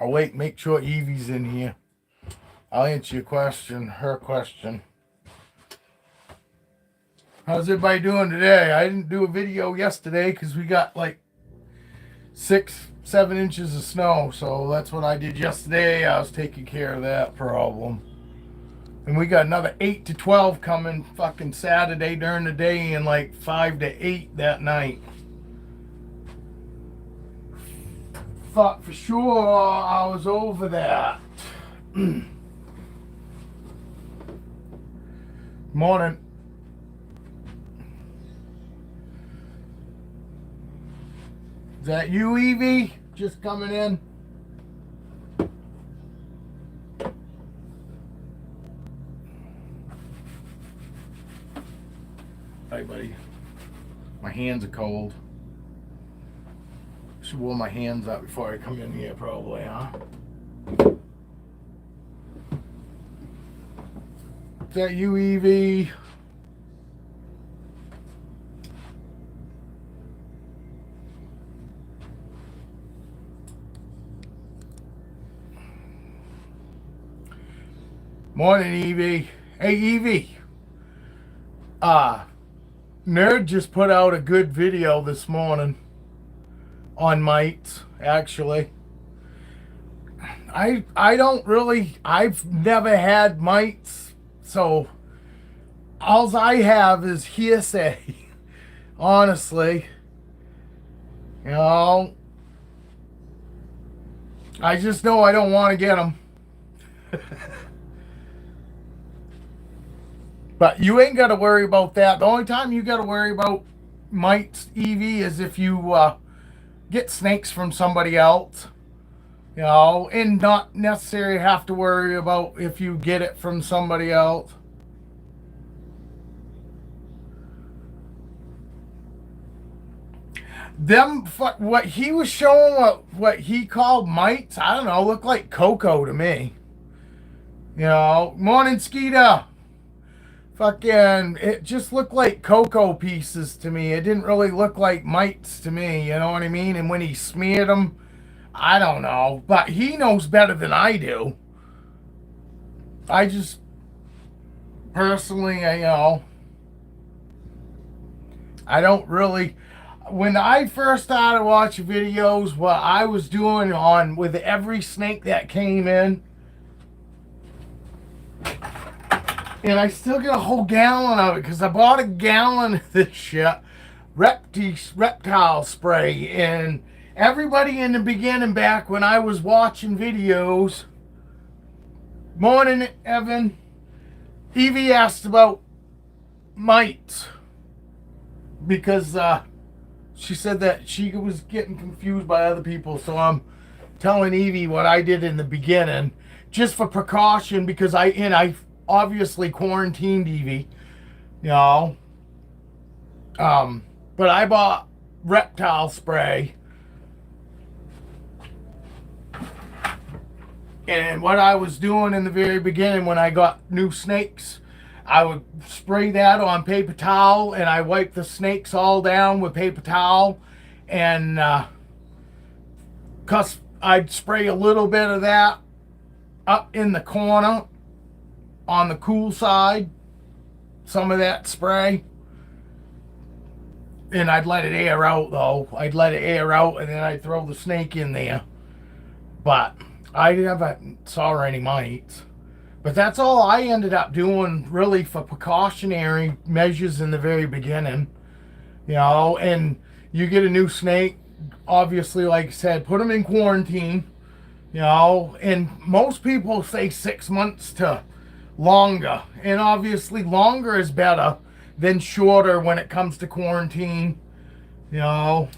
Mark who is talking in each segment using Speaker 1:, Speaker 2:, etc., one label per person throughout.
Speaker 1: I'll wait, make sure Evie's in here. I'll answer your question, her question. How's everybody doing today? I didn't do a video yesterday because we got like 6-7 inches of snow. So that's what I did yesterday. I was taking care of that problem. And we got another 8 to 12 coming fucking Saturday during the day and like 5 to 8 that night. Thought for sure I was over that. Morning. Is that you, Evie? Just coming in? Hi, buddy. My hands are cold. Should warm my hands up before I come in here, probably, huh? Is that you, Evie? Morning, Evie. Hey, Evie. Nerd just put out a good video this morning on mites, actually. I've never had mites, so all I have is hearsay, honestly. You know, I just know I don't want to get them. But you ain't got to worry about that. The only time you got to worry about mites, Evie, is if you get snakes from somebody else, you know, and not necessarily have to worry about if you get it from somebody else. What he was showing, what he called mites, I don't know, look like cocoa to me. You know, morning, Skeeter. Fucking, it just looked like cocoa pieces to me. It didn't really look like mites to me, you know what I mean? And when he smeared them, I don't know. But he knows better than I do. I just, personally, you know, I don't really... When I first started watching videos, what I was doing on with every snake that came in, and I still get a whole gallon of it because I bought a gallon of this shit, reptile spray. And everybody in the beginning, back when I was watching videos, morning, Evan, Evie asked about mites because she said that she was getting confused by other people. So I'm telling Evie what I did in the beginning, just for precaution, because I obviously quarantined Evie, you know. But I bought reptile spray. And what I was doing in the very beginning when I got new snakes, I would spray that on paper towel, and I wipe the snakes all down with paper towel. And cause I'd spray a little bit of that up in the corner on the cool side, some of that spray, and I'd let it air out though. I'd let it air out, and then I'd throw the snake in there. But I never saw any mites. But that's all I ended up doing, really, for precautionary measures in the very beginning. You know, and you get a new snake, obviously, like I said, put them in quarantine. You know, and most people say 6 months to longer, and obviously longer is better than shorter when it comes to quarantine, you know.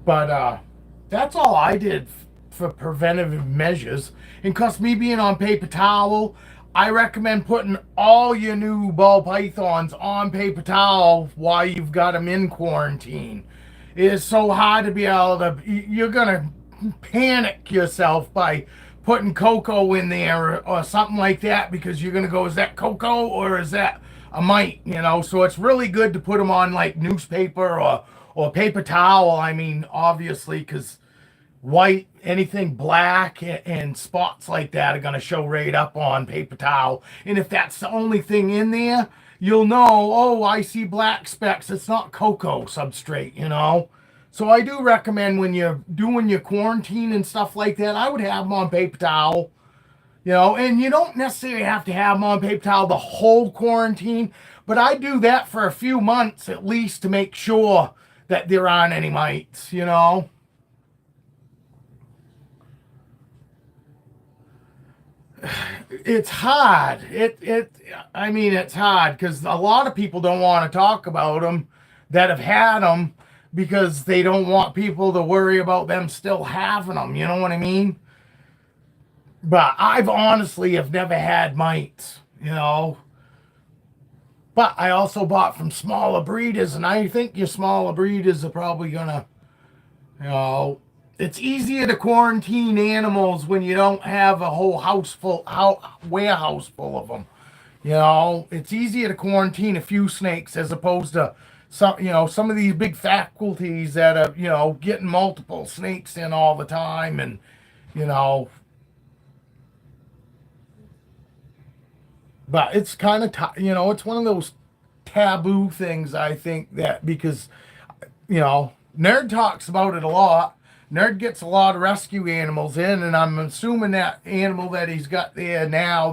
Speaker 1: But that's all I did for preventive measures. And cause me being on paper towel, I recommend putting all your new ball pythons on paper towel while you've got them in quarantine. It is so hard to be able to, you're gonna panic yourself by putting cocoa in there or something like that, because you're gonna go, is that cocoa or is that a mite? You know, so it's really good to put them on like newspaper or paper towel. I mean, obviously, because white, anything black and spots like that are going to show right up on paper towel. And if that's the only thing in there, you'll know, oh, I see black specks. It's not cocoa substrate, you know? So I do recommend when you're doing your quarantine and stuff like that, I would have them on paper towel, you know, and you don't necessarily have to have them on paper towel the whole quarantine, but I do that for a few months at least to make sure that there aren't any mites, you know? It's hard. I mean, it's hard because a lot of people don't want to talk about them that have had them because they don't want people to worry about them still having them. You know what I mean? But I've honestly have never had mites, you know. But I also bought from smaller breeders, and I think your smaller breeders are probably gonna, you know, it's easier to quarantine animals when you don't have a whole warehouse full of them. You know, it's easier to quarantine a few snakes as opposed to some of these big faculties that are, getting multiple snakes in all the time, and you know, but it's kind of it's one of those taboo things. I think that because Nerd talks about it a lot. Nerd gets a lot of rescue animals in, and I'm assuming that animal that he's got there now,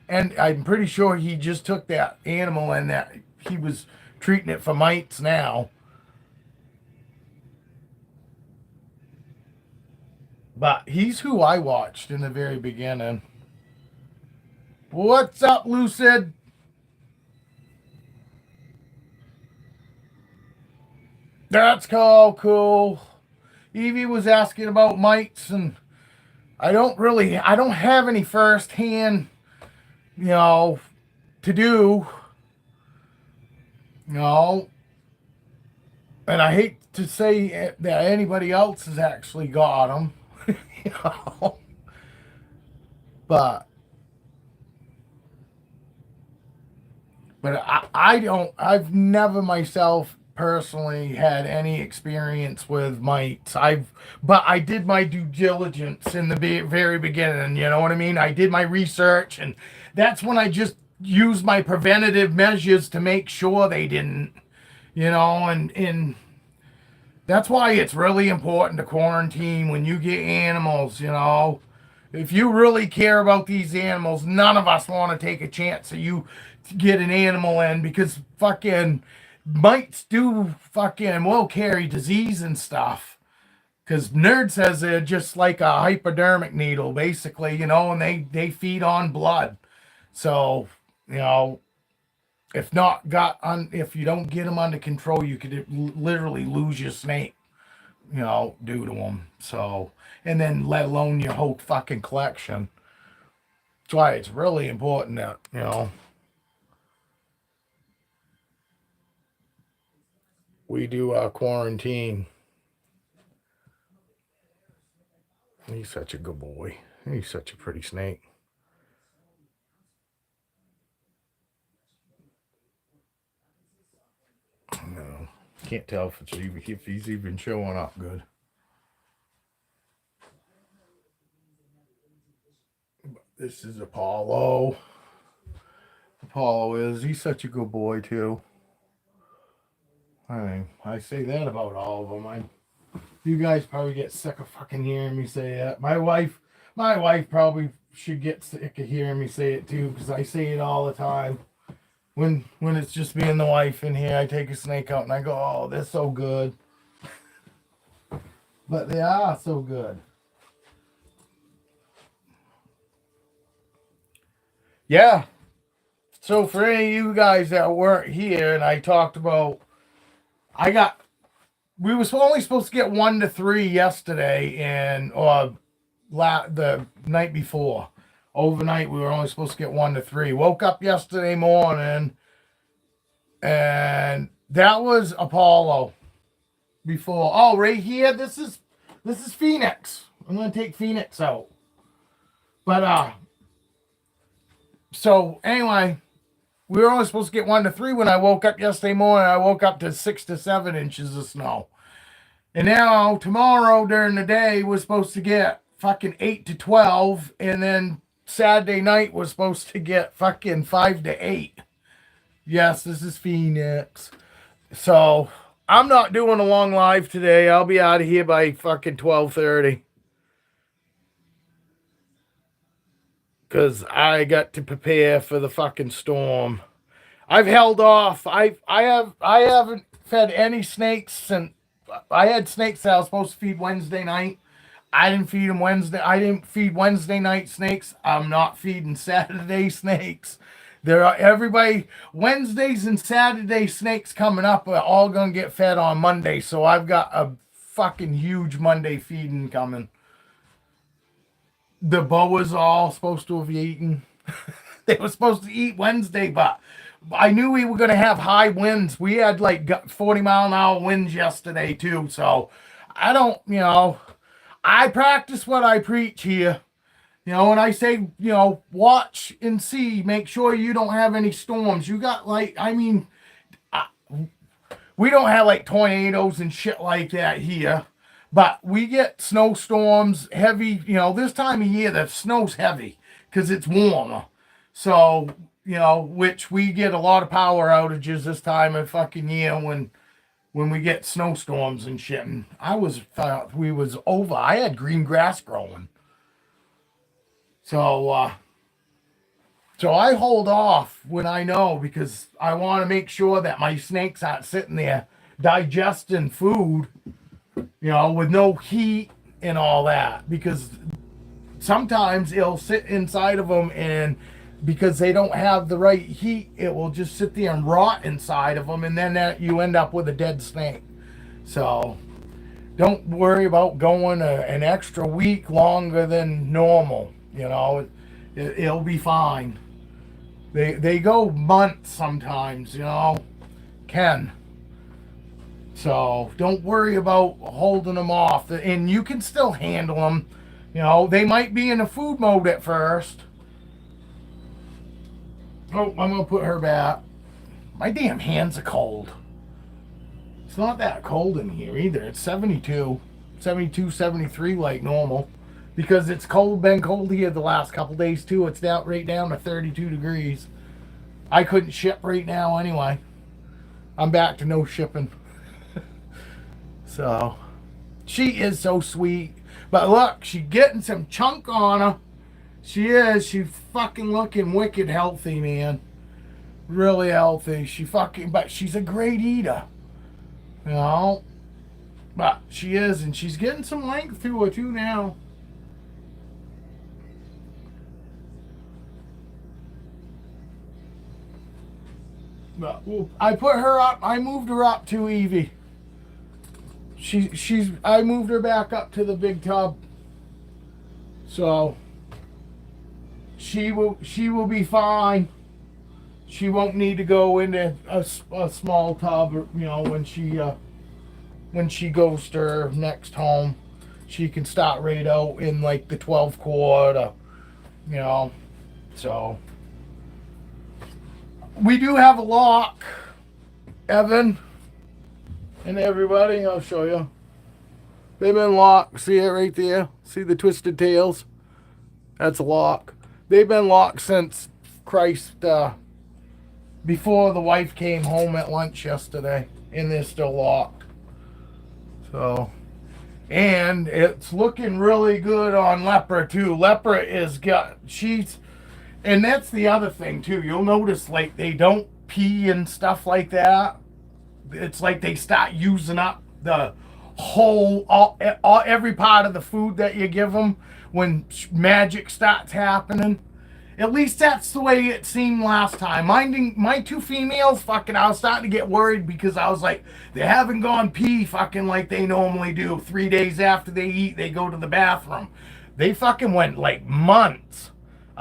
Speaker 1: and I'm pretty sure he just took that animal and that he was treating it for mites now. But he's who I watched in the very beginning. What's up, Lucid? That's cool. Evie was asking about mites, and I don't have any first hand, to do, you know, and I hate to say that anybody else has actually got them, you know, but I've never myself personally had any experience with mites. But I did my due diligence in the very beginning. You know what I mean? I did my research, and that's when I just used my preventative measures to make sure they didn't, and that's why it's really important to quarantine when you get animals, If you really care about these animals, none of us want to take a chance that you get an animal in because fucking mites do fucking will carry disease and stuff. Because Nerd says they're just like a hypodermic needle, basically, and they feed on blood. So, you know, if you don't get them under control, you could literally lose your snake, due to them. So, and then let alone your whole fucking collection. That's why it's really important that, we do our quarantine. He's such a good boy. He's such a pretty snake. No, can't tell if he's even showing up good. This is Apollo. He's such a good boy too. I say that about all of them. You guys probably get sick of fucking hearing me say that. My wife probably should get sick of hearing me say it too, because I say it all the time. When it's just me and the wife in here, I take a snake out and I go, "Oh, they're so good," but they are so good. Yeah. So for any of you guys that weren't here, and I talked about, I got we was only supposed to get 1 to 3 yesterday, and or the night before. Overnight, we were only supposed to get 1 to 3. Woke up yesterday morning, and that was Apollo. Before, oh, right here, this is Phoenix. I'm gonna take Phoenix out, but so anyway, we were only supposed to get 1 to 3 when I woke up yesterday morning. I woke up to 6 to 7 inches of snow. And now tomorrow during the day we're supposed to get fucking 8 to 12, and then Saturday night we're supposed to get fucking 5 to 8. Yes, this is Phoenix. So I'm not doing a long live today. I'll be out of here by fucking 12:30. Because I got to prepare for the fucking storm. I've held off. I haven't fed any snakes since I had snakes that I was supposed to feed Wednesday night. I didn't feed them Wednesday. I didn't feed Wednesday night snakes. I'm not feeding Saturday snakes. There are everybody Wednesdays and Saturday snakes coming up are all gonna get fed on Monday. So I've got a fucking huge Monday feeding coming. The Boas all supposed to have eaten. They were supposed to eat Wednesday, but I knew we were going to have high winds. We had like 40-mile-an-hour winds yesterday, too. So I don't, I practice what I preach here. When I say, watch and see, make sure you don't have any storms. You got we don't have like tornadoes and shit like that here. But we get snowstorms, heavy, this time of year, the snow's heavy because it's warmer. So, which we get a lot of power outages this time of fucking year when we get snowstorms and shit. And thought we was over. I had green grass growing. So I hold off when I know because I want to make sure that my snakes aren't sitting there digesting food, with no heat and all that, because sometimes it'll sit inside of them, and because they don't have the right heat, it will just sit there and rot inside of them, and then you end up with a dead snake. So don't worry about going an extra week longer than normal. It'll be fine. They go months sometimes, Can. So don't worry about holding them off. And you can still handle them. They might be in a food mode at first. Oh, I'm going to put her back. My damn hands are cold. It's not that cold in here either. It's 72, 73 like normal. Because it's been cold here the last couple days too. It's right down to 32 degrees. I couldn't ship right now anyway. I'm back to no shipping. So, she is so sweet. But look, she's getting some chunk on her. She is. She's fucking looking wicked healthy, man. Really healthy. But she's a great eater. But she is, and she's getting some length to her too now. But I put her up. I moved her up to Evie. I moved her back up to the big tub. So she will be fine. She won't need to go into a small tub, when she goes to her next home. She can start right out in like the 12 quart, so we do have a lock, Evan. And everybody, I'll show you. They've been locked. See it right there? See the twisted tails? That's a lock. They've been locked since before the wife came home at lunch yesterday. And they're still locked. So, and it's looking really good on Lepra too. Lepra and that's the other thing too. You'll notice like they don't pee and stuff like that. It's like they start using up the every part of the food that you give them when magic starts happening. At least that's the way it seemed last time. My two females, I was starting to get worried because I was like, they haven't gone pee fucking like they normally do. 3 days after they eat, they go to the bathroom. They fucking went like months.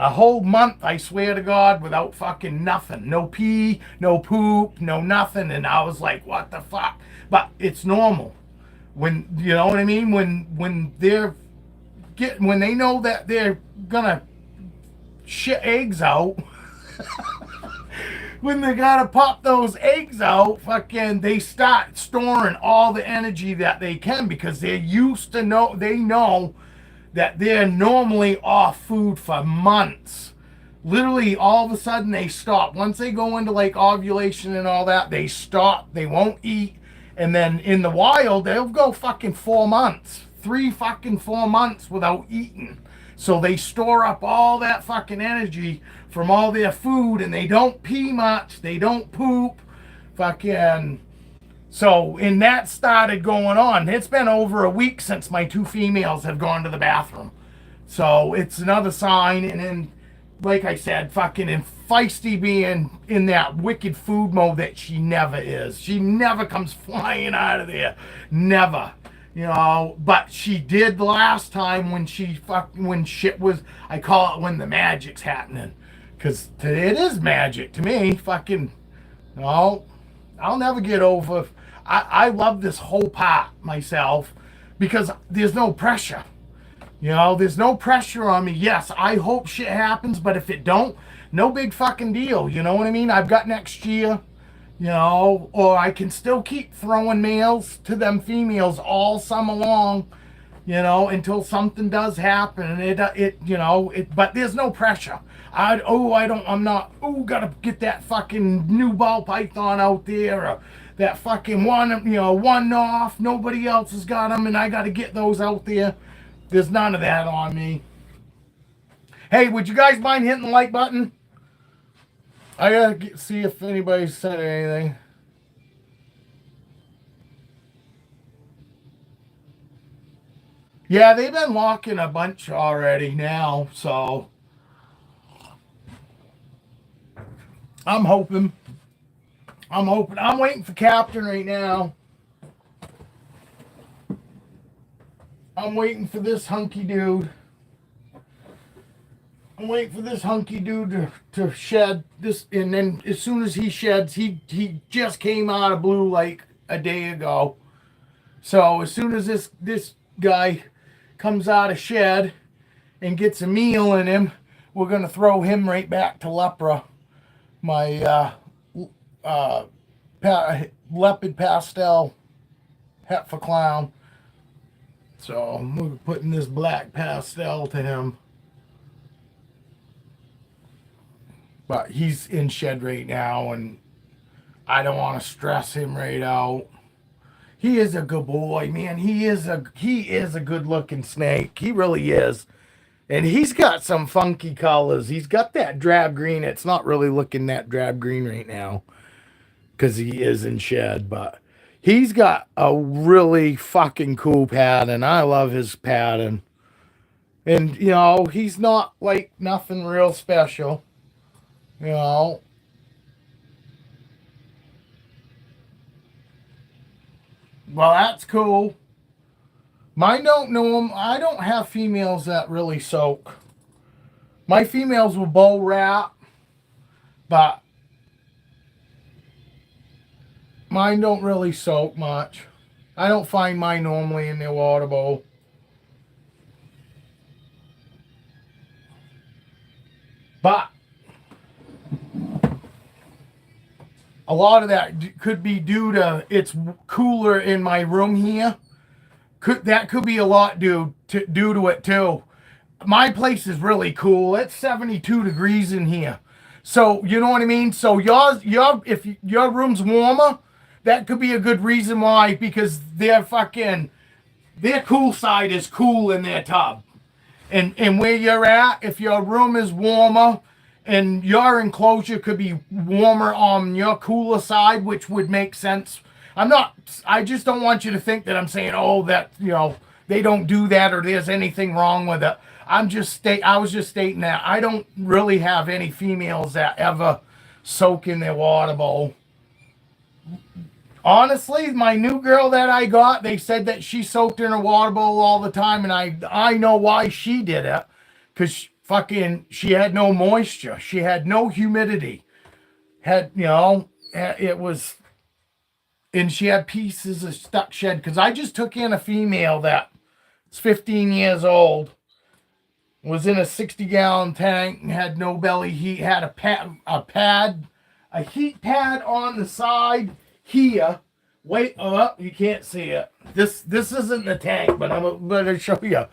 Speaker 1: A whole month, I swear to God, without fucking nothing. No pee, no poop, no nothing. And I was like, what the fuck? But it's normal. When, you know what I mean? When they know that they're gonna shit eggs out, when they gotta pop those eggs out, fucking, they start storing all the energy that they can because they're used to they know that they're normally off food for months. Literally, all of a sudden they stop. Once they go into like ovulation and all that, they stop. They won't eat. And then in the wild, they'll go fucking 4 months, 4 months without eating. So they store up all that fucking energy from all their food, and they don't pee much. They don't poop. Fucking. So, and that started going on. It's been over a week since my 2 females have gone to the bathroom. So it's another sign. And then, like I said, fucking and Feisty being in that wicked food mode that she never is. She never comes flying out of there. Never. You know, but she did the last time when when shit was, I call it when the magic's happening. Because it is magic to me. Fucking, no, I'll never get over. I love this whole part myself because there's no pressure. You know, there's no pressure on me. Yes, I hope shit happens, but if it don't, no big fucking deal. You know what I mean? I've got next year, you know, or I can still keep throwing males to them females all summer long, you know, until something does happen. And but there's no pressure. Gotta get that fucking new ball python out there, or that fucking one off. Nobody else has got them, and I gotta get those out there. There's none of that on me. Hey, would you guys mind hitting the like button? I gotta see if anybody said anything. Yeah, they've been locking a bunch already now, so I'm hoping. I'm waiting for Captain right now. I'm waiting for this hunky dude. I'm waiting for this hunky dude to shed this, and then as soon as he sheds, he just came out of blue like a day ago. So as soon as this guy comes out of shed and gets a meal in him, we're gonna throw him right back to lepra. My leopard pastel heifer clown. So we're putting this black pastel to him. But he's in shed right now, and I don't want to stress him right out. He is a good boy, man. He is a good looking snake. He really is. And he's got some funky colors. He's got that drab green. It's not really looking that drab green right now because he is in shed, but he's got a really fucking cool pattern. I love his pattern. And, you know, he's not like nothing real special. You know. Well, that's cool. Mine don't know him. I don't have females that really soak. My females will bow wrap, but mine don't really soak much. I don't find mine normally in their water bowl. But a lot of that could be due to it's cooler in my room here. That could be a lot due to it too. My place is really cool. It's 72 degrees in here. So, you know what I mean? So if your room's warmer, that could be a good reason why, because their cool side is cool in their tub. And where you're at, if your room is warmer and your enclosure could be warmer on your cooler side, which would make sense. I just don't want you to think that I'm saying, oh, that, you know, they don't do that or there's anything wrong with it. I was just stating that I don't really have any females that ever soak in their water bowl. Honestly, my new girl that I got, they said that she soaked in her water bowl all the time, and I know why she did it. Because she had no moisture. She had no humidity. It was, and she had pieces of stuck shed. Because I just took in a female that's 15 years old, was in a 60-gallon tank, and had no belly heat, had a pad a heat pad on the side here. Wait, oh, you can't see it. This isn't the tank, but I'm going to show you.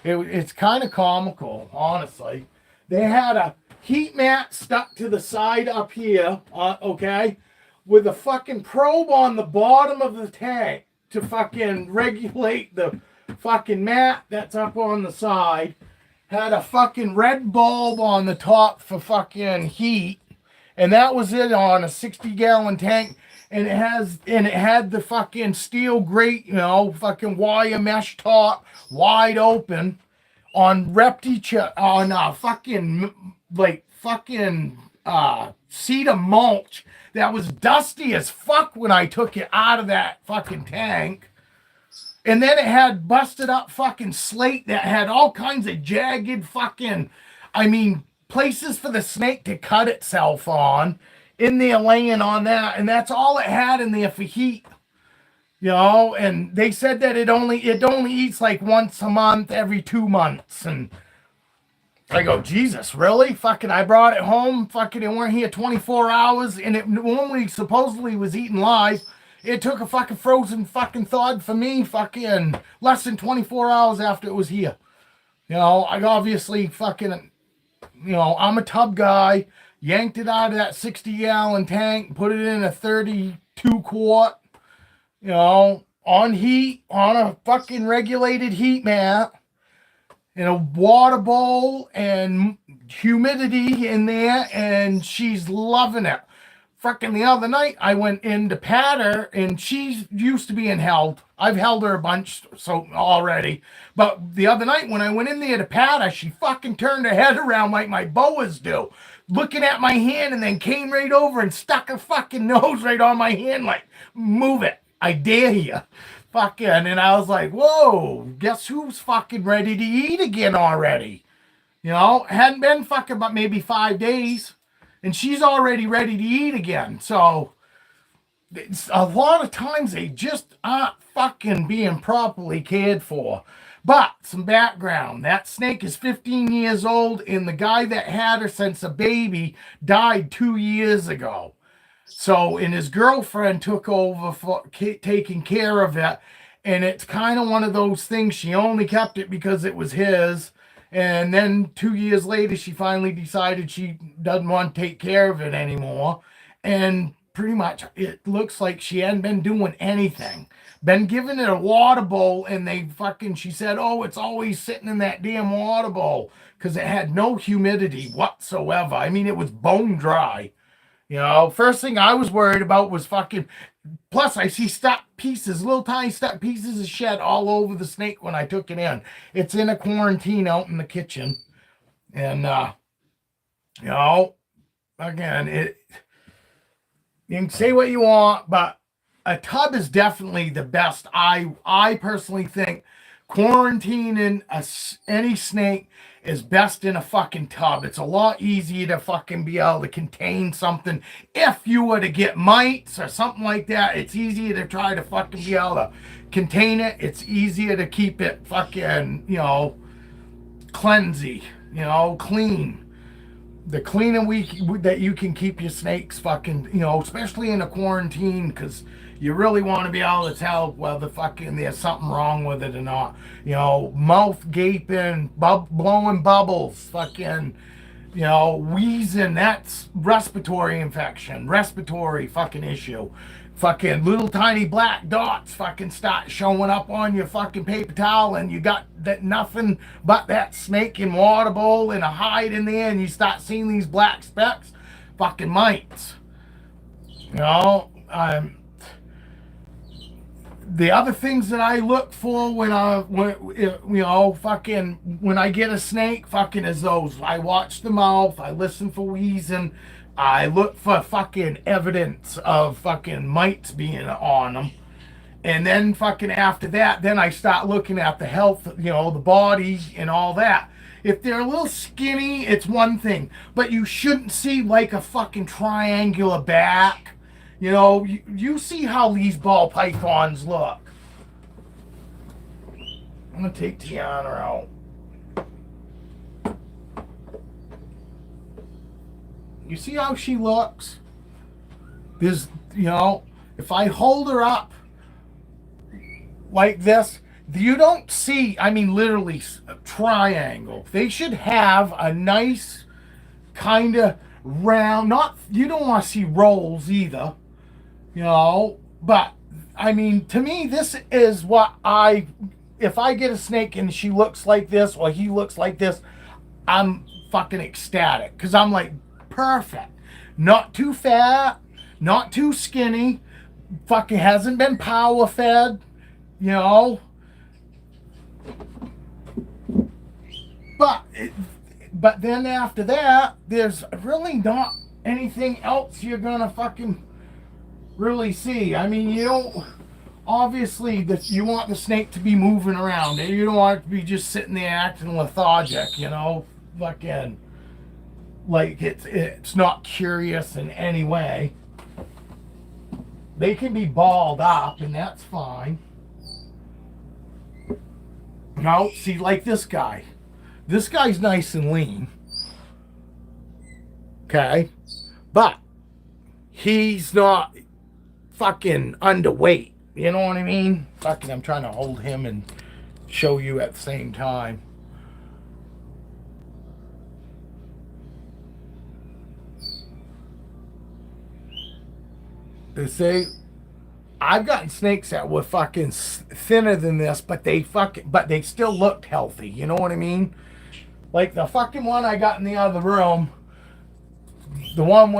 Speaker 1: It's kind of comical, honestly. They had a heat mat stuck to the side up here, okay, with a fucking probe on the bottom of the tank to fucking regulate the fucking mat that's up on the side. Had a fucking red bulb on the top for fucking heat, and that was it on a 60-gallon tank. And it had the fucking steel grate, fucking wire mesh top, wide open, on cedar mulch that was dusty as fuck when I took it out of that fucking tank. And then it had busted up fucking slate that had all kinds of jagged fucking, places for the snake to cut itself on in there laying on that. And that's all it had in there for heat. And they said that it only eats like once a month, every 2 months. And I go, Jesus, really? Fucking, I brought it home. Fucking, it weren't here 24 hours. And it only supposedly was eaten live. It took a fucking frozen fucking thawed for me fucking less than 24 hours after it was here. I obviously fucking, I'm a tub guy. Yanked it out of that 60-gallon tank, put it in a 32-quart, on heat, on a fucking regulated heat mat, in a water bowl and humidity in there, and she's loving it. Fucking the other night, I went in to pat her, and she's used to being held. I've held her a bunch so already. But the other night, when I went in there to pat her, she fucking turned her head around like my Boas do, looking at my hand, and then came right over and stuck her fucking nose right on my hand like, move it. I dare you. Fucking, and I was like, whoa, guess who's fucking ready to eat again already? Hadn't been fucking but maybe 5 days. And she's already ready to eat again. So, it's, a lot of times they just aren't fucking being properly cared for. But, some background. That snake is 15 years old, and the guy that had her since a baby died 2 years ago. So, and his girlfriend took over for taking care of it. And it's kind of one of those things, she only kept it because it was his. And then 2 years later, she finally decided she doesn't want to take care of it anymore. And pretty much it looks like she hadn't been doing anything. Been giving it a water bowl, and she said, oh, it's always sitting in that damn water bowl because it had no humidity whatsoever. It was bone dry. First thing I was worried about was fucking, plus I see stuck pieces, little tiny stuck pieces of shed all over the snake when I took it in. It's in a quarantine out in the kitchen. And, again, you can say what you want, but a tub is definitely the best. I personally think quarantining any snake is best in a fucking tub. It's a lot easier to fucking be able to contain something. If you were to get mites or something like that, it's easier to try to fucking be able to contain it. It's easier to keep it fucking, cleansy, clean. The cleaner that you can keep your snakes fucking, especially in a quarantine, because you really want to be able to tell whether fucking there's something wrong with it or not. Mouth gaping, blowing bubbles, fucking, wheezing, that's respiratory infection, respiratory fucking issue. Fucking little tiny black dots fucking start showing up on your fucking paper towel, and you got that nothing but that snake and water bowl and a hide in there, and you start seeing these black specks, fucking mites. The other things that I look for when I get a snake, fucking, is those. I watch the mouth, I listen for wheezing, I look for fucking evidence of fucking mites being on them. And then fucking after that, then I start looking at the health, the body and all that. If they're a little skinny, it's one thing. But you shouldn't see like a fucking triangular back. You see how these ball pythons look. I'm going to take Tiana out. You see how she looks? There's, if I hold her up like this, you don't see, I mean, literally a triangle. They should have a nice kind of round, not, you don't want to see rolls either, but I mean, to me, this is what if I get a snake and she looks like this or he looks like this, I'm fucking ecstatic because I'm like, perfect. Not too fat, not too skinny, fucking hasn't been power fed, you know. But but then after that, there's really not anything else you're gonna fucking really see. I mean, you don't. Obviously, you want the snake to be moving around. You don't want it to be just sitting there acting lethargic. Fucking like it's not curious in any way. They can be balled up, and that's fine. No, see, like this guy. This guy's nice and lean. Okay? But he's not fucking underweight. You know what I mean? Fucking, I'm trying to hold him and show you at the same time. They say I've gotten snakes that were fucking thinner than this, but they still looked healthy. You know what I mean? Like the fucking one I got in the other room, the one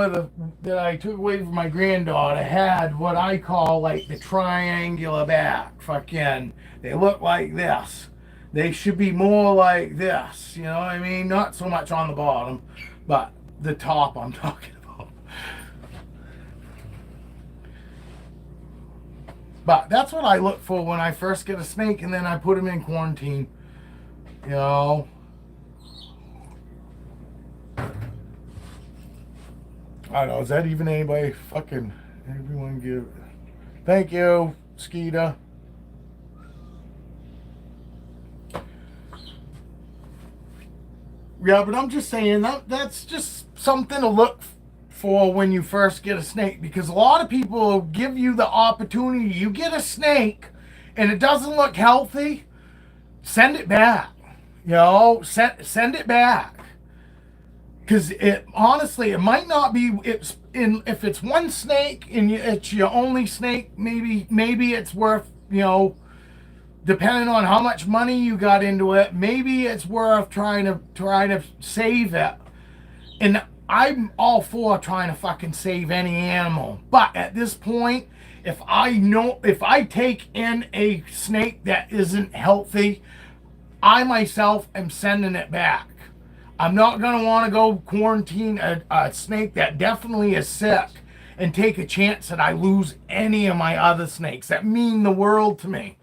Speaker 1: that I took away from my granddaughter had what I call like the triangular back. Fucking, they look like this. They should be more like this. You know what I mean? Not so much on the bottom, but the top I'm talking about. But that's what I look for when I first get a snake, and then I put him in quarantine. You know. I don't know, is that even anybody fucking, everyone give, thank you, Skeeta. Yeah, but I'm just saying that's just something to look for when you first get a snake, because a lot of people will give you the opportunity. You get a snake and it doesn't look healthy, send it back. Send it back. Because it honestly, it might not be. If it's one snake and it's your only snake, maybe it's worth, depending on how much money you got into it, maybe it's worth trying to save it. And I'm all for trying to fucking save any animal, but at this point, if I take in a snake that isn't healthy, I myself am sending it back. I'm not going to want to go quarantine a snake that definitely is sick and take a chance that I lose any of my other snakes that mean the world to me.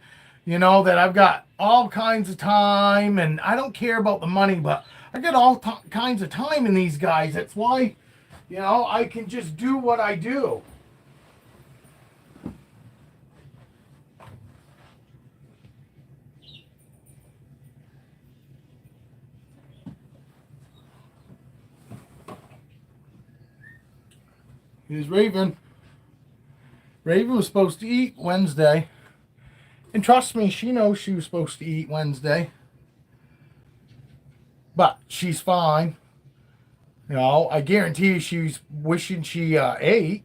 Speaker 1: That I've got all kinds of time, and I don't care about the money, but I got all kinds of time in these guys. That's why, I can just do what I do. Here's Raven. Raven was supposed to eat Wednesday. And trust me, she knows she was supposed to eat Wednesday. But she's fine. I guarantee you she's wishing she ate.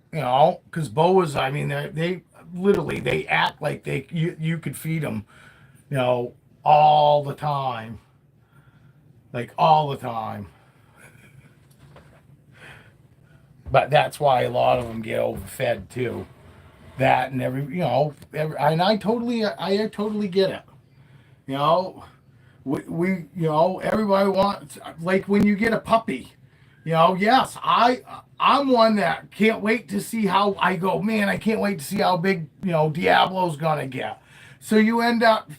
Speaker 1: Because Boas, I mean, they literally, they act like you could feed them, all the time. Like, all the time. But that's why a lot of them get overfed too. That and and I totally get it. You know, we everybody wants, like when you get a puppy. Yes, I'm one that can't wait to see how I go. Man, I can't wait to see how big Diablo's gonna get. So you end up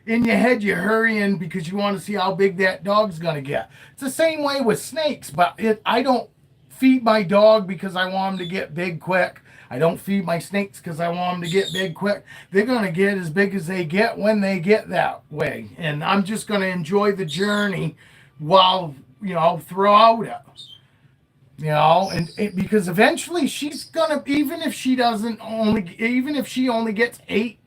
Speaker 1: in your head you're hurrying because you want to see how big that dog's gonna get. It's the same way with snakes, but I don't feed my dog because I want him to get big quick. I don't feed my snakes because I want them to get big quick. They're going to get as big as they get when they get that way. And I'm just going to enjoy the journey while, throughout it. You know, and because eventually she's gonna, even if she doesn't only, even if she only gets 8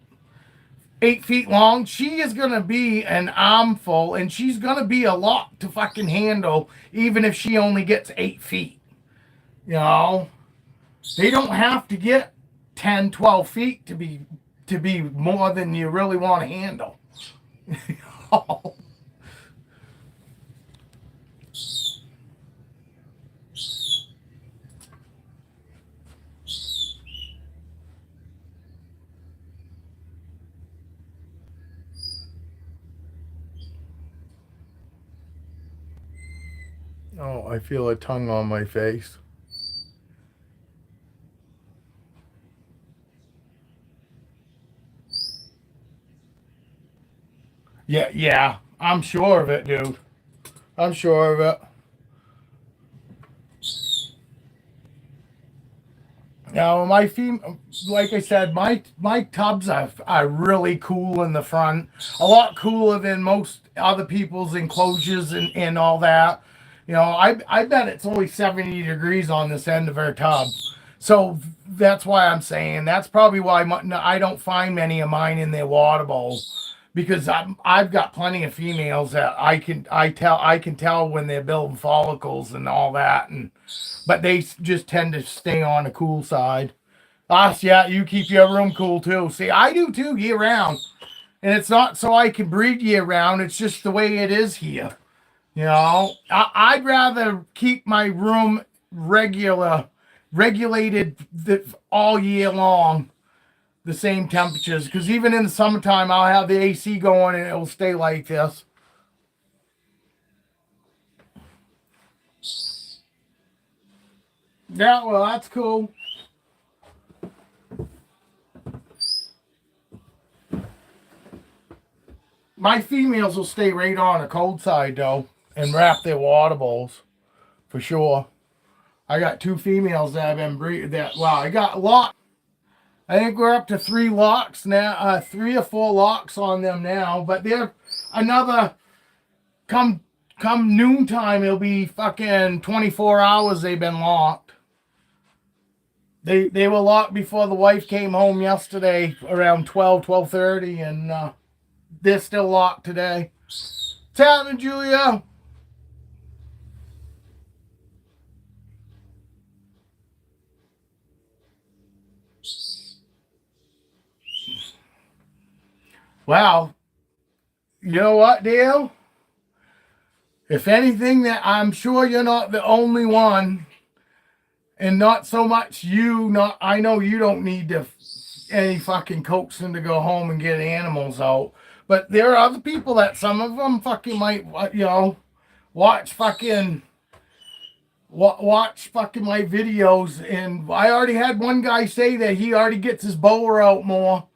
Speaker 1: feet long, she is gonna be an armful, and she's gonna be a lot to fucking handle, even if she only gets 8 feet. You know, they don't have to get 10, 12 feet to be more than you really want to handle. Oh, I feel a tongue on my face. Yeah, yeah, I'm sure of it, dude. I'm sure of it. Now, like I said, my tubs are really cool in the front. A lot cooler than most other people's enclosures and all that. You know, I bet it's only 70 degrees on this end of her tub. So that's why I'm saying that's probably why I don't find many of mine in their water bowl, because I've got plenty of females that I can tell when they're building follicles and all that, and but they just tend to stay on the cool side. Us, yeah, you keep your room cool too. See, I do too year round, and it's not so I can breed year round. It's just the way it is here. You know, I'd rather keep my room regulated all year long, the same temperatures. Because even in the summertime, I'll have the AC going and it'll stay like this. Yeah, well, that's cool. My females will stay right on the cold side though, and wrap their water bowls for sure. I got two females that have been breeding that. Well, I got a lot. I think we're up to 3 locks now, 3 or 4 locks on them now. But they're another come noontime. It'll be fucking 24 hours. They've been locked. They were locked before the wife came home yesterday around 12:30, and they're still locked today. What's happening, Julia? Wow. You know what, Dale? If anything, that I'm sure you're not the only one, and not so much you. Not I know you don't need to any fucking coaxing to go home and get animals out, but there are other people that some of them fucking might, watch fucking watch fucking my videos. And I already had one guy say that he already gets his bower out more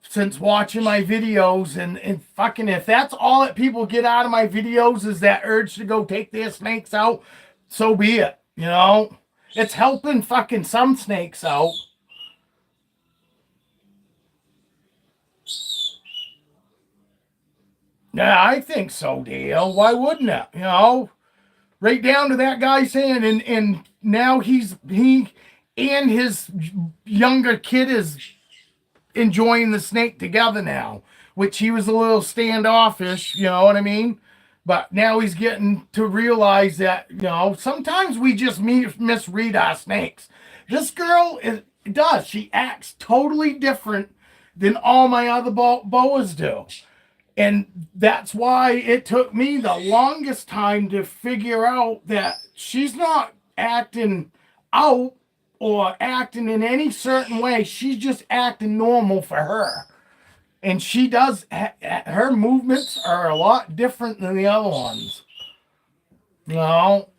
Speaker 1: since watching my videos, and fucking, if that's all that people get out of my videos is that urge to go take their snakes out, so be it. You know, it's helping fucking some snakes out. Yeah, I think so, Dale. Why wouldn't it? You know, right down to that guy saying, and now he and his younger kid is enjoying the snake together now, which he was a little standoffish, you know what I mean? But now he's getting to realize that, sometimes we just misread our snakes. This girl does. She acts totally different than all my other boas do. And that's why it took me the longest time to figure out that she's not acting out or acting in any certain way. She's just acting normal for her. And she does, her movements are a lot different than the other ones. You know?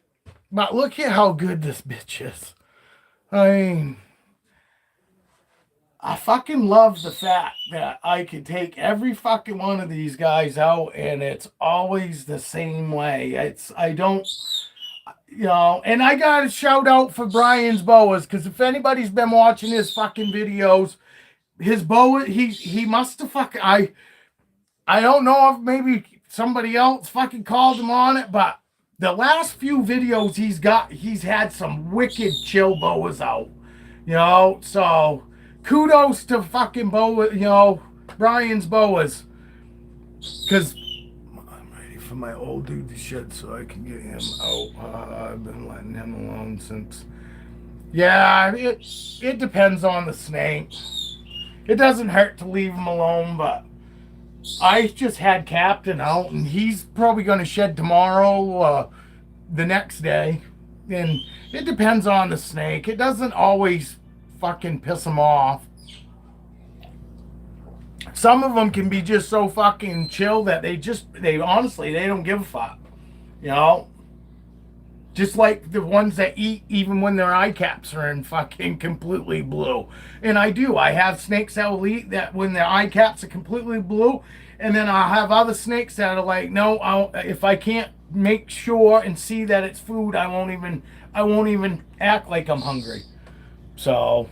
Speaker 1: But look at how good this bitch is. I mean, I fucking love the fact that I can take every fucking one of these guys out and it's always the same way. I don't, and I got to shout out for Brian's boas, because if anybody's been watching his fucking videos, his boa, he must have fucking, I don't know if maybe somebody else fucking called him on it, but The last few videos he's had some wicked chill boas out. So kudos to fucking Boas, Brian's Boas. Because I'm ready for my old dude to shed so I can get him out. I've been letting him alone since. Yeah, it depends on the snake. It doesn't hurt to leave him alone, but I just had Captain out, and he's probably going to shed tomorrow, the next day. And it depends on the snake. It doesn't always fucking piss him off. Some of them can be just so fucking chill that they honestly, they don't give a fuck. You know? Just like the ones that eat even when their eye caps are in fucking completely blue. And I have snakes that will eat that when their eye caps are completely blue. And then I'll have other snakes that are like, no, if I can't make sure and see that it's food, I won't even act like I'm hungry. So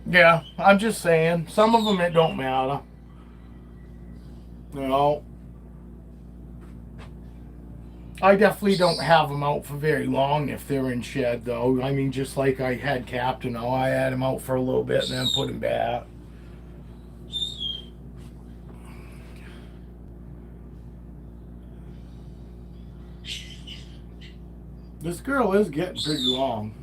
Speaker 1: yeah, I'm just saying, some of them it don't matter. You know, I definitely don't have them out for very long if they're in shed, though. I mean, just like I had Captain, I had him out for a little bit and then put him back. This girl is getting pretty long.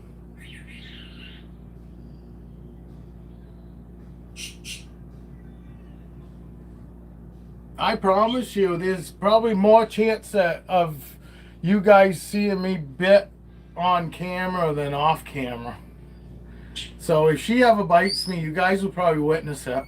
Speaker 1: I promise you, there's probably more chance of you guys seeing me bit on camera than off camera. So if she ever bites me, you guys will probably witness it.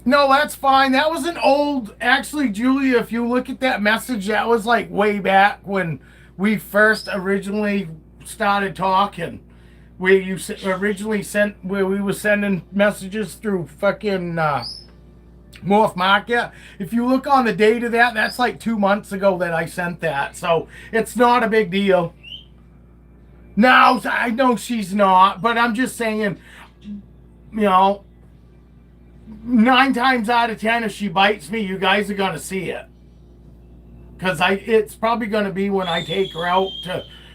Speaker 1: No, that's fine. That was an old, actually, Julia, if you look at that message, that was like way back when we first originally started talking. Where you originally sent, where we were sending messages through fucking Morph Market. If you look on the date of that, that's like 2 months ago that I sent that. So it's not a big deal. No, I know she's not, but I'm just saying, you know, 9 times out of 10, if she bites me, you guys are gonna see it. Because it's probably gonna be when I take her out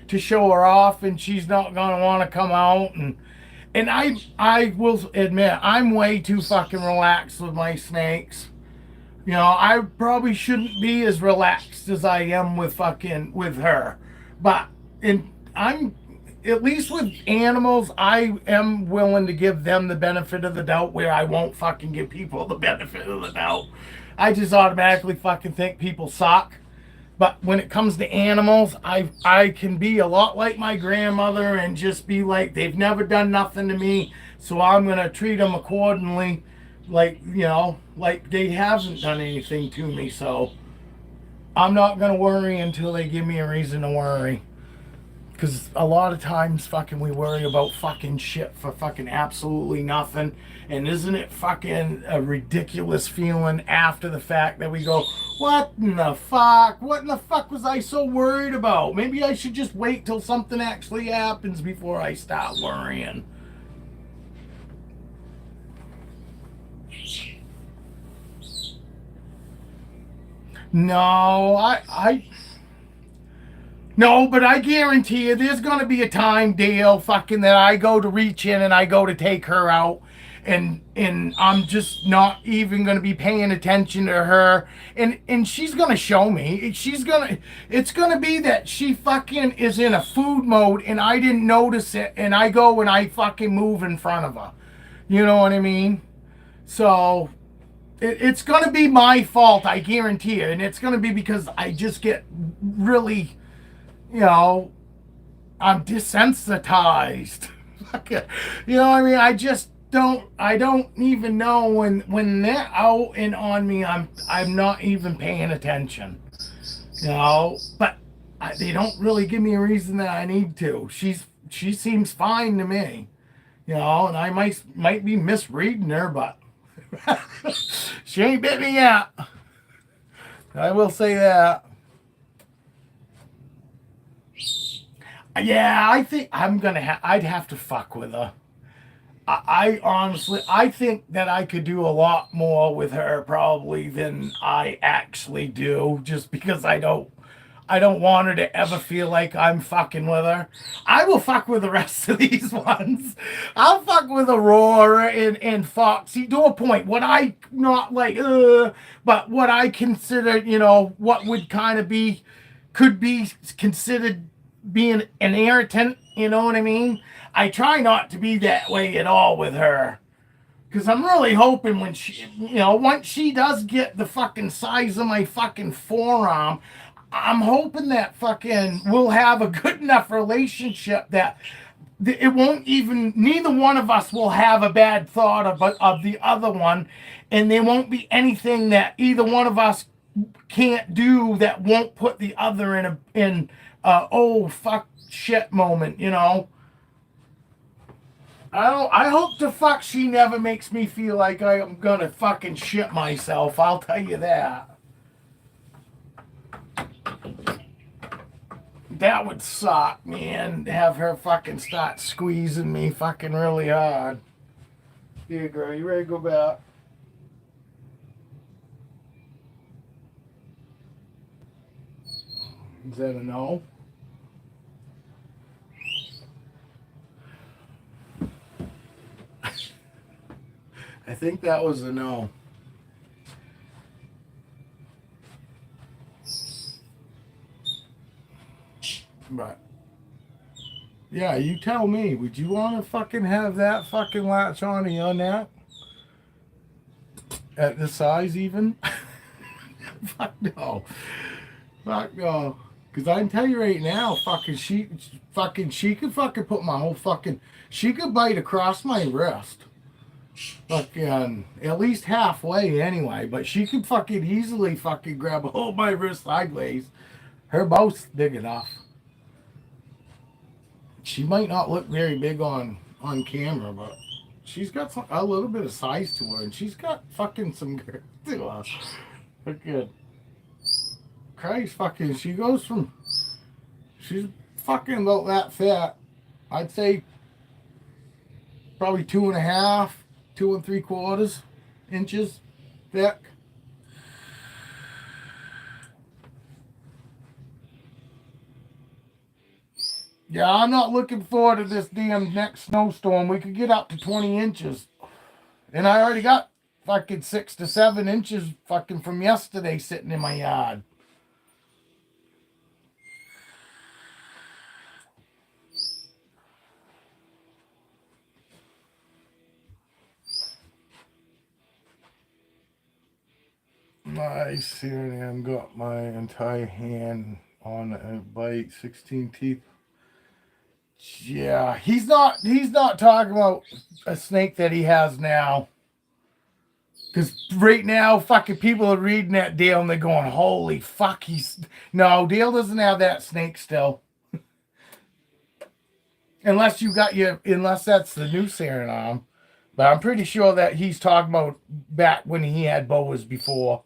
Speaker 1: to show her off, and she's not gonna want to come out. And I will admit, I'm way too fucking relaxed with my snakes. I probably shouldn't be as relaxed as I am with her. But I'm at least with animals, I am willing to give them the benefit of the doubt where I won't fucking give people the benefit of the doubt. I just automatically fucking think people suck. But when it comes to animals, I can be a lot like my grandmother and just be like, they've never done nothing to me, so I'm going to treat them accordingly, like they haven't done anything to me. So I'm not going to worry until they give me a reason to worry. Because a lot of times fucking we worry about fucking shit for fucking absolutely nothing. And isn't it fucking a ridiculous feeling after the fact that we go, what in the fuck? What in the fuck was I so worried about? Maybe I should just wait till something actually happens before I start worrying. No, no, but I guarantee you there's going to be a time, Dale, fucking that I go to reach in and I go to take her out, and I'm just not even going to be paying attention to her, and she's going to show me. It's going to be that she fucking is in a food mode and I didn't notice it, and I go and I fucking move in front of her. You know what I mean? So it's going to be my fault, I guarantee it, and it's going to be because I just get really, I'm desensitized. You know what I mean? I don't even know when they're out and on me, I'm not even paying attention. But they don't really give me a reason that I need to. She seems fine to me. And I might be misreading her, but she ain't bit me yet. I will say that. Yeah, I think I'd have to fuck with her. I honestly, I think that I could do a lot more with her probably than I actually do, just because I don't want her to ever feel like I'm fucking with her. I will fuck with the rest of these ones. I'll fuck with Aurora and Foxy to a point. What I not like, but what I consider, what would kind of be, could be considered being an irritant. You know what I mean? I try not to be that way at all with her. Because I'm really hoping when she, once she does get the fucking size of my fucking forearm, I'm hoping that fucking we'll have a good enough relationship that it won't even, neither one of us will have a bad thought of the other one. And there won't be anything that either one of us can't do that won't put the other in oh fuck shit moment. I hope the fuck she never makes me feel like I'm gonna fucking shit myself. I'll tell you that. That would suck, man. To have her fucking start squeezing me fucking really hard. Here, girl, you ready to go back? Is that a no? I think that was a no. But yeah, you tell me. Would you want to fucking have that fucking latch on to your neck at this size even? Fuck no. Fuck no. Cause I can tell you right now, she could fucking put my whole fucking, she could bite across my wrist. Fucking at least halfway anyway, but she could fucking easily fucking grab a hold of my wrist sideways. Her boat's big enough. She might not look very big on camera, but she's got a little bit of size to her, and she's got fucking some girth to her. Fucking Christ, fucking, she's fucking about that fat. I'd say probably 2.5, 2 3/4 inches thick. Yeah, I'm not looking forward to this damn next snowstorm. We could get up to 20 inches. And I already got fucking 6 to 7 inches fucking from yesterday sitting in my yard. Nice. Here I am. Got my entire hand on a bite, 16 teeth. Yeah, he's not talking about a snake that he has now. Because right now, fucking people are reading that Dale and they're going, holy fuck, no, Dale doesn't have that snake still. Unless that's the new Suriname. But I'm pretty sure that he's talking about back when he had Boas before.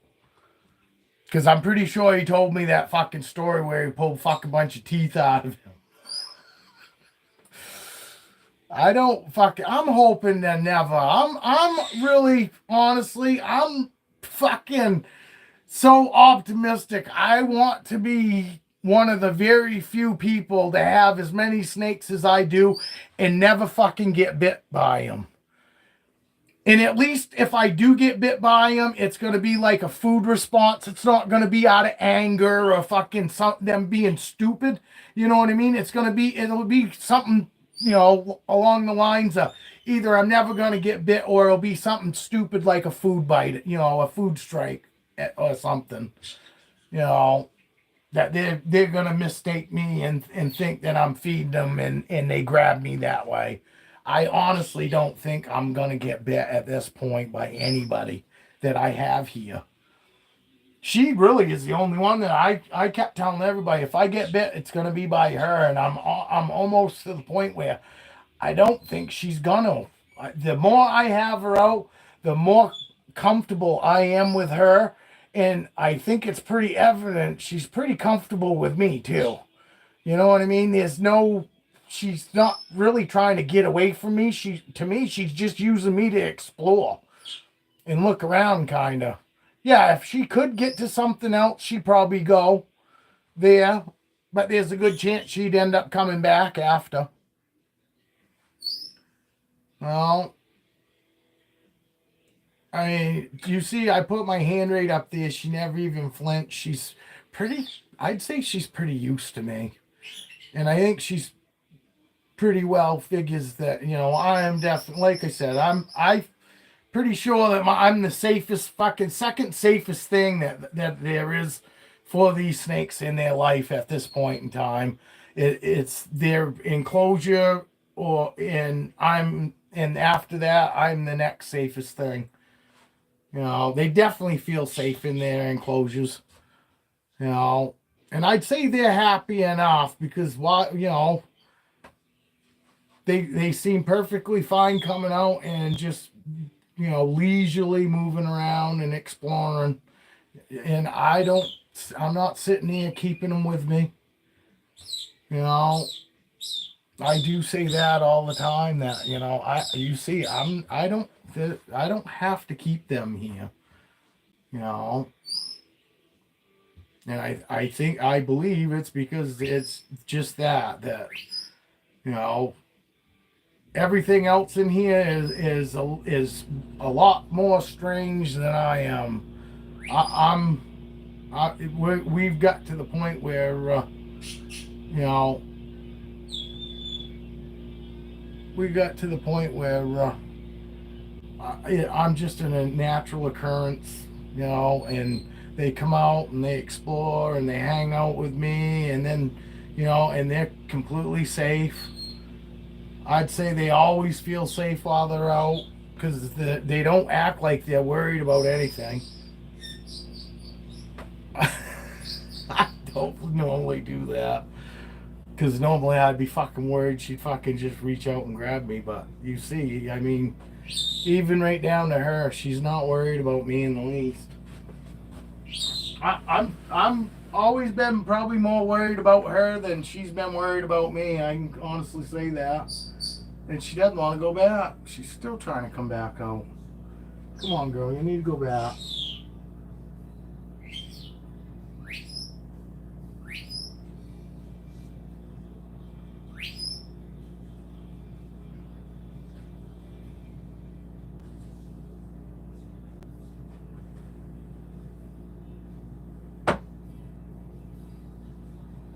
Speaker 1: Because I'm pretty sure he told me that fucking story where he pulled fucking bunch of teeth out of him. I'm hoping that never. I'm really, honestly, I'm fucking so optimistic. I want to be one of the very few people to have as many snakes as I do and never fucking get bit by them. And at least if I do get bit by them, it's going to be like a food response. It's not going to be out of anger or fucking them being stupid. You know what I mean? It'll be something, along the lines of either I'm never going to get bit or it'll be something stupid like a food bite, a food strike or something, that they're going to mistake me and think that I'm feeding them and they grab me that way. I honestly don't think I'm going to get bit at this point by anybody that I have here. She really is the only one that I kept telling everybody, if I get bit, it's going to be by her. And I'm almost to the point where I don't think she's going to. The more I have her out, the more comfortable I am with her. And I think it's pretty evident she's pretty comfortable with me, too. You know what I mean? There's no, she's not really trying to get away from me. To me, she's just using me to explore and look around, kind of. Yeah, if she could get to something else, she'd probably go there, but there's a good chance she'd end up coming back after. Well, I mean, you see, I put my hand right up there. She never even flinched. She's pretty, I'd say she's pretty used to me. And I think she's pretty well figures that, I am definitely, like I said, I pretty sure that I'm the safest, fucking second safest thing that there is for these snakes in their life at this point in time. It's their enclosure, and after that, I'm the next safest thing. They definitely feel safe in their enclosures. And I'd say they're happy enough because they seem perfectly fine coming out and just leisurely moving around and exploring. And I'm not sitting here keeping them with me. I do say that all the time that, I don't have to keep them here. And I believe it's because it's just that, everything else in here is a lot more strange than I am. We've got to the point where I'm just in a natural occurrence, and they come out and they explore and they hang out with me, and then and they're completely safe. I'd say they always feel safe while they're out because they don't act like they're worried about anything. I don't normally do that because normally I'd be fucking worried she'd fucking just reach out and grab me. But you see, I mean, even right down to her, she's not worried about me in the least. I'm always been probably more worried about her than she's been worried about me. I can honestly say that. And she doesn't want to go back. She's still trying to come back out. Come on, girl, you need to go back.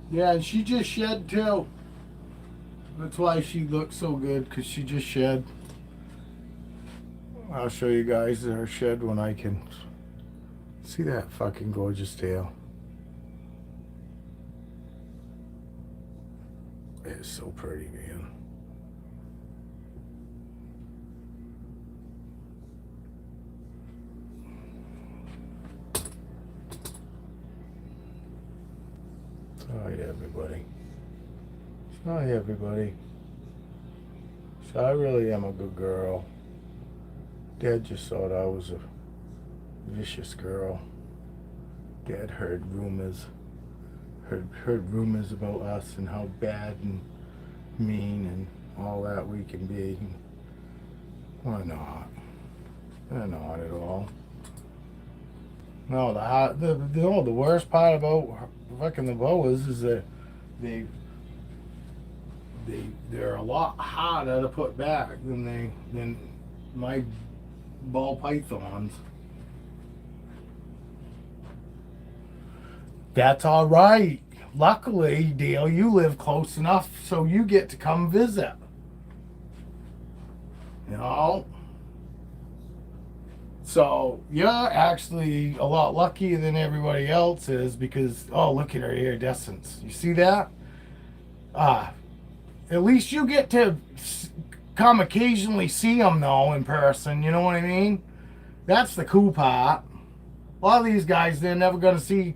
Speaker 1: Yeah, and she just shed too. That's why she looks so good, because she just shed. I'll show you guys her shed when I can. See that fucking gorgeous tail. It's so pretty, man. Hi, everybody. Hi, everybody. So I really am a good girl. Dad just thought I was a vicious girl. Dad heard rumors about us and how bad and mean and all that we can be. Why not? They're not at all. No, the worst part about fucking the Boas is that they're a lot harder to put back than my ball pythons. That's all right. Luckily, Dale, you live close enough so you get to come visit. So you're actually a lot luckier than everybody else is because, oh, look at her iridescence. You see that? At least you get to come occasionally see them, though, in person. You know what I mean? That's the cool part. A lot of these guys, they're never going to see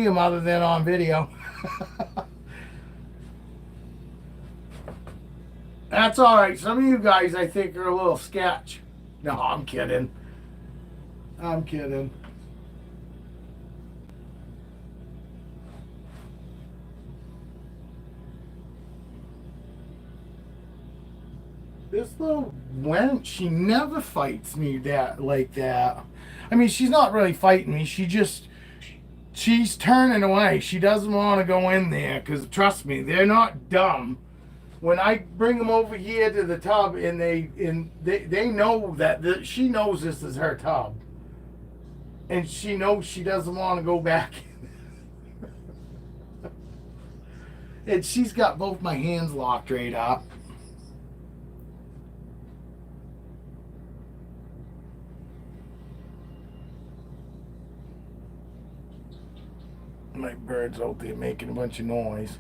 Speaker 1: them other than on video. That's all right. Some of you guys, I think, are a little sketch. No, I'm kidding. I'm kidding. This little wench, she never fights me like that. I mean, she's not really fighting me. She's turning away. She doesn't want to go in there because, trust me, they're not dumb. When I bring them over here to the tub, and they know that she knows this is her tub, and she knows she doesn't want to go back. And she's got both my hands locked right up. My bird's out there making a bunch of noise.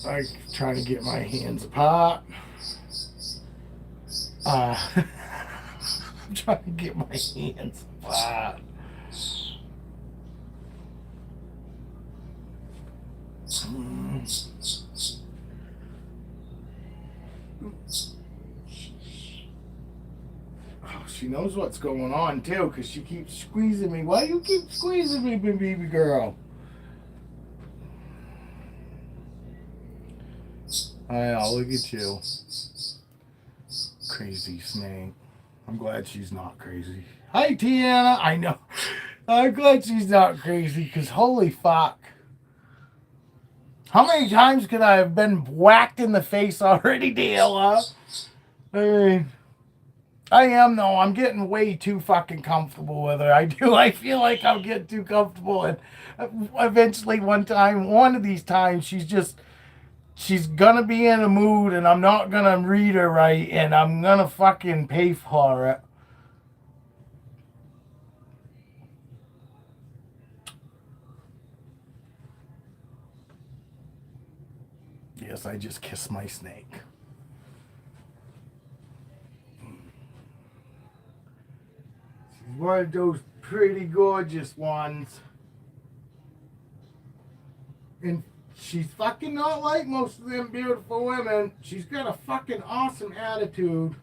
Speaker 1: I'm trying to get my hands apart. I'm trying to get my hands apart. Oh, she knows what's going on too, because she keeps squeezing me. Why do you keep squeezing me, baby girl? I know, look at you. Crazy snake. I'm glad she's not crazy. Hi, Tiana. I know. I'm glad she's not crazy, because holy fuck. How many times could I have been whacked in the face already, Dale? I mean, I am, though. I'm getting way too fucking comfortable with her. I do. I feel like I'll get too comfortable. And eventually one of these times, she's gonna be in a mood, and I'm not gonna read her right, and I'm gonna fucking pay for it. Yes, I just kissed my snake. She's one of those pretty gorgeous ones. And she's fucking not like most of them beautiful women. She's got a fucking awesome attitude.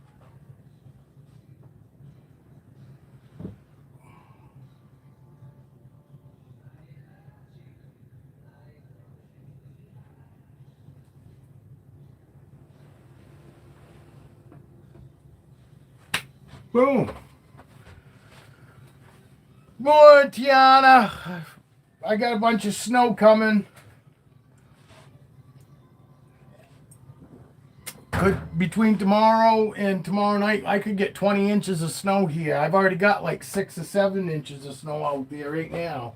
Speaker 1: Boom. More Tiana. I got a bunch of snow coming. Between tomorrow and tomorrow night, I could get 20 inches of snow here. I've already got like 6 or 7 inches of snow out there right now.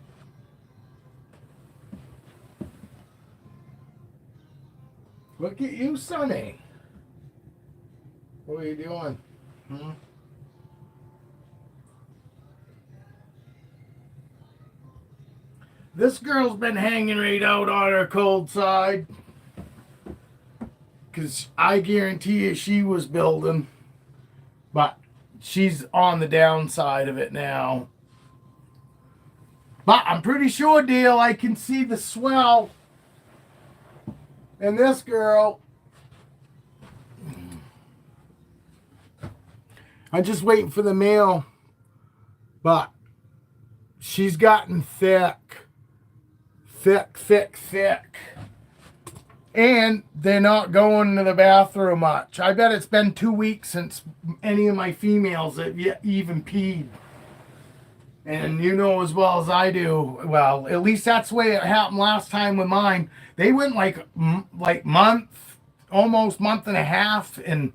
Speaker 1: Look at you, Sonny. What are you doing? This girl's been hanging right out on her cold side. Because I guarantee you she was building. But she's on the downside of it now. But I'm pretty sure, Dale, I can see the swell. And this girl, I'm just waiting for the mail. But she's gotten thick. Thick. And they're not going to the bathroom much. I bet it's been 2 weeks since any of my females have even peed. And you know as well as I do, well, at least that's the way it happened last time with mine. They went like almost month and a half, and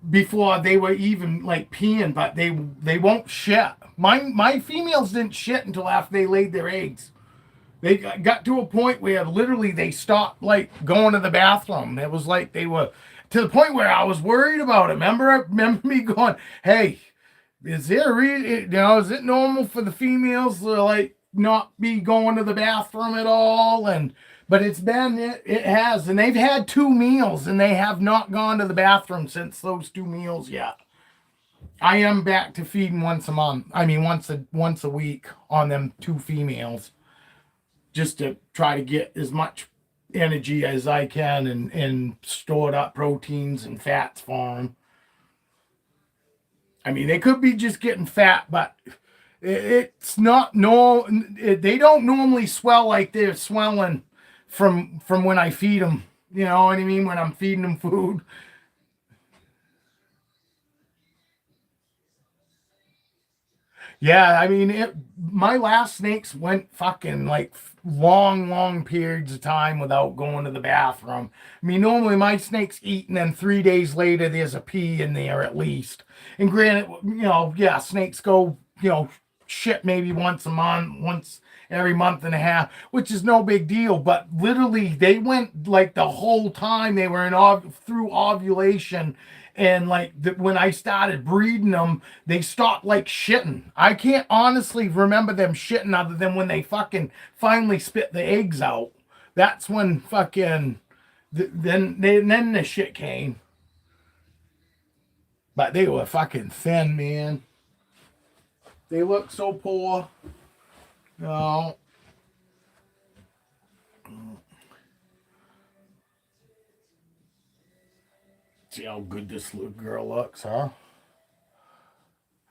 Speaker 1: before they were even like peeing, but they won't shit. My females didn't shit until after they laid their eggs. They got to a point where literally they stopped like going to the bathroom. It was like they were to the point where I was worried about it. Remember me going, hey, is there is it normal for the females to like not be going to the bathroom at all? But it has, and they've had 2 meals and they have not gone to the bathroom since those 2 meals yet. I am back to feeding once a month. I mean once a week on them 2 females. Just to try to get as much energy as I can and stored up proteins and fats for them. I mean, they could be just getting fat, but it's not they don't normally swell like they're swelling from when I feed them. You know what I mean? When I'm feeding them food. Yeah, I mean, my last snakes went fucking like long, long periods of time without going to the bathroom. I mean, normally my snakes eat, and then 3 days later there's a pee in there at least. And granted, yeah, snakes go, shit maybe once a month, once every month and a half, which is no big deal. But literally, they went like the whole time they were through ovulation, and like when I started breeding them, they stopped like shitting. I can't honestly remember them shitting other than when they fucking finally spit the eggs out. That's when fucking then the shit came. But they were fucking thin, man. They look so poor. No. See how good this little girl looks, huh?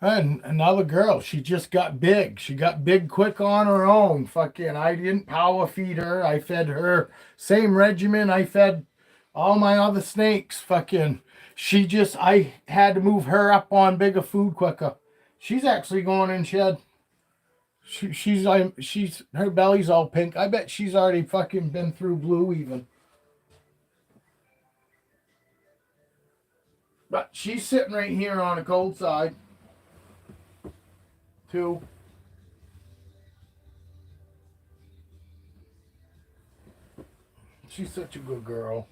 Speaker 1: And another girl, she just got big. She got big quick on her own. Fucking, I didn't power feed her. I fed her same regimen I fed all my other snakes. Fucking, I had to move her up on bigger food quicker. She's actually going in shed. She's her belly's all pink. I bet she's already fucking been through blue even. But she's sitting right here on the cold side. Too. She's such a good girl.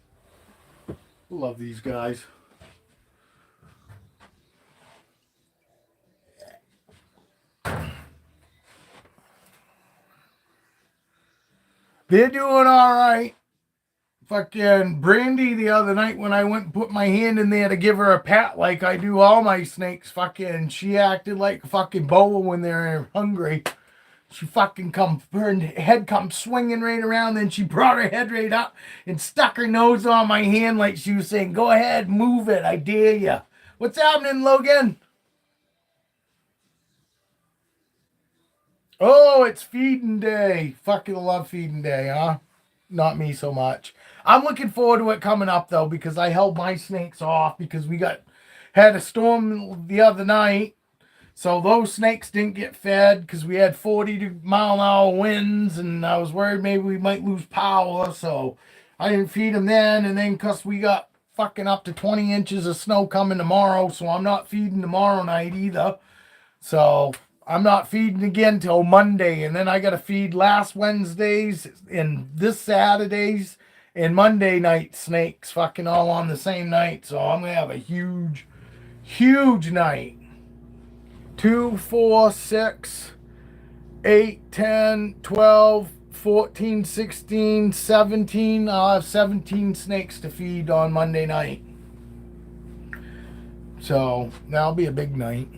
Speaker 1: Love these guys. They're doing all right. Fucking Brandy the other night when I went and put my hand in there to give her a pat like I do all my snakes, fucking she acted like a fucking boa when they're hungry. She fucking her head come swinging right around, then she brought her head right up and stuck her nose on my hand like she was saying, "Go ahead, move it, I dare you." What's happening, Logan? Oh, it's feeding day. Fucking love feeding day, huh? Not me so much. I'm looking forward to it coming up though, because I held my snakes off because we had a storm the other night. So those snakes didn't get fed because we had 40-mile-an-hour winds, and I was worried maybe we might lose power. So I didn't feed them then, and then because we got fucking up to 20 inches of snow coming tomorrow, so I'm not feeding tomorrow night either. So I'm not feeding again till Monday, and then I got to feed last Wednesdays and this Saturdays and Monday night snakes, fucking all on the same night. So I'm gonna have a huge, huge night. 2, 4, 6, 8, 10, 12, 14, 16, 17. I'll have 17 snakes to feed on Monday night. So that'll be a big night.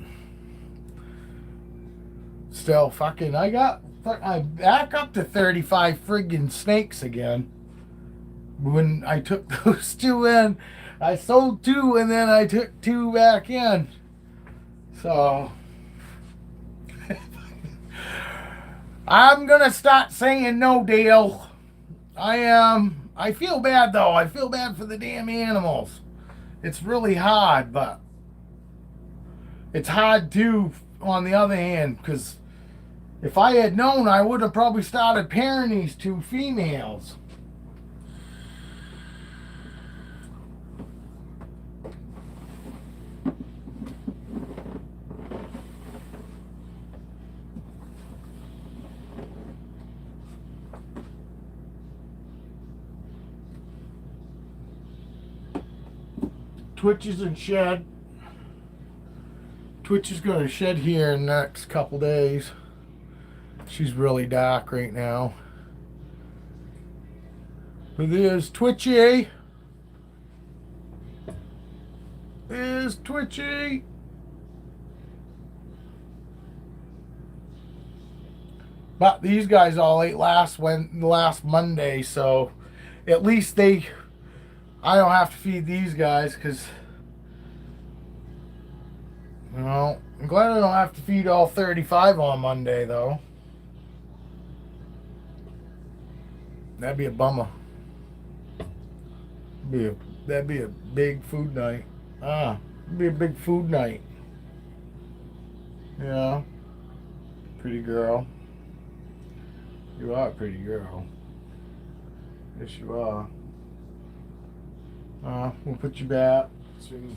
Speaker 1: Still fucking, I back up to 35 friggin' snakes again. When I took those two in, I sold two and then I took two back in. So I'm gonna start saying no, Dale. I am. I feel bad though. I feel bad for the damn animals. It's really hard, but it's hard too on the other hand, because if I had known, I would have probably started pairing these two females. Twitch is in shed. Twitch is going to shed here in the next couple days. She's really dark right now. But there's Twitchy. There's Twitchy. But these guys all ate last Monday, so at least I don't have to feed these guys because, I'm glad I don't have to feed all 35 on Monday though. That'd be a bummer. Be a, that'd be a big food night. It'd be a big food night. Yeah. Pretty girl. You are a pretty girl. Yes, you are. We'll put you back so you can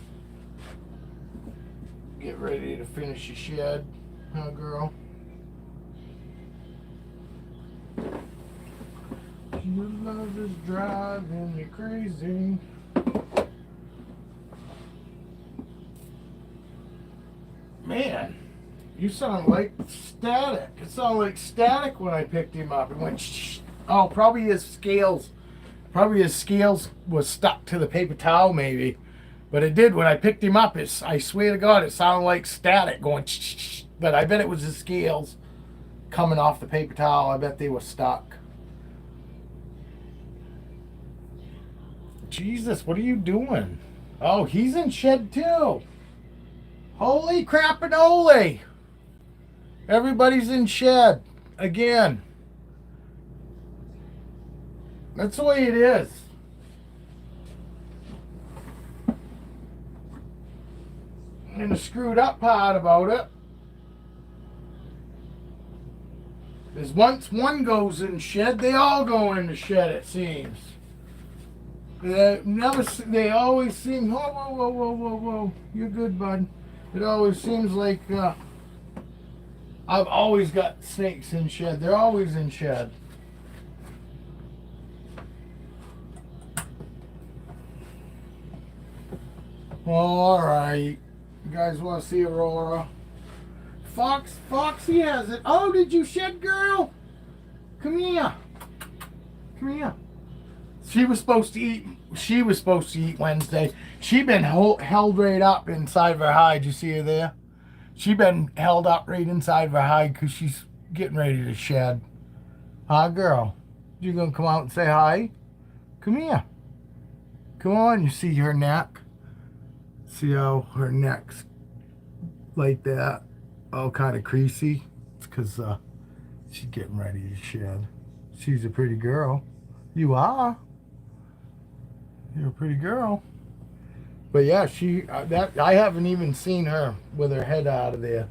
Speaker 1: get ready to finish your shed. Huh, girl? Your love is driving me crazy. Man, you sound like static. It sounded like static when I picked him up. It went shh. Oh, probably his scales. Probably his scales was stuck to the paper towel, maybe. But it did when I picked him up. I swear to God, it sounded like static going shh. But I bet it was his scales coming off the paper towel. I bet they were stuck. Jesus, what are you doing? Oh, he's in shed too. Holy crap-a-noli. Everybody's in shed again. That's the way it is. And the screwed up part about it is once one goes in shed, they all go in the shed, it seems. They always seem, whoa. You're good, bud. It always seems like I've always got snakes in shed. They're always in shed. All right. You guys want to see Aurora? Foxy has it. Oh, did you shed, girl? Come here. Come here. She was supposed to eat Wednesday. She been held right up inside of her hide. You see her there? She been held up right inside of her hide because she's getting ready to shed. Huh, girl? You gonna come out and say hi? Come here. Come on. You see her neck? See how her neck's like that? All kind of creasy. It's because she's getting ready to shed. She's a pretty girl. You are. You're a pretty girl. But yeah, I haven't even seen her with her head out of there.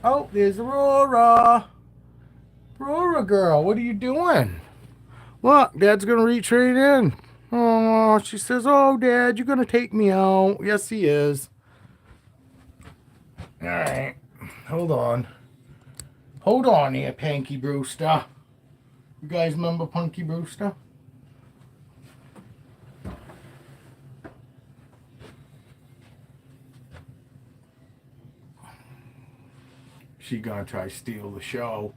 Speaker 1: Oh, there's Aurora. Aurora girl, what are you doing? Look, Dad's gonna reach right in. Oh, she says, oh, Dad, you're gonna take me out. Yes, he is. All right, hold on. Hold on here, Punky Brewster. You guys remember Punky Brewster? She gonna try to steal the show.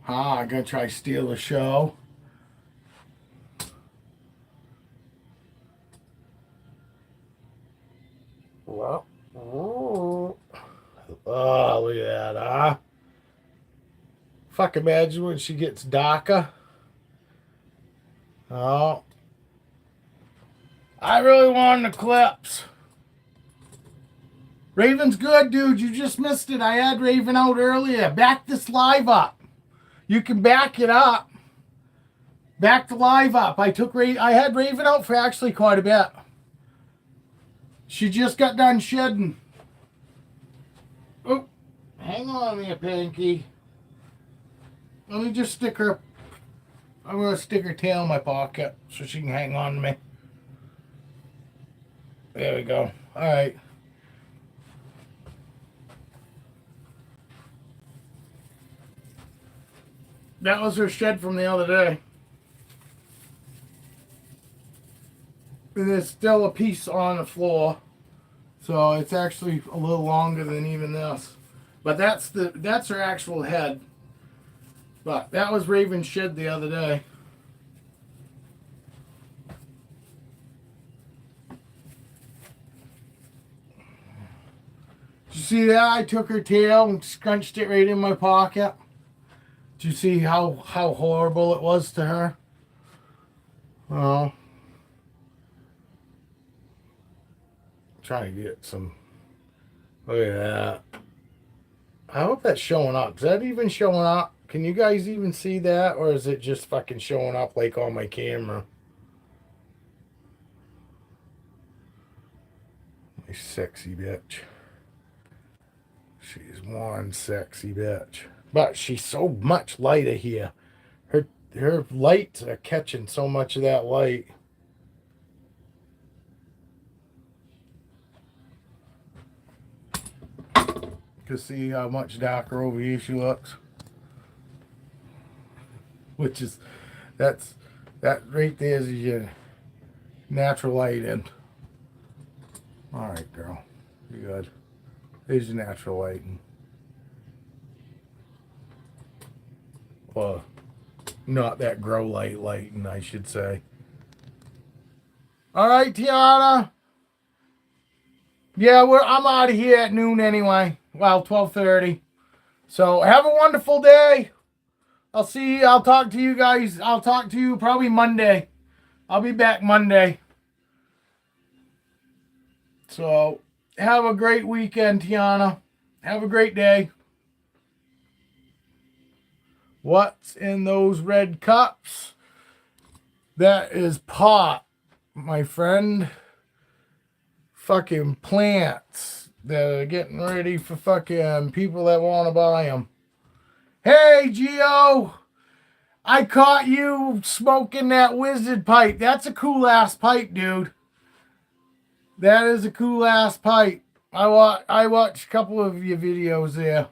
Speaker 1: Huh? Gonna try to steal the show? Well, oh, look at that, huh? Fuck, imagine when she gets darker. Oh. I really wanted the clips. Raven's good, dude. You just missed it. I had Raven out earlier. Back this live up. You can back it up. Back the live up. I had Raven out for actually quite a bit. She just got done shedding. Oh, hang on there, Pinky. Let me just stick her. I'm going to stick her tail in my pocket so she can hang on to me. There we go. All right. That was her shed from the other day. And there's still a piece on the floor. So it's actually a little longer than even this. But that's her actual head. But that was Raven's shed the other day. Did you see that? I took her tail and scrunched it right in my pocket. Did you see how horrible it was to her? Well, trying to get some. Look at that. I hope that's showing up. Is that even showing up? Can you guys even see that? Or is it just fucking showing up like on my camera? sexy bitch. She's one sexy bitch. But she's so much lighter here. Her lights are catching so much of that light. You can see how much darker over here she looks. Which is, that right there is your natural light in. Alright, girl. You good. There's your natural lighting. Well, not that grow light lighting, I should say. Alright, Tiana. Yeah, I'm out of here at noon anyway. Well, 12:30. So have a wonderful day. I'll talk to you guys. I'll talk to you probably Monday. I'll be back Monday. So have a great weekend, Tiana. Have a great day. What's in those red cups? That is pot, my friend. Fucking plants that are getting ready for fucking people that want to buy them. Hey, Gio! I caught you smoking that wizard pipe. That's a cool ass pipe, dude. That is a cool ass pipe. I watched a couple of your videos there.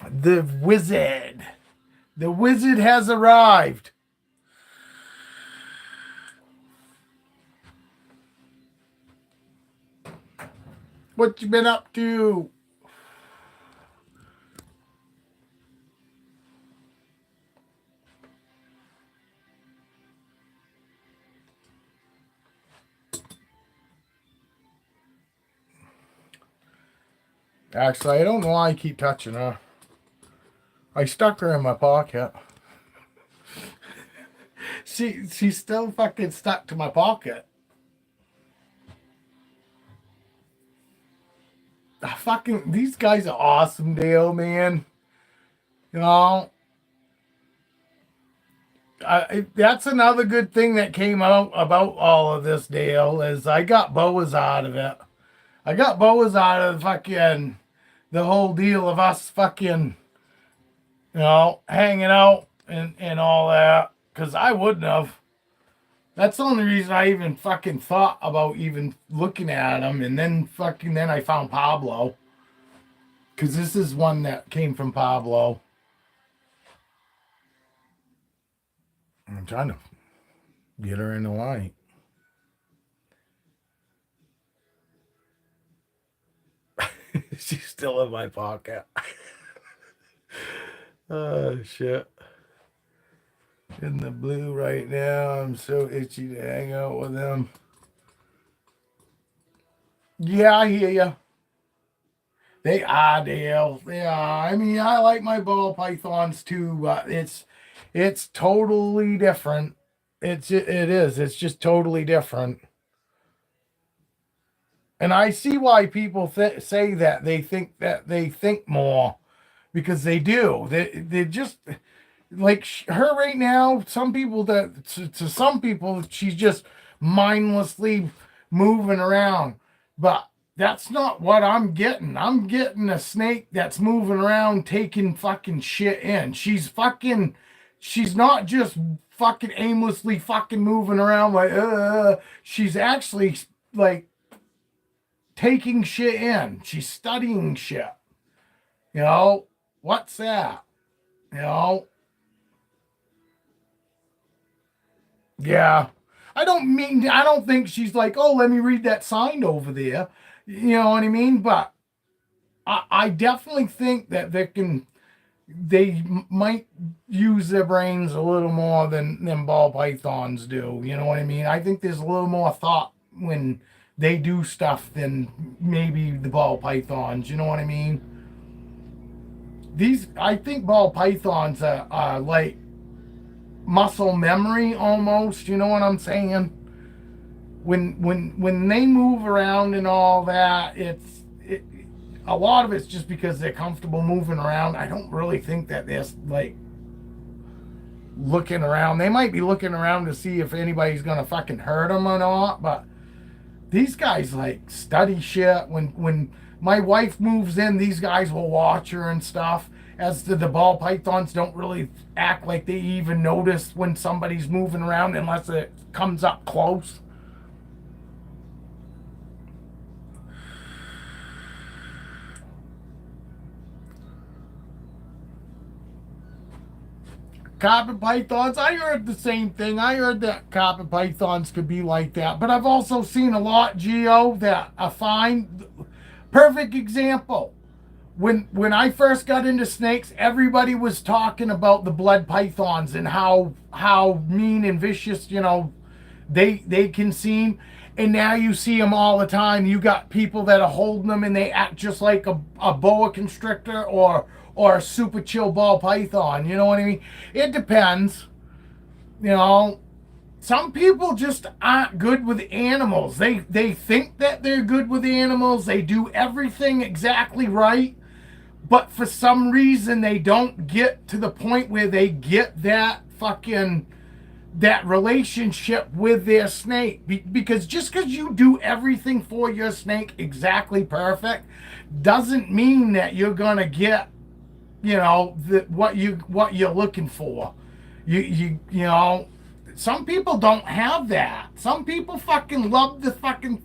Speaker 1: The wizard. The wizard has arrived. What you been up to? Actually, I don't know why I keep touching her. I stuck her in my pocket. She's still fucking stuck to my pocket. Fucking, these guys are awesome, Dale, man. You know, that's another good thing that came out about all of this, Dale, is I got Boas out of it. I got Boas out of fucking the whole deal of us fucking, hanging out and all that. Because I wouldn't have. That's the only reason I even fucking thought about even looking at him. And then I found Pablo. Because this is one that came from Pablo. I'm trying to get her in the light. She's still in my pocket. Oh, shit. In the blue right now. I'm so itchy to hang out with him. Yeah, I hear you. They are, Dale. Yeah, I mean, I like my ball pythons too, but it's totally different. It is. It's just totally different. And I see why people say that they think more, because they do. They just like her right now. Some people to some people she's just mindlessly moving around, but that's not what I'm getting. I'm getting a snake that's moving around taking fucking shit in. She's not just fucking aimlessly fucking moving around like she's actually like taking shit in. She's studying shit. What's that? Yeah. I don't think she's like, oh, let me read that sign over there. You know what I mean? But I definitely think that they might use their brains a little more than ball pythons do. You know what I mean? I think there's a little more thought when they do stuff than maybe the ball pythons. You know what I mean? I think ball pythons are like muscle memory almost. You know what I'm saying? When they move around and all that, a lot of it's just because they're comfortable moving around. I don't really think that there's like looking around. They might be looking around to see if anybody's gonna fucking hurt them or not, but these guys like study shit. When my wife moves in, these guys will watch her and stuff. As to the ball pythons, don't really act like they even notice when somebody's moving around unless it comes up close. Carpet pythons, I heard the same thing. I heard that carpet pythons could be like that. But I've also seen a lot, Geo, that are fine. Perfect example. When I first got into snakes, everybody was talking about the blood pythons and how mean and vicious, they can seem. And now you see them all the time. You got people that are holding them and they act just like a boa constrictor or a super chill ball python. You know what I mean? It depends. Some people just aren't good with animals. They think that they're good with animals. They do everything exactly right. But for some reason, they don't get to the point where they get that relationship with their snake. Because just because you do everything for your snake exactly perfect doesn't mean that you're gonna get, what you're looking for. Some people don't have that. Some people fucking love the fucking,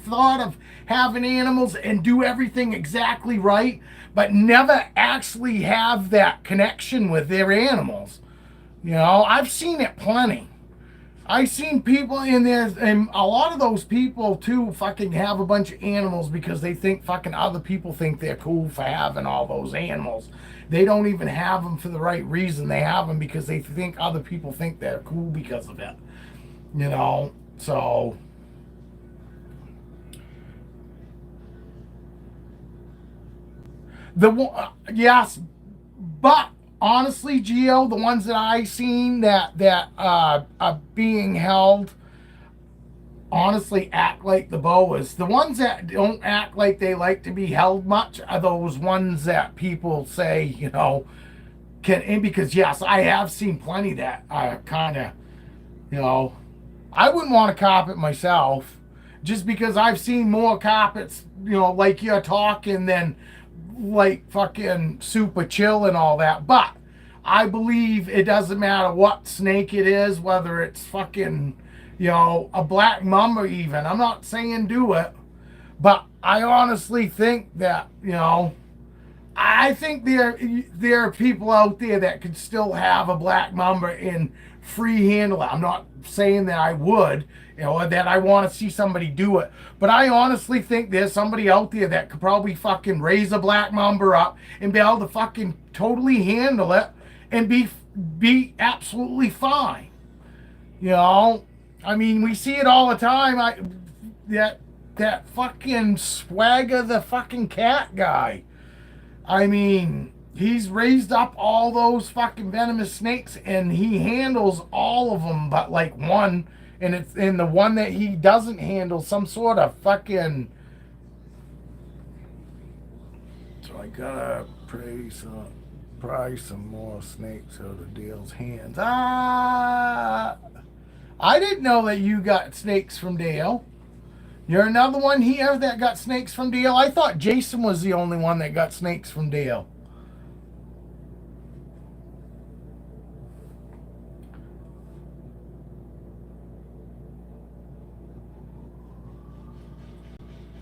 Speaker 1: thought of having animals and do everything exactly right, but never actually have that connection with their animals. I've seen it plenty. I've seen people in there, and a lot of those people too fucking have a bunch of animals because they think fucking other people think they're cool for having all those animals. They don't even have them for the right reason. They have them because they think other people think they're cool because of it. So yes, but honestly, Geo, the ones that I seen that are being held honestly act like the boas. The ones that don't act like they like to be held much are those ones that people say, can, because yes, I have seen plenty that are kind of, I wouldn't want a carpet myself, just because I've seen more carpets, like you're talking, than like fucking super chill and all that. But I believe it doesn't matter what snake it is, whether it's fucking, a black mamba even. I'm not saying do it, but I honestly think that, I think there are people out there that could still have a black mamba and free handle it. I'm not saying that I would, or that I want to see somebody do it. But I honestly think there's somebody out there that could probably fucking raise a black mamba up and be able to fucking totally handle it and be absolutely fine. I mean, we see it all the time. That fucking Swagger the fucking cat guy. I mean, he's raised up all those fucking venomous snakes and he handles all of them but like one, and it's in the one that he doesn't handle some sort of fucking. So I gotta pry some more snakes out of Dale's hands. I didn't know that you got snakes from Dale. You're another one here that got snakes from Dale. I thought Jason was the only one that got snakes from Dale.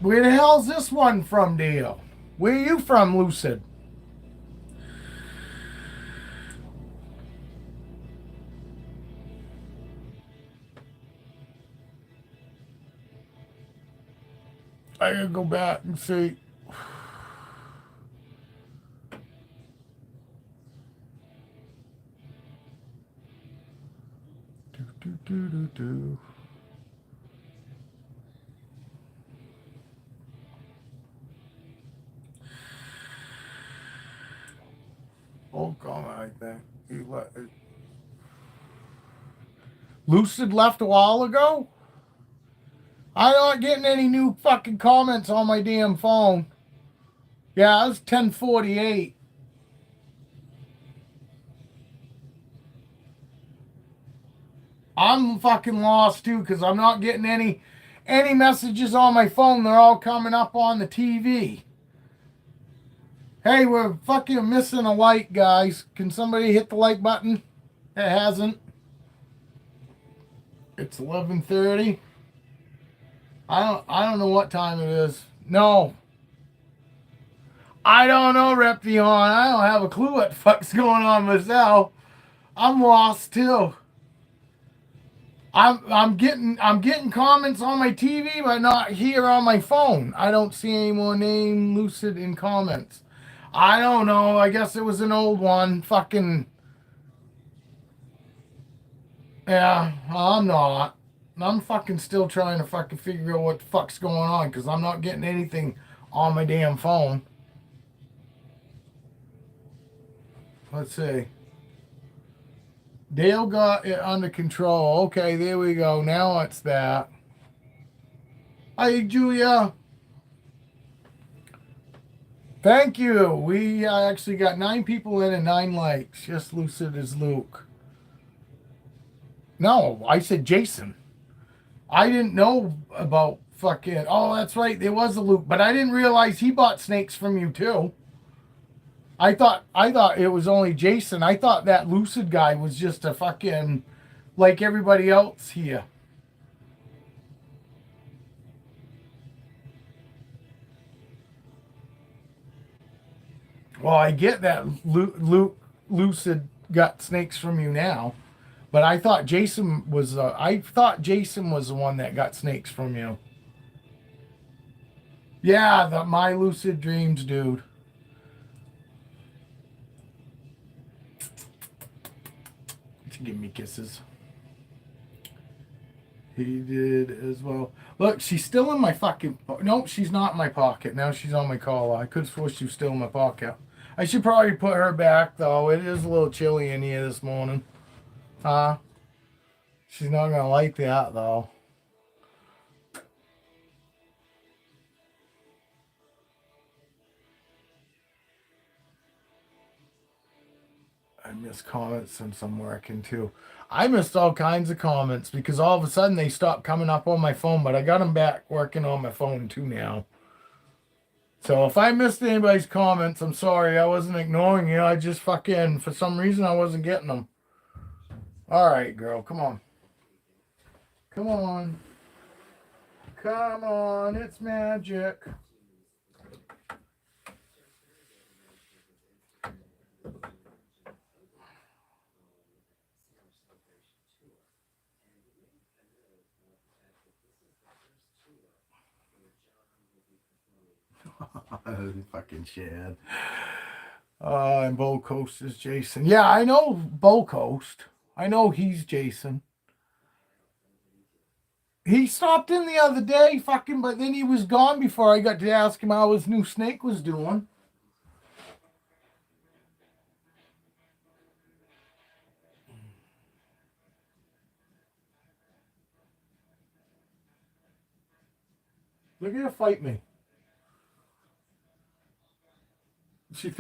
Speaker 1: Where the hell's this one from, Dale? Where are you from, Lucid? I gotta go back and see. Do. Old comment, I think. Lucid left a while ago? I'm not getting any new fucking comments on my damn phone. Yeah, it was 10:48. I'm fucking lost too because I'm not getting any messages on my phone. They're all coming up on the TV. Hey, we're fucking missing a like, guys. Can somebody hit the like button? It hasn't. It's 11:30. I don't know what time it is. No. I don't know, Reption. I don't have a clue what the fuck's going on myself. I'm lost too. I'm getting comments on my TV, but not here on my phone. I don't see any more name Lucid in comments. I don't know. I guess it was an old one. Fucking yeah. I'm not. I'm fucking still trying to fucking figure out what the fuck's going on because I'm not getting anything on my damn phone. Let's see. Dale got it under control. Okay, there we go. Now it's that. Hi, Julia. Thank you. We actually got 9 people in and 9 likes. Just lucid as Luke. No, I said Jason. I didn't know about fucking. Oh, that's right. There was a Luke, but I didn't realize he bought snakes from you too. I thought it was only Jason. I thought that lucid guy was just a fucking like everybody else here. Well, I get that lucid got snakes from you now, but I thought Jason was. I thought Jason was the one that got snakes from you. Yeah, my lucid dreams, dude. Give me kisses. He did as well. Look, she's still in my fucking. No, she's not in my pocket. Now she's on my collar. I could have sworn she was still in my pocket. I should probably put her back, though. It is a little chilly in here this morning. She's not going to like that, though. I missed comments since I'm working, too. I missed all kinds of comments because all of a sudden they stopped coming up on my phone, but I got them back working on my phone, too, now. So if I missed anybody's comments, I'm sorry. I wasn't ignoring you. I just fucking, for some reason, I wasn't getting them. All right, girl. Come on. Come on. Come on. It's magic. Fucking shit. And Bow Coast is Jason. Yeah, I know Bow Coast. I know he's Jason. He stopped in the other day, fucking, but then he was gone before I got to ask him how his new snake was doing. Look at her fight me. She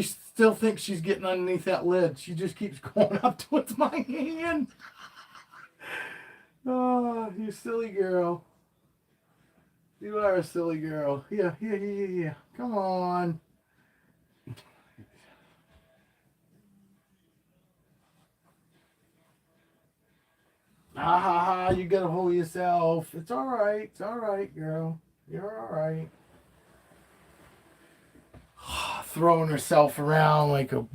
Speaker 1: still thinks she's getting underneath that lid. She just keeps going up towards my hand. Oh, you silly girl. You are a silly girl. Yeah. Come on. You gotta hold yourself. It's all right. It's all right, girl. You're all right. Throwing herself around like a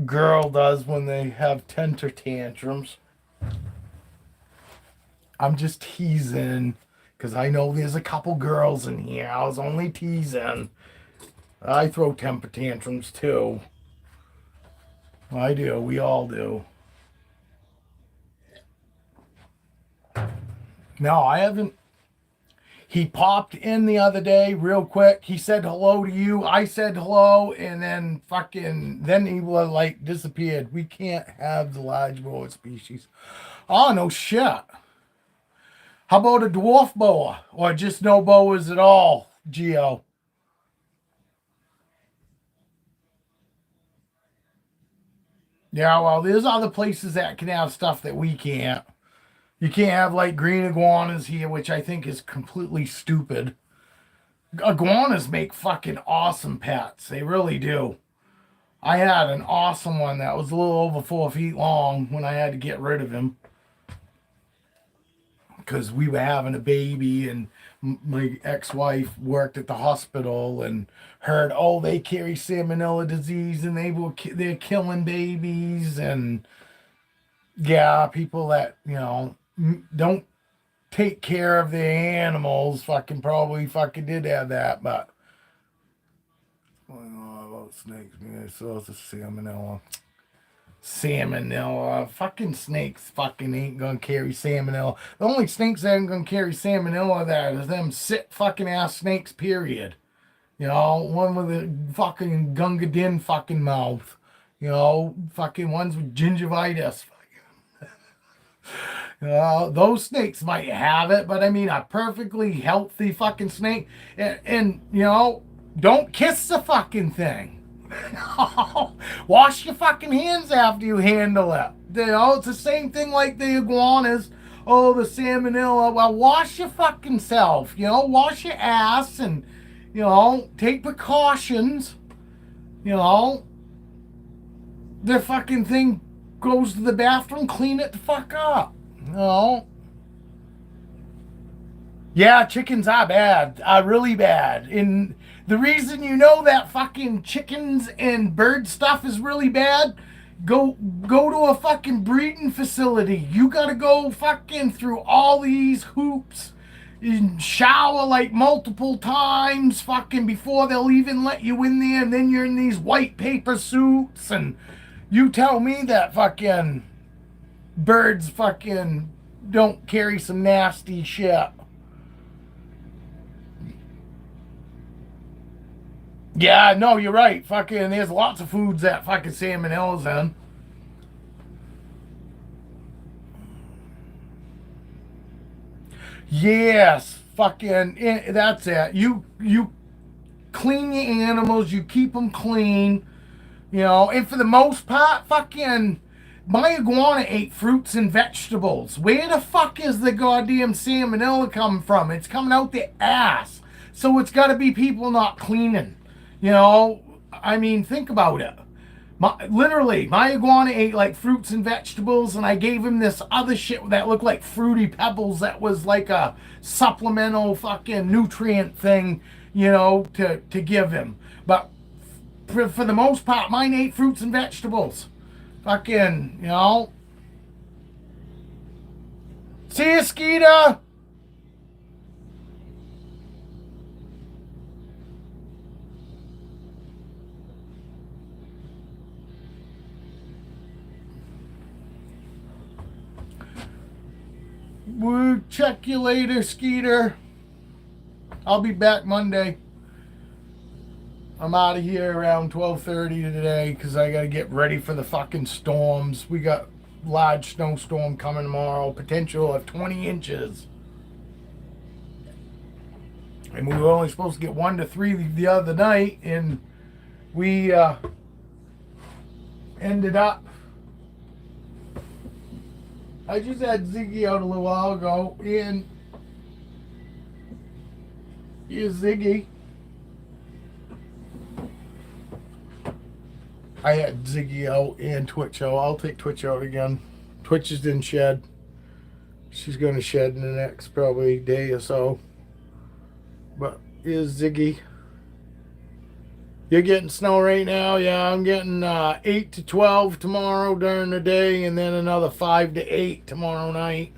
Speaker 1: girl does when they have temper tantrums. I'm just teasing because I know there's a couple girls in here. I was only teasing. I throw temper tantrums too. I do. We all do. No, I haven't. He popped in the other day real quick. He said hello to you. I said hello, and then then he was like disappeared. We can't have the large boa species. Oh, no shit. How about a dwarf boa? Or just no boas at all, Geo? Yeah, well, there's other places that can have stuff that we can't. You can't have like green iguanas here, which I think is completely stupid. Iguanas make fucking awesome pets. They really do. I had an awesome one that was a little over 4 feet long when I had to get rid of him because we were having a baby, and my ex-wife worked at the hospital and heard, oh, they carry salmonella disease and they're killing babies. And yeah, people that don't take care of their animals fucking probably fucking did have that. But about snakes, man, I saw the salmonella. Fucking snakes fucking ain't gonna carry salmonella. The only snakes that ain't gonna carry salmonella that is them sick fucking ass snakes, period. One with a fucking gunga din fucking mouth. Fucking ones with gingivitis. Those snakes might have it, but I mean a perfectly healthy fucking snake. And don't kiss the fucking thing. Wash your fucking hands after you handle it. It's the same thing like the iguanas. Oh, the salmonella. Well, wash your fucking self. Wash your ass and, take precautions. The fucking thing goes to the bathroom, clean it the fuck up. Yeah, chickens are bad. Are really bad. And the reason that fucking chickens and bird stuff is really bad, go to a fucking breeding facility. You gotta go fucking through all these hoops and shower like multiple times fucking before they'll even let you in there, and then you're in these white paper suits, and you tell me that fucking birds fucking don't carry some nasty shit. Yeah, no, you're right. Fucking, there's lots of foods that fucking salmonella's in. Yes, fucking, that's it. You clean your animals, you keep them clean, and for the most part, fucking, my iguana ate fruits and vegetables. Where the fuck is the goddamn salmonella coming from? It's coming out the ass. So it's got to be people not cleaning. I mean, think about it. Literally, my iguana ate like fruits and vegetables, and I gave him this other shit that looked like Fruity Pebbles that was like a supplemental fucking nutrient thing, to give him. But for the most part, mine ate fruits and vegetables. Fucking, See you, Skeeter! We'll check you later, Skeeter. I'll be back Monday. I'm out of here around 12:30 today because I got to get ready for the fucking storms. We got large snowstorm coming tomorrow, potential of 20 inches. And we were only supposed to get 1 to 3 the other night, and we ended up. I just had Ziggy out a little while ago, and here's Ziggy. I had Ziggy out and Twitch out. I'll take Twitch out again. Twitch is in shed. She's going to shed in the next probably day or so. But here's Ziggy. You're getting snow right now? Yeah, I'm getting 8 to 12 tomorrow during the day, and then another 5 to 8 tomorrow night.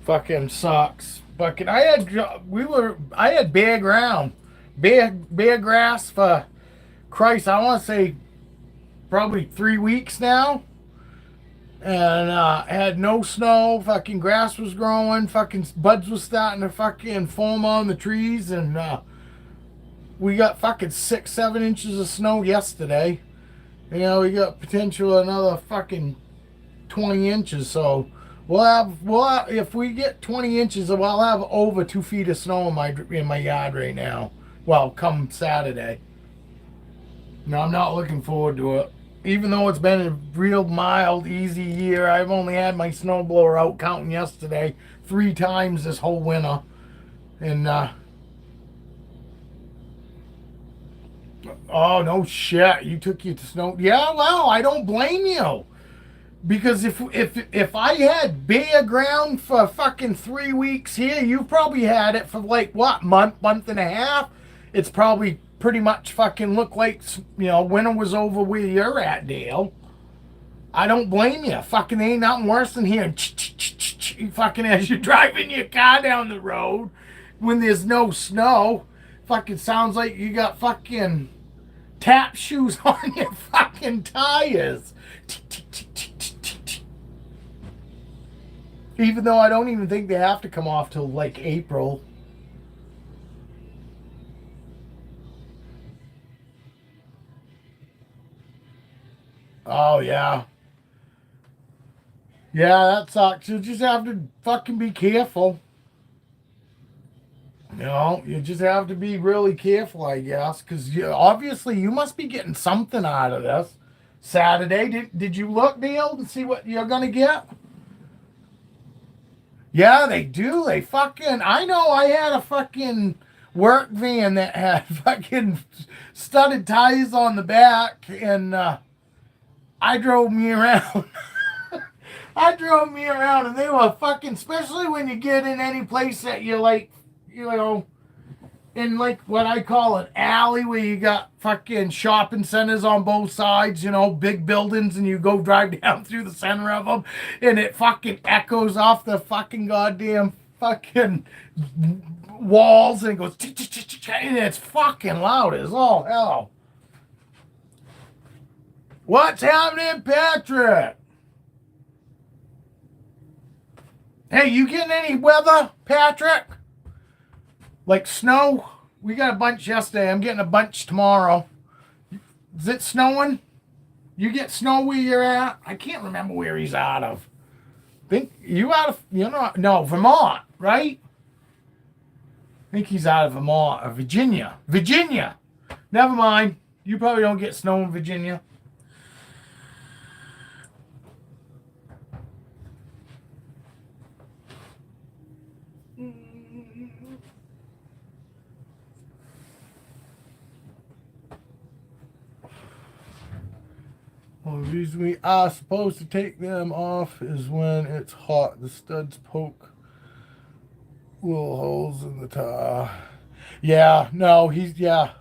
Speaker 1: Fucking sucks. Fucking, I had bare ground, bare grass for Christ. I want to say probably 3 weeks now, and had no snow. Fucking grass was growing. Fucking buds was starting to fucking form on the trees, and we got fucking 6-7 inches of snow yesterday. We got potential another fucking 20 inches. So we'll have if we get 20 inches, we'll have over 2 feet of snow in my yard right now. Well, come Saturday. No, I'm not looking forward to it. even though it's been a real mild, easy year, I've only had my snowblower out counting yesterday 3 times this whole winter. And, oh, no shit. You took you to snow. Yeah, well, I don't blame you. Because if I had bare ground for fucking 3 weeks here, you probably had it for like what, month and a half. It's probably pretty much fucking look like, winter was over where you're at, Dale. I don't blame you. Fucking ain't nothing worse than hearing fucking as you're driving your car down the road when there's no snow. Fucking sounds like you got fucking tap shoes on your fucking tires. Even though I don't even think they have to come off till like April. Oh, yeah. Yeah, that sucks. You just have to fucking be careful. You just have to be really careful, I guess, because obviously you must be getting something out of this. Saturday, did you look, Neil, and see what you're going to get? Yeah, they do. They fucking, I know I had a fucking work van that had fucking studded tires on the back, and I drove me around. I drove me around, and they were fucking, especially when you get in any place that you like, in like what I call an alley where you got fucking shopping centers on both sides, big buildings, and you go drive down through the center of them, and it fucking echoes off the fucking goddamn fucking walls, and it goes, and it's fucking loud as all hell. What's happening, Patrick? Hey, you getting any weather, Patrick? Like snow? We got a bunch yesterday. I'm getting a bunch tomorrow. Is it snowing? You get snow where you're at? I can't remember where he's out of. Think you out of, no, Vermont, right? I think he's out of Vermont or Virginia. Virginia. Never mind. You probably don't get snow in Virginia. Well, the reason we are supposed to take them off is when it's hot. The studs poke little holes in the tire. Yeah, no, yeah,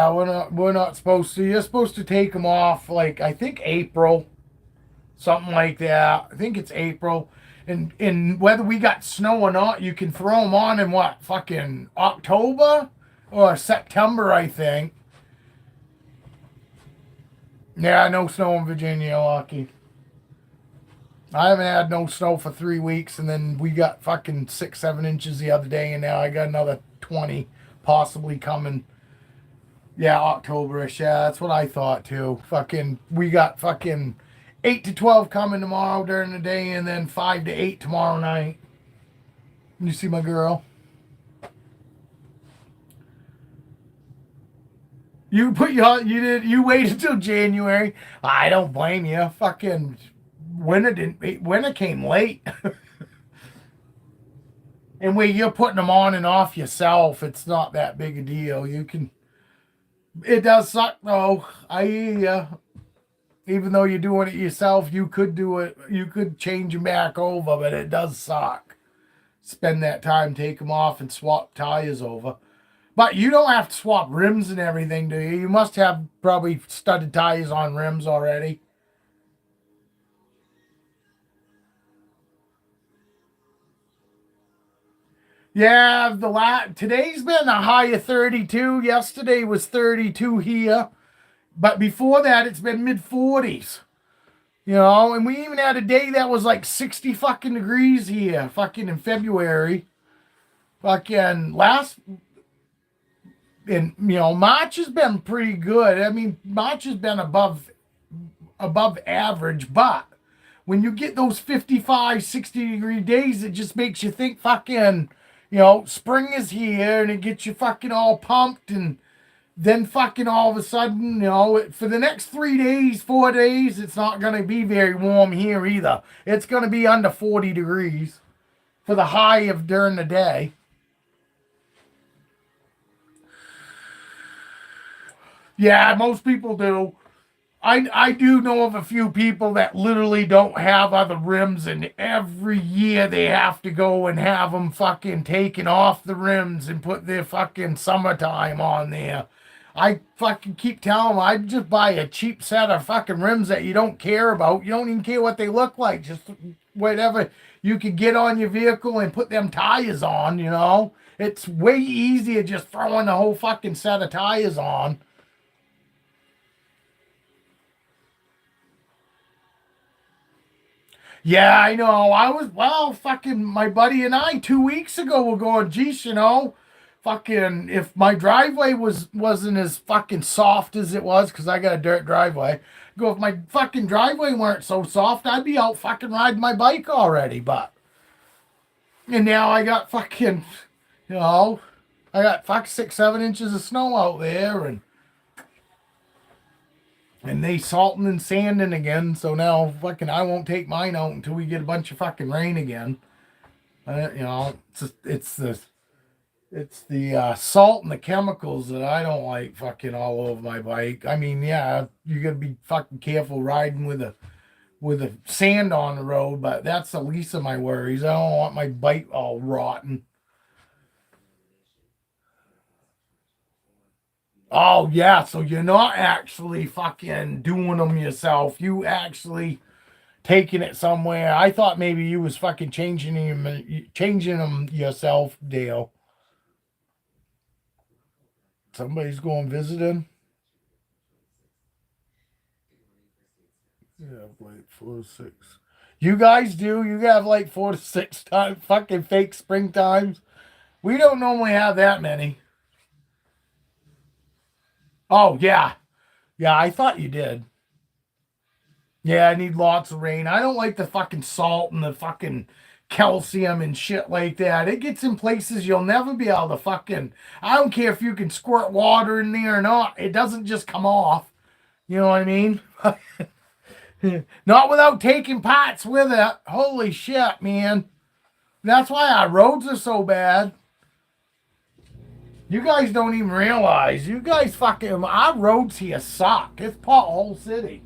Speaker 1: we're not supposed to. You're supposed to take them off like I think April, something like that. I think it's April. And whether we got snow or not, you can throw them on in what, fucking October or September, I think. Yeah, no snow in Virginia, lucky. I haven't had no snow for 3 weeks, and then we got fucking 6-7 inches the other day, and now I got another 20 possibly coming. Yeah, October-ish. Yeah, that's what I thought too. We got fucking 8 to 12 coming tomorrow during the day, and then 5 to 8 tomorrow night. You see my girl? You waited till January. I don't blame you. Fucking winter came late. And when you're putting them on and off yourself, it's not that big a deal. It does suck though. I hear ya. Even though you're doing it yourself, you could do it. You could change them back over, but it does suck. Spend that time, take them off, and swap tires over. But you don't have to swap rims and everything, do you? You must have probably studded tires on rims already. Yeah, today's been a high of 32. Yesterday was 32 here. But before that, it's been mid-40s. And we even had a day that was like 60 fucking degrees here, fucking in February. Fucking March has been pretty good. I mean, March has been above average, but when you get those 55, 60-degree days, it just makes you think fucking, spring is here, and it gets you fucking all pumped, and then fucking all of a sudden, for the next 3 days, 4 days, it's not going to be very warm here either. It's going to be under 40 degrees for the high of during the day. Yeah, most people do. I do know of a few people that literally don't have other rims, and every year they have to go and have them fucking taken off the rims and put their fucking summertime on there. I fucking keep telling them I'd just buy a cheap set of fucking rims that you don't care about. You don't even care what they look like. Just whatever you can get on your vehicle and put them tires on. It's way easier just throwing the whole fucking set of tires on. Yeah, I know. Fucking my buddy and I 2 weeks ago were going, geez, fucking if my driveway wasn't as fucking soft as it was, because I got a dirt driveway. Go, if my fucking driveway weren't so soft, I'd be out fucking riding my bike already. And now I got fucking, I got 6, 7 inches of snow out there, and they salting and sanding again, so now fucking I won't take mine out until we get a bunch of fucking rain again. It's the salt and the chemicals that I don't like fucking all over my bike. I mean, yeah, you gotta be fucking careful riding with a sand on the road, but that's the least of my worries. I don't want my bike all rotten. Oh yeah, so you're not actually fucking doing them yourself. You actually taking it somewhere. I thought maybe you was fucking changing them yourself, Dale. Somebody's going visiting. Yeah, like 4 to 6. You guys do? You have like 4 to 6 time fucking fake spring times? We don't normally have that many. Oh yeah. Yeah, I thought you did. Yeah, I need lots of rain. I don't like the fucking salt and the fucking calcium and shit like that. It gets in places you'll never be able to fucking. I don't care if you can squirt water in there or not. It doesn't just come off. You know what I mean? Not without taking parts with it. Holy shit, man. That's why our roads are so bad. You guys don't even realize. You guys fucking. Our roads here suck. It's pothole city.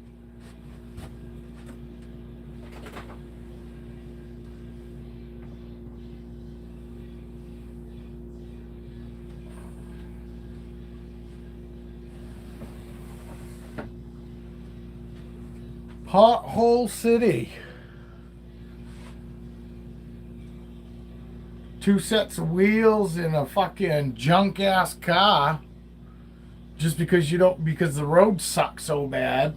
Speaker 1: Pothole city. 2 sets of wheels in a fucking junk ass car just because the roads suck so bad.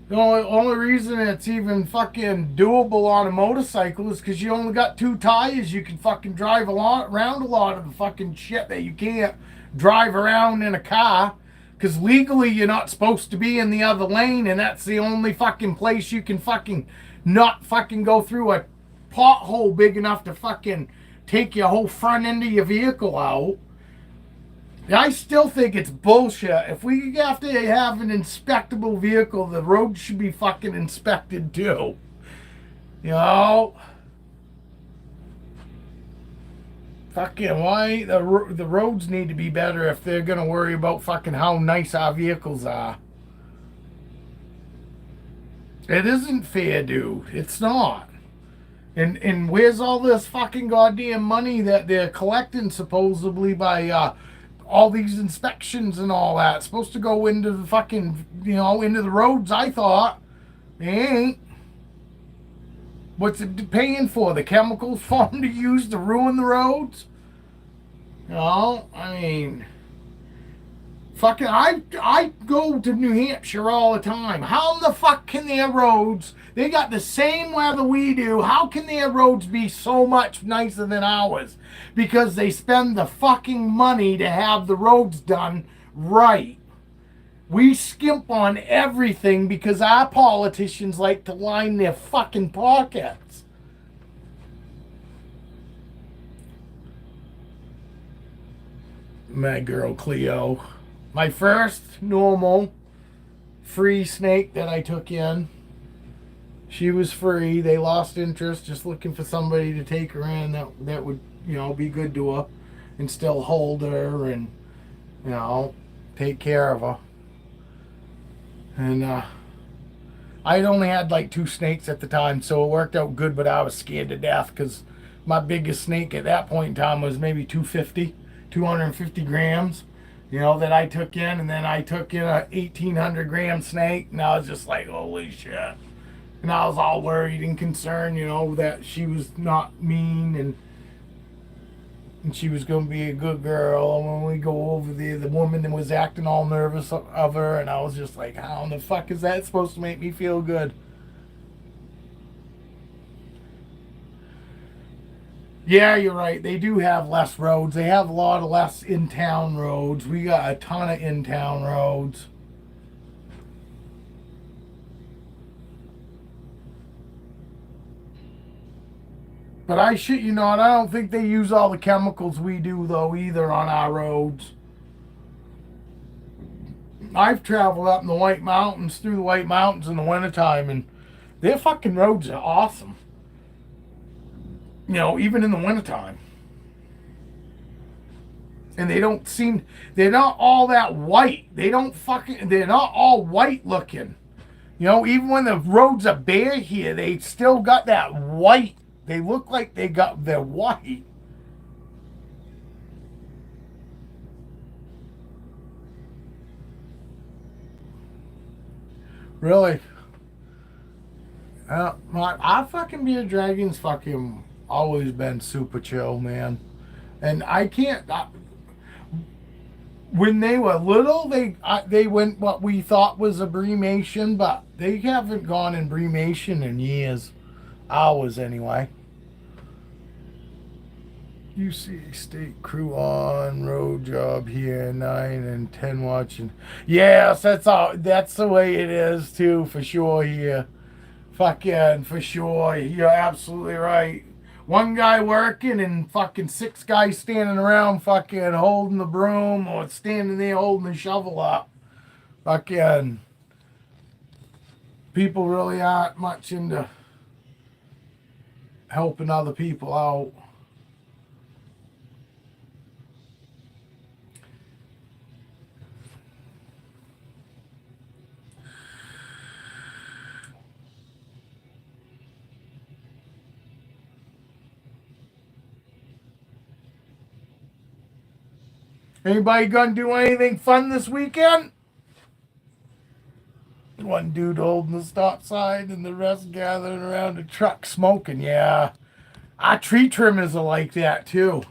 Speaker 1: The only reason it's even fucking doable on a motorcycle is because you only got 2 tires. You can fucking drive around a lot of the fucking shit that you can't drive around in a car. Because legally you're not supposed to be in the other lane, and that's the only fucking place you can fucking not fucking go through a pothole big enough to fucking take your whole front end of your vehicle out. I still think it's bullshit. If we have to have an inspectable vehicle, the road should be fucking inspected too. You know? Fucking why the roads need to be better if they're gonna worry about fucking how nice our vehicles are. It isn't fair, dude. It's not. And where's all this fucking goddamn money that they're collecting supposedly by all these inspections and all that? It's supposed to go into the fucking, into the roads, I thought. They ain't. What's it paying for? The chemicals for them to use to ruin the roads? I mean, fucking, I go to New Hampshire all the time. How the fuck can their roads, they got the same weather we do, how can their roads be so much nicer than ours? Because they spend the fucking money to have the roads done right. We skimp on everything because our politicians like to line their fucking pockets. My girl Cleo. My first normal free snake that I took in, she was free. They lost interest, just looking for somebody to take her in that would, be good to her and still hold her and, take care of her. And I'd only had like 2 snakes at the time, so it worked out good, but I was scared to death because my biggest snake at that point in time was maybe 250 grams, that I took in. And then I took in a 1,800 gram snake, and I was just like, holy shit. And I was all worried and concerned, that she was not mean and she was going to be a good girl. And when we go over there, the woman was acting all nervous of her, and I was just like, how in the fuck is that supposed to make me feel good? Yeah, you're right. They do have less roads. They have a lot of less in-town roads. We got a ton of in-town roads. But I shit you not, I don't think they use all the chemicals we do though either on our roads. I've traveled up in the White Mountains, through the White Mountains in the wintertime, and their fucking roads are awesome. Even in the wintertime. And they're not all that white. They're not all white looking. Even when the roads are bare here, they still got that white. They look like they're white. Really? Our fucking beer dragon's fucking always been super chill, man. And I can't. When they were little, they went what we thought was a bremation, but they haven't gone in bremation in years. Ours, anyway. You see state crew on road job here, 9 and 10 watching. Yes, that's all. That's the way it is too, for sure. Here, fucking for sure. You're absolutely right. One guy working and fucking 6 guys standing around, fucking holding the broom or standing there holding the shovel up. Fucking people really aren't much into helping other people out. Anybody gonna do anything fun this weekend? One dude holding the stop sign and the rest gathering around the truck smoking. Yeah. Our tree trimmers are like that too.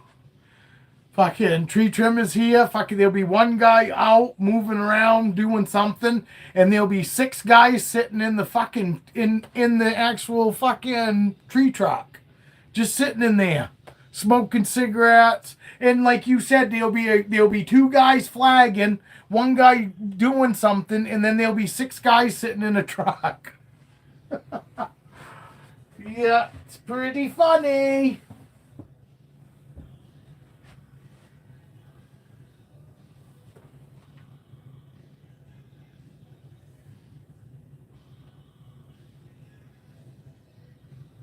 Speaker 1: Fucking tree trimmers here. Fucking there'll be one guy out moving around doing something, and there'll be 6 guys sitting in the fucking in the actual fucking tree truck. Just sitting in there. Smoking cigarettes. And like you said, there'll be 2 guys flagging, one guy doing something, and then there'll be 6 guys sitting in a truck. Yeah, it's pretty funny.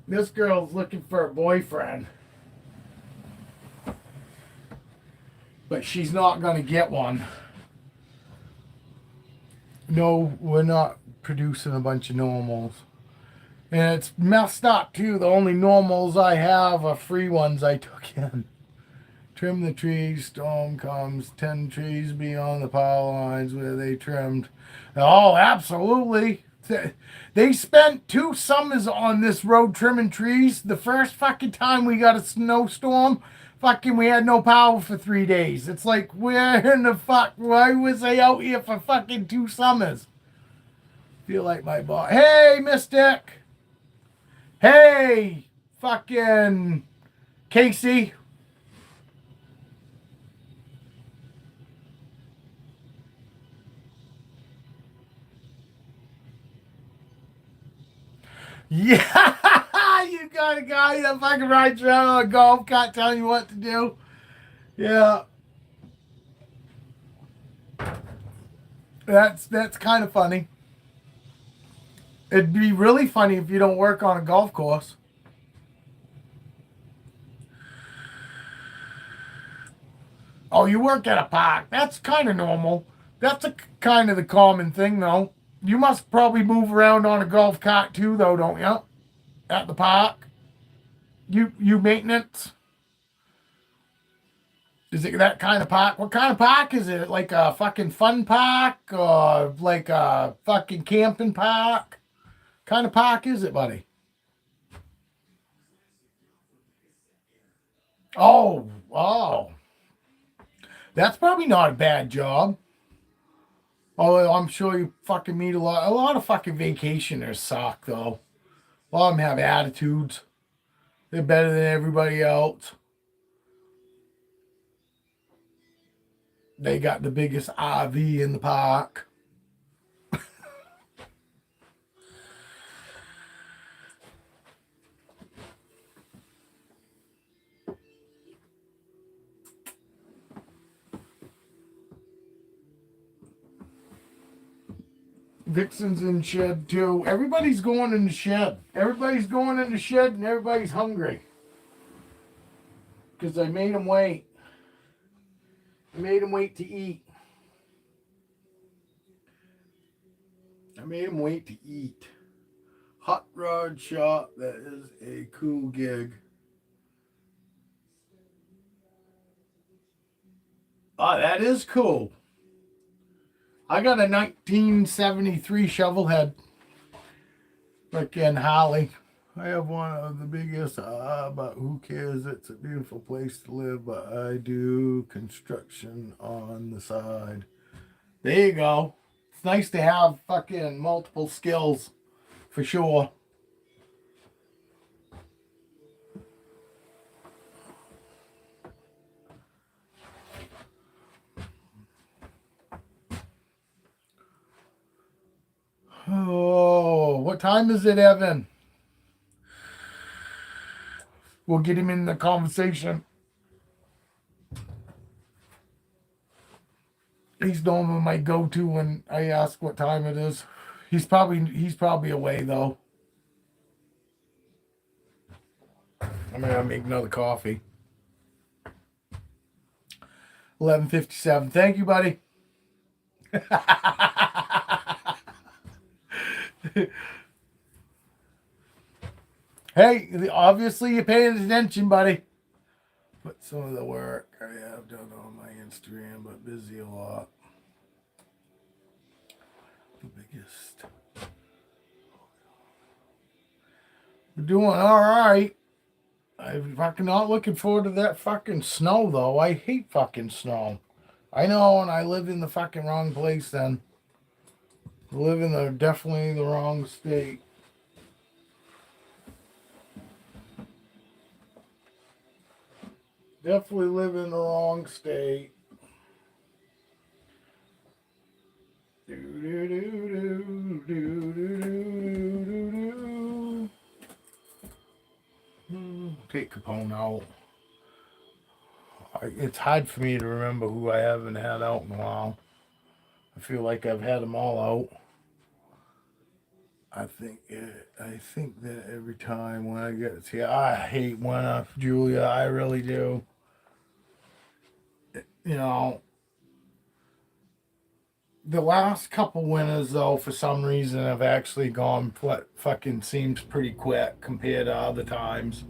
Speaker 1: This girl's looking for a boyfriend, but she's not going to get one. No, we're not producing a bunch of normals. And it's messed up too. The only normals I have are free ones I took in. Trim the trees, storm comes, 10 trees beyond the power lines where they trimmed. Oh, absolutely. They spent 2 summers on this road trimming trees. The first fucking time we got a snowstorm, fucking we had no power for 3 days. It's like, where in the fuck? Why was I out here for fucking 2 summers? Feel like my boss. Hey, Mystic. Hey, fucking Casey. Yeah, you got a guy that fucking rides around on a golf cart telling you what to do. Yeah. That's kind of funny. It'd be really funny if you don't work on a golf course. Oh, you work at a park. That's kind of normal. That's a kind of the common thing, though. You must probably move around on a golf cart too, though, don't you? At the park. You maintenance. Is it that kind of park? What kind of park is it? Like a fucking fun park or like a fucking camping park? Kind of park is it, buddy? Oh. That's probably not a bad job. Oh, I'm sure you fucking meet a lot of fucking vacationers suck though. A lot of them have attitudes. They're better than everybody else. They got the biggest RV in the park. Vixen's in shed too. Everybody's going in the shed. Everybody's going in the shed and everybody's hungry. Because I made them wait. I made them wait to eat. I made them wait to eat. Hot rod shop. That is a cool gig. Oh, that is cool. I got a 1973 shovelhead. Like in Holly. I have one of the biggest, but who cares? It's a beautiful place to live, but I do construction on the side. There you go. It's nice to have fucking multiple skills, for sure. Oh, what time is it, Evan? We'll get him in the conversation. He's normally my go-to when I ask what time it is. He's probably away though. I'm gonna make another coffee. 11:57. Thank you, buddy. Hey, obviously you're paying attention, buddy. But some of the work I have done on my Instagram, but busy a lot. The biggest. We're doing all right. I'm fucking not looking forward to that fucking snow, though. I hate fucking snow. I know, and I live in the fucking wrong place then. I live in definitely the wrong state. Definitely live in the wrong state. Take Capone out. It's hard for me to remember who I haven't had out in a while. I feel like I've had them all out. I think that every time when I get to I hate winter, Julia. I really do. You know, the last couple winters though, for some reason, have actually gone what fucking seems pretty quick compared to other times.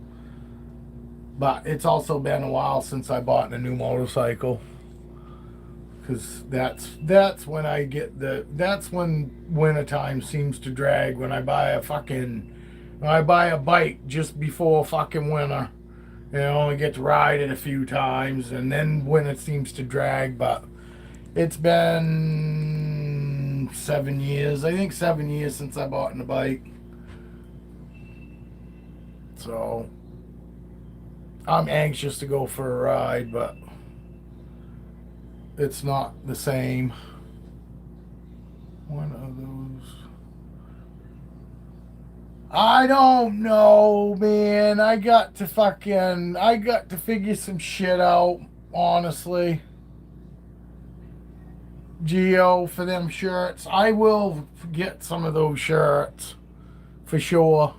Speaker 1: But it's also been a while since I bought a new motorcycle. Because that's when I get that's when wintertime seems to drag, when I buy a bike just before fucking winter. And I only get to ride it a few times, and then when it seems to drag. But it's been 7 years, I think 7 years since I bought a bike. So I'm anxious to go for a ride, but it's not the same. One of those. I don't know, man. I got to figure some shit out, honestly. Geo for them shirts. I will get some of those shirts for sure.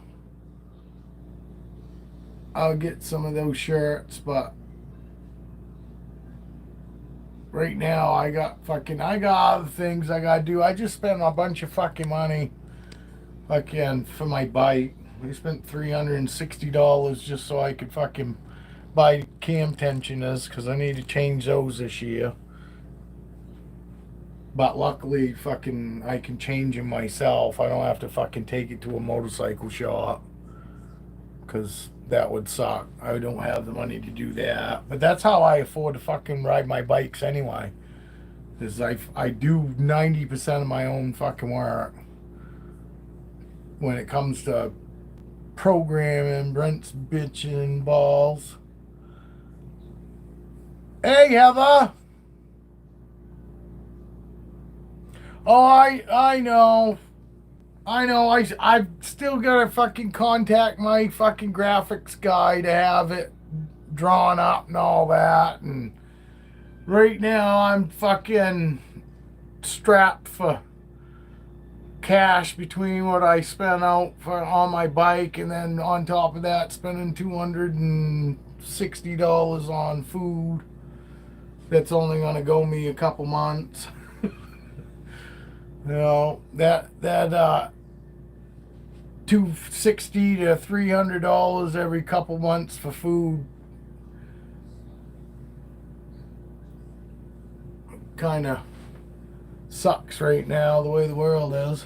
Speaker 1: I'll get some of those shirts, but right now I got other things I gotta do. I just spent a bunch of fucking money fucking for my bike. I spent $360 just so I could fucking buy cam tensioners because I need to change those this year. But luckily, fucking, I can change them myself. I don't have to fucking take it to a motorcycle shop because that would suck. I don't have the money to do that. But that's how I afford to fucking ride my bikes anyway. Is I do 90% of my own fucking work when it comes to programming. Brent's bitching balls. Hey, Heather. Oh, I know. I've still got to fucking contact my fucking graphics guy to have it drawn up and all that. And right now I'm fucking strapped for cash between what I spent out for on my bike and then on top of that spending $260 on food. That's only gonna go me a couple months. You know, that $260 to $300 every couple months for food kind of sucks right now the way the world is.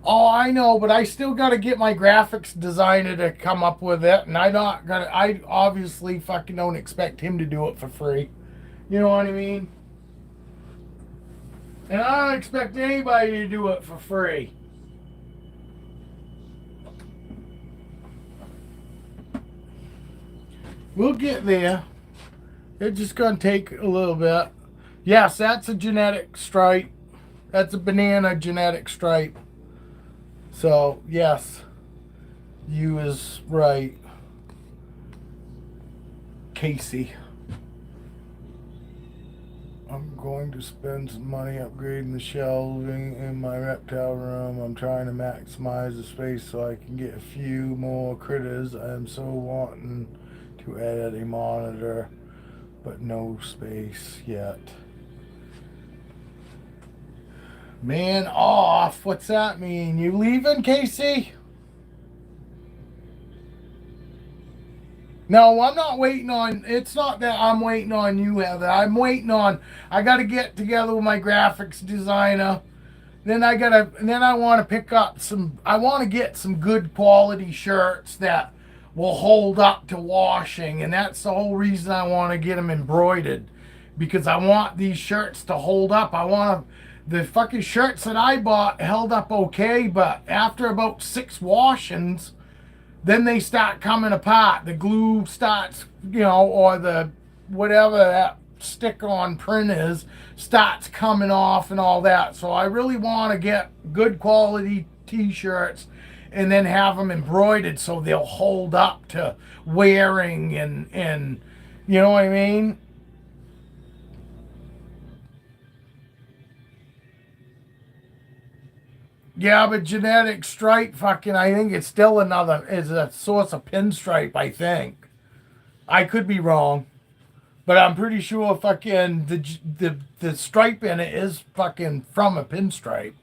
Speaker 1: Oh, I know, but I still got to get my graphics designer to come up with it, and I obviously fucking don't expect him to do it for free. You know what I mean? And I don't expect anybody to do it for free. We'll get there. It's just going to take a little bit. Yes, that's a genetic stripe. That's a banana genetic stripe. So, yes, you is right, Casey. I'm going to spend some money upgrading the shelving in my reptile room. I'm trying to maximize the space so I can get a few more critters. I'm so wanting to add a monitor, but no space yet. Man off. What's that mean? You leaving, Casey? No, I'm not waiting on. It's not that I'm waiting on you, Heather. I'm waiting on. I got to get together with my graphics designer. Then I want to pick up some. I want to get some good quality shirts that will hold up to washing, and that's the whole reason I want to get them embroidered, because I want these shirts to hold up. I want to. The fucking shirts that I bought held up okay, but after about 6 washings, then they start coming apart. The glue starts, or the whatever that stick-on print is, starts coming off and all that. So I really want to get good quality t-shirts and then have them embroidered so they'll hold up to wearing and you know what I mean? Yeah, but genetic stripe fucking, I think it's still is a source of pinstripe, I think. I could be wrong, but I'm pretty sure fucking the stripe in it is fucking from a pinstripe.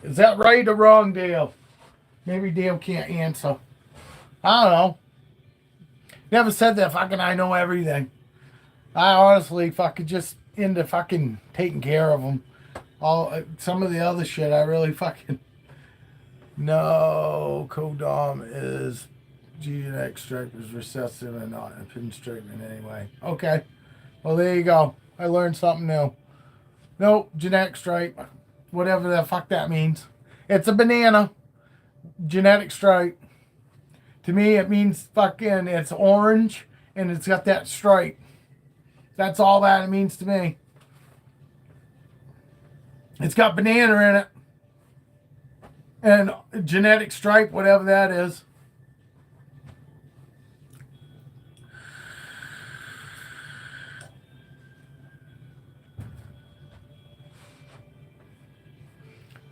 Speaker 1: Is that right or wrong, Dale? Maybe Dale can't answer. I don't know. Never said that fucking I know everything. I honestly fucking just into fucking taking care of them. All some of the other shit I really fucking no. Codom is genetic stripe is recessive and not a pinstripe in any way. Okay, well there you go. I learned something new. Nope, genetic stripe, whatever the fuck that means. It's a banana genetic stripe. To me, it means fucking it's orange and it's got that stripe. That's all that it means to me. It's got banana in it. And genetic stripe, whatever that is.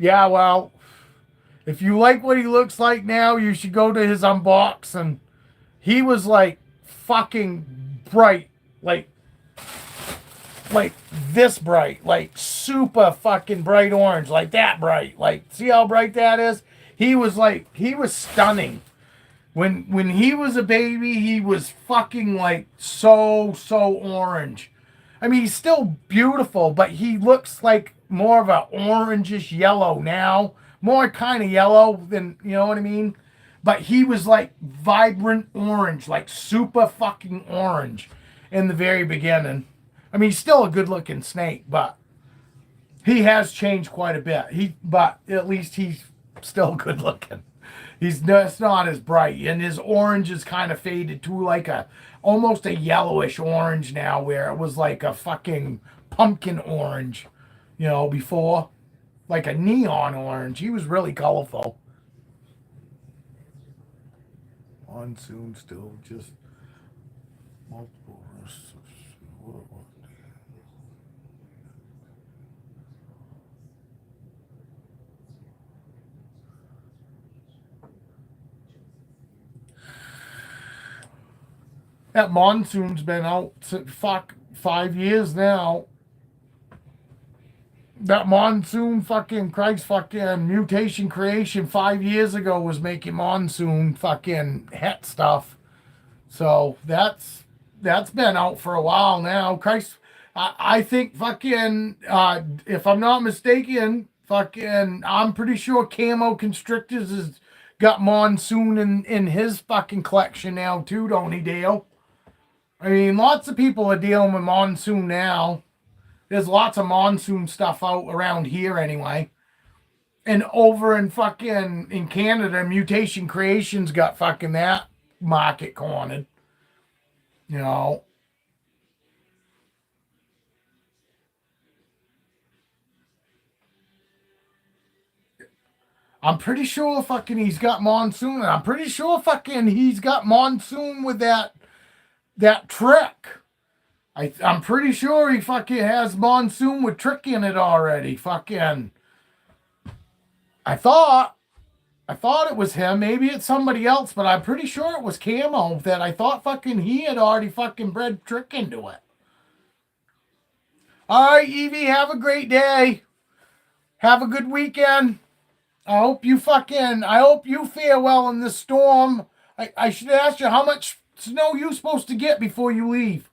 Speaker 1: Yeah, well, if you like what he looks like now, you should go to his unboxing. He was like fucking bright, like like this bright, like super fucking bright orange, like that bright. Like, see how bright that is? He was stunning. When he was a baby, he was fucking like so orange. I mean, he's still beautiful, but he looks like more of a orangish yellow now. More kind of yellow than, you know what I mean? But he was like vibrant orange, like super fucking orange in the very beginning. I mean, he's still a good looking snake, but he has changed quite a bit. But at least he's still good looking. He's just not as bright, and his orange is kind of faded to like a almost a yellowish orange now, where it was like a fucking pumpkin orange, before, like a neon orange. He was really colorful. Monsoon still just multiple risks. That monsoon's been out fuck 5 years now. That monsoon fucking Christ fucking mutation creation 5 years ago was making monsoon fucking het stuff. So that's been out for a while now. Christ, I think fucking if I'm not mistaken, fucking I'm pretty sure Camo Constrictors has got monsoon in his fucking collection now too, don't he, Dale? I mean, lots of people are dealing with monsoon now. There's lots of monsoon stuff out around here anyway. And over in fucking in Canada, Mutation Creations got fucking that market cornered. You know, I'm pretty sure fucking he's got monsoon, and I'm pretty sure fucking he's got monsoon with that trick. I'm pretty sure he fucking has monsoon with trick in it already. Fucking, I thought I thought it was him. Maybe it's somebody else, but I'm pretty sure it was Camo that I thought fucking he had already fucking bred trick into it. All right, Evie, have a great day. Have a good weekend. I hope you fare well in this storm. I should ask you how much snow you supposed to get before you leave.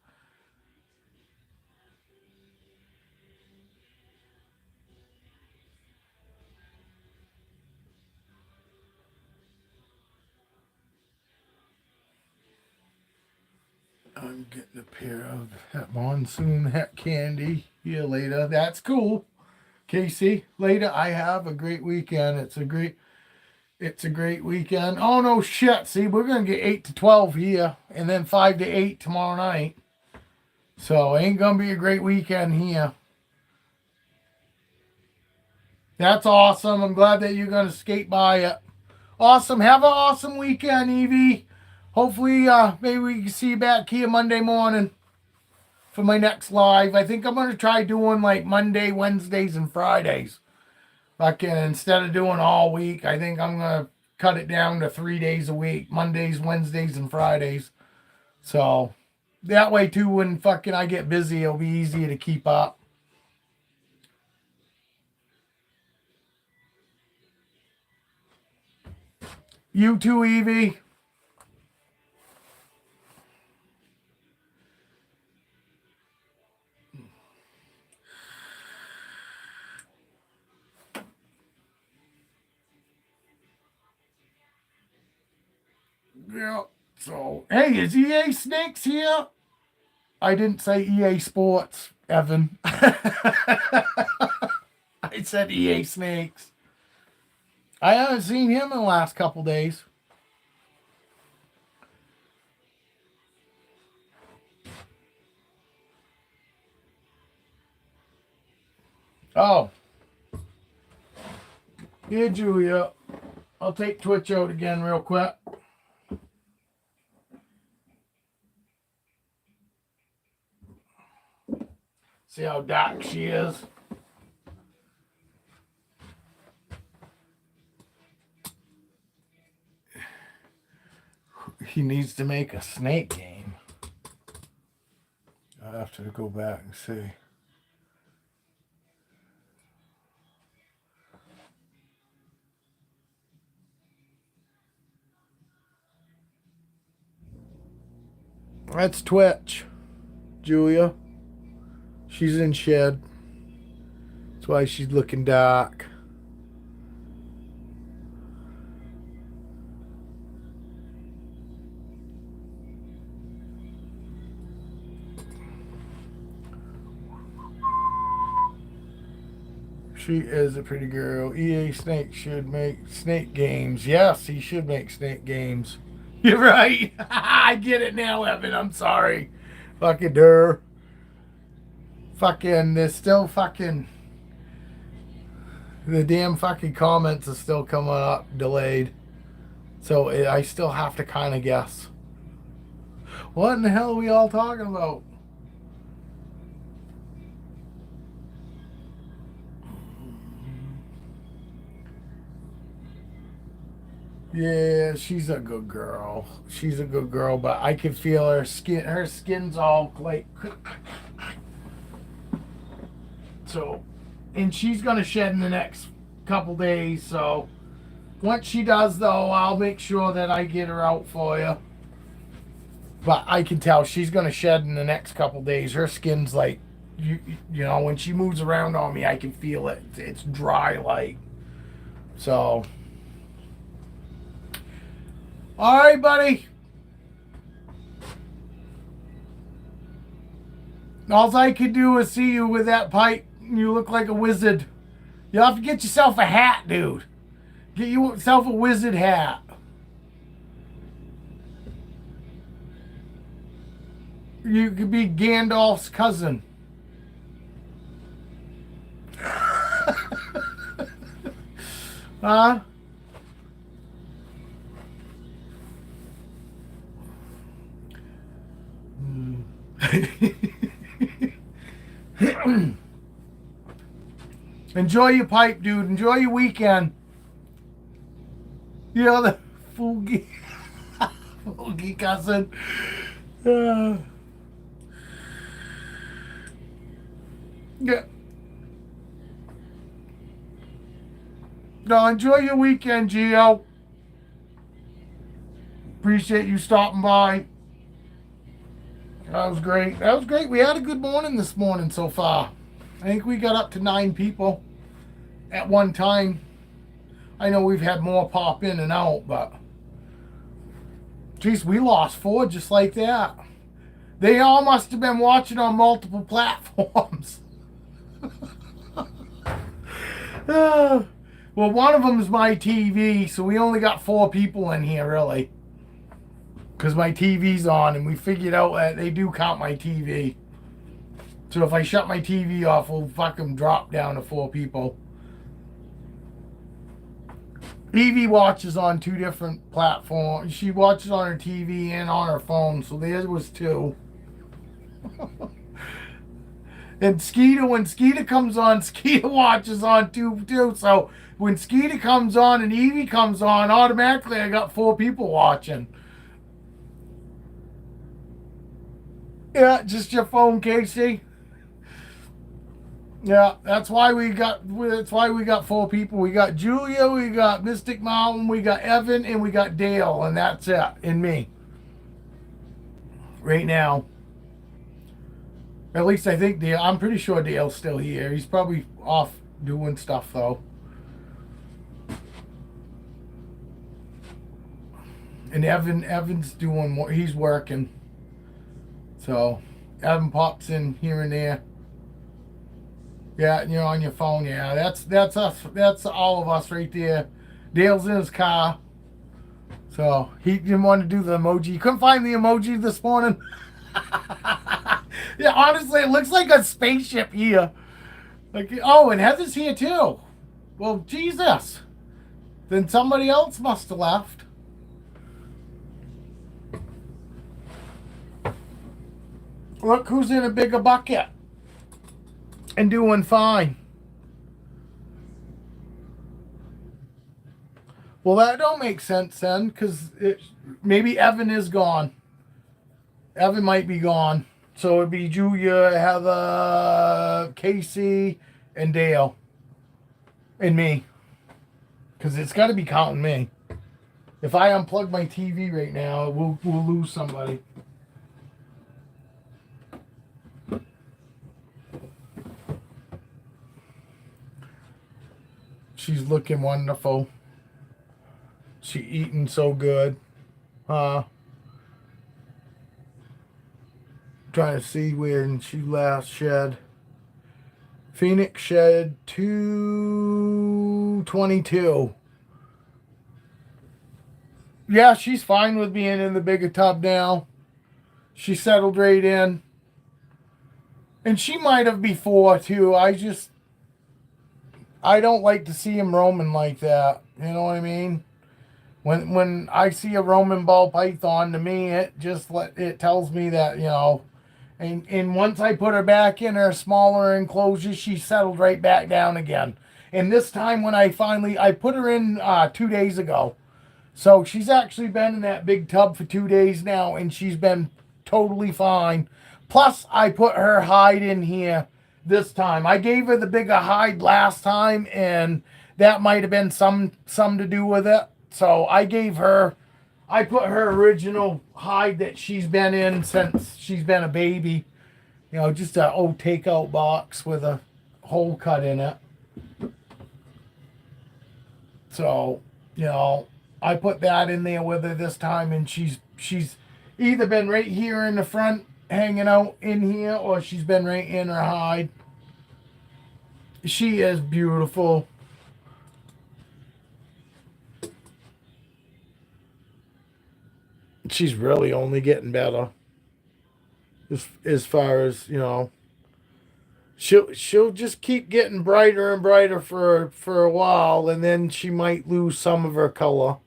Speaker 1: I'm getting a pair of that monsoon hat candy here later. That's cool. Casey, later. I have a great weekend. It's a great weekend. Oh no shit. See, we're gonna get 8 to 12 here and then 5 to 8 tomorrow night. So it ain't gonna be a great weekend here. That's awesome. I'm glad that you're gonna skate by it. Awesome. Have an awesome weekend, Evie. Hopefully, maybe we can see you back here Monday morning for my next live. I think I'm gonna try doing like Monday, Wednesdays, and Fridays. Fucking instead of doing all week, I think I'm gonna cut it down to 3 days a week: Mondays, Wednesdays, and Fridays. So that way too, when fucking I get busy, it'll be easier to keep up. You too, Evie. Yeah. So hey, is EA Snakes here? I didn't say EA Sports, Evan. I said EA Snakes. I haven't seen him in the last couple days. Oh, here, Julia. I'll take Twitch out again real quick. See how dark she is. He needs to make a snake game. I have to go back and see. That's Twitch, Julia. She's in shed. That's why she's looking dark. She is a pretty girl. EA Snake should make snake games. Yes, he should make snake games. You're right. I get it now, Evan. I'm sorry. Fucking der. Fucking, there's still fucking... The damn fucking comments are still coming up delayed. So I still have to kind of guess. What in the hell are we all talking about? Yeah, she's a good girl. She's a good girl, but I can feel her skin. Her skin's all like... So, and she's going to shed in the next couple days. So, once she does, though, I'll make sure that I get her out for you. But I can tell she's going to shed in the next couple days. Her skin's like, you know, when she moves around on me, I can feel it. It's dry like. So, all right, buddy. All I could do is see you with that pipe. You look like a wizard. You'll have to get yourself a hat, dude. Get yourself a wizard hat. You could be Gandalf's cousin. Huh? Enjoy your pipe, dude. Enjoy your weekend. You know, the Foogie cousin. Yeah. No, enjoy your weekend, Gio. Appreciate you stopping by. That was great. That was great. We had a good morning this morning so far. I think we got up to 9 people at one time. I know we've had more pop in and out, but geez, we lost 4 just like that. They all must have been watching on multiple platforms. Well, one of them is my TV, so we only got 4 people in here, really. Because my TV's on, and we figured out that they do count my TV. So if I shut my TV off, we'll fucking drop down to 4 people. Evie watches on 2 different platforms. She watches on her TV and on her phone, so there was 2. And Skeeter, when Skeeter comes on, Skeeter watches on too. So when Skeeter comes on and Evie comes on, automatically I got 4 people watching. Yeah, just your phone, Casey. Yeah, that's why we got 4 people. We got Julia, we got Mystic Mountain, we got Evan, and we got Dale, and that's it, and me. Right now. At least I think Dale, I'm pretty sure Dale's still here. He's probably off doing stuff though. And Evan's doing more, he's working. So Evan pops in here and there. Yeah, you're on your phone. Yeah, that's us. That's all of us right there. Dale's in his car. So he didn't want to do the emoji. He couldn't find the emoji this morning. Yeah, honestly, it looks like a spaceship here. Like, oh, and Heather's here too. Well, Jesus. Then somebody else must have left. Look who's in a bigger bucket and doing fine. Well, that don't make sense then, because maybe Evan is gone. Evan might be gone. So it'd be Julia, Heather, Casey, and Dale. And me. Because it's got to be counting me. If I unplug my TV right now, we'll lose somebody. She's looking wonderful. She eating so good. Trying to see when she last shed. Phoenix shed 222. Yeah, she's fine with being in the bigger tub now. She settled right in. And she might have before too. I don't like to see him roaming like that. You know what I mean? When I see a roaming ball python, to me it tells me that, you know. And once I put her back in her smaller enclosure, she settled right back down again. And this time when I put her in 2 days ago. So she's actually been in that big tub for 2 days now, and she's been totally fine. Plus, I put her hide in here this time. I gave her the bigger hide last time, and that might have been some to do with it. So I put her original hide that she's been in since she's been a baby. You know, just an old takeout box with a hole cut in it. So, you know, I put that in there with her this time, and she's either been right here in the front hanging out in here, or she's been right in her hide. She is beautiful. She's really only getting better. As far as, you know, she'll just keep getting brighter and brighter for a while, and then she might lose some of her color.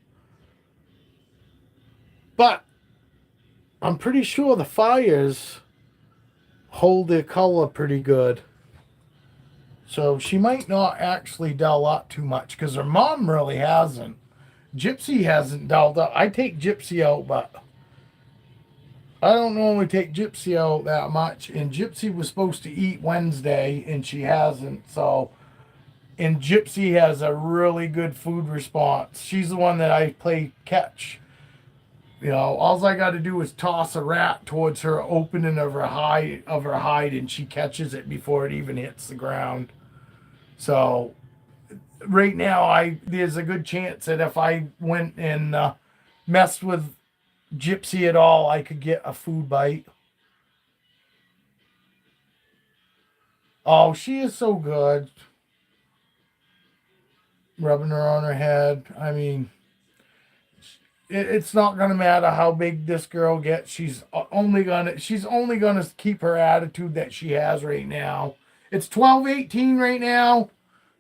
Speaker 1: But I'm pretty sure the fires hold their color pretty good. So she might not actually dull up too much, because her mom really hasn't. Gypsy hasn't dulled up. I take Gypsy out, but I don't normally take Gypsy out that much. And Gypsy was supposed to eat Wednesday, and she hasn't. So, and Gypsy has a really good food response. She's the one that I play catch. You know, all I got to do is toss a rat towards her opening of her hide, and she catches it before it even hits the ground. So, right now, there's a good chance that if I went and messed with Gypsy at all, I could get a food bite. Oh, she is so good. Rubbing her on her head. I mean, it's not gonna matter how big this girl gets. She's only gonna keep her attitude that she has right now. It's 12:18 right now,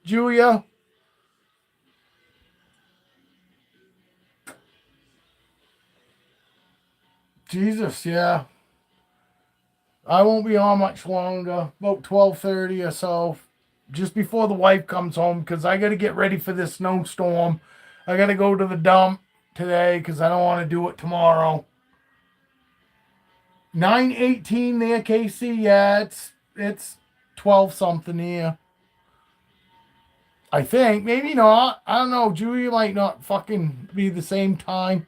Speaker 1: Julia. Jesus, yeah. I won't be on much longer. About 12:30 or so, just before the wife comes home, because I got to get ready for this snowstorm. I got to go to the dump today because I don't want to do it tomorrow. 9:18 there, Casey. Yeah, it's 12 something here. I think maybe not. I don't know. Julia might not fucking be the same time.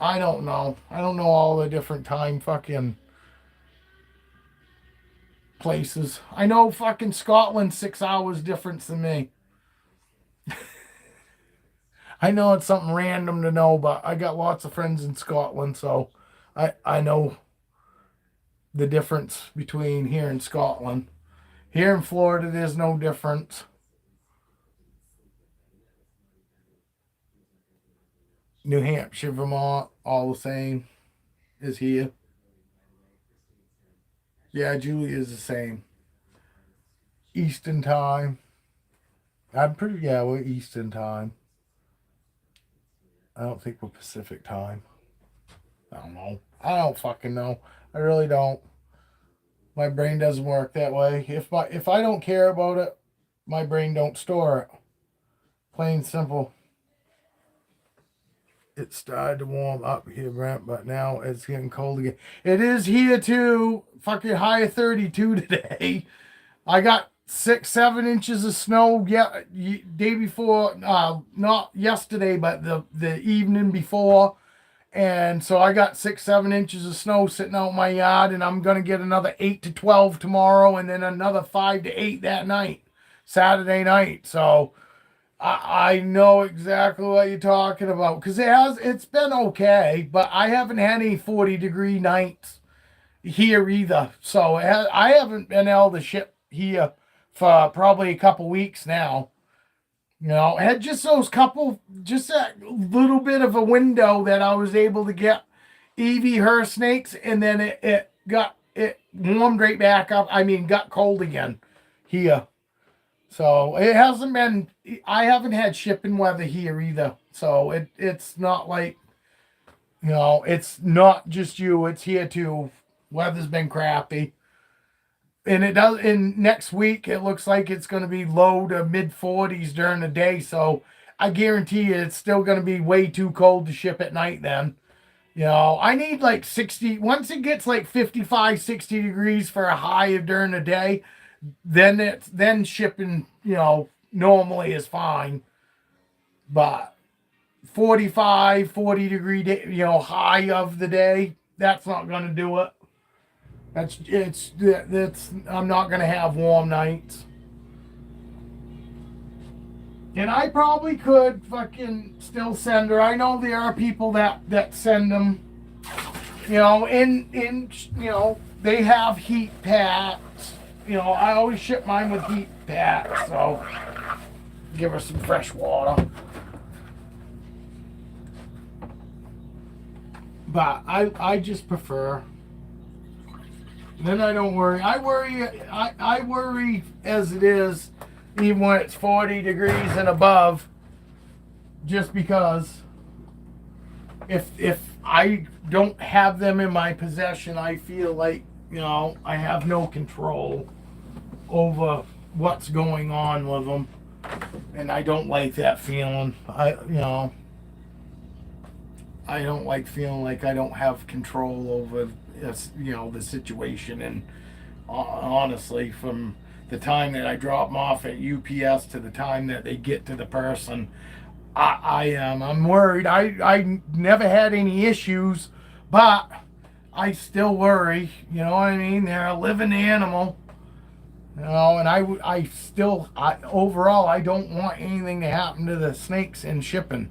Speaker 1: I don't know. I don't know all the different time fucking places. I know fucking Scotland's 6 hours difference than me. I know it's something random to know, but I got lots of friends in Scotland, so I know the difference between here and Scotland. Here in Florida, there's no difference. New Hampshire, Vermont, all the same as here. Yeah, Julie is the same. Eastern time. We're Eastern time. I don't think we're Pacific time. I don't know. I don't fucking know. I really don't. My brain doesn't work that way. If I don't care about it, my brain don't store it. Plain simple. It started to warm up here, Brent, but now it's getting cold again. It is here too. Fucking high of 32 today. I got 6-7 inches of snow. Yeah, day before, not yesterday, but the evening before. And so I got 6-7 inches of snow sitting out in my yard, and I'm gonna get another 8 to 12 tomorrow, and then another 5 to 8 that night, Saturday night. So I know exactly what you're talking about, because it's been okay, but I haven't had any 40-degree nights here either. So I haven't been able to ship here for probably a couple weeks now. You know, I had just that little bit of a window that I was able to get Evie her snakes, and then it warmed right back up. I mean, got cold again here. So it hasn't been, I haven't had shipping weather here either. So it's not like, you know, it's not just you, it's here too. Weather's been crappy. And it does, in next week, it looks like it's going to be low to mid 40s during the day. So I guarantee you it's still going to be way too cold to ship at night then. You know, I need like 60, once it gets like 55, 60 degrees for a high during the day, then shipping, you know, normally is fine. But 45, 40 degree day, you know, high of the day, that's not going to do it. I'm not going to have warm nights. And I probably could fucking still send her. I know there are people that send them, you know, in you know, they have heat packs. You know, I always ship mine with heat packs, so give her some fresh water. But I just prefer. Then I don't worry. I worry as it is, even when it's 40 degrees and above, just because if I don't have them in my possession, I feel like, you know, I have no control over what's going on with them, and I don't like that feeling. I don't like feeling like I don't have control over, you know, the situation. And honestly, from the time that I drop them off at UPS to the time that they get to the person, I'm worried. I never had any issues, but I still worry. You know what I mean? They're a living animal. You know, and overall, I don't want anything to happen to the snakes in shipping.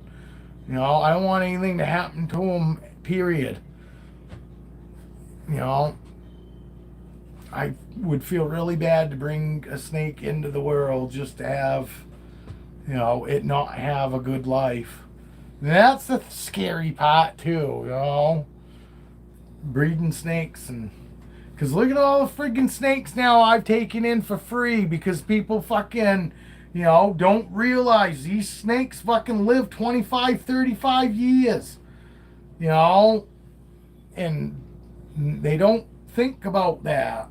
Speaker 1: You know, I don't want anything to happen to them, period. You know, I would feel really bad to bring a snake into the world just to have, you know, it not have a good life. And that's the scary part too, you know, breeding snakes. And because look at all the friggin' snakes now I've taken in for free, because people fucking, you know, don't realize these snakes fucking live 25, 35 years, you know, and they don't think about that.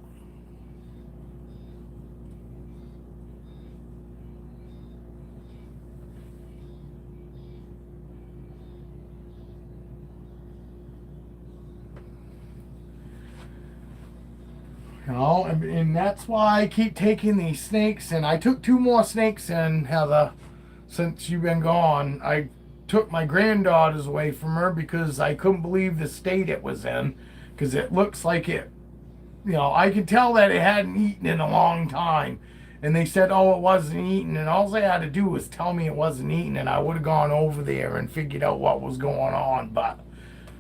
Speaker 1: You know, and that's why I keep taking these snakes. And I took 2 more snakes in, Heather, since you've been gone. I took my granddaughters away from her because I couldn't believe the state it was in. Because it looks like it, you know, I could tell that it hadn't eaten in a long time. And they said, oh, it wasn't eating. And all they had to do was tell me it wasn't eating, and I would have gone over there and figured out what was going on. But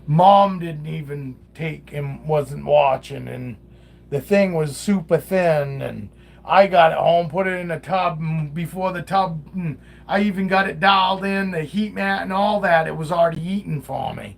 Speaker 1: Mom didn't even take and wasn't watching. And the thing was super thin, and I got it home, put it in a tub, and before the tub, I even got it dialed in, the heat mat and all that, it was already eating for me.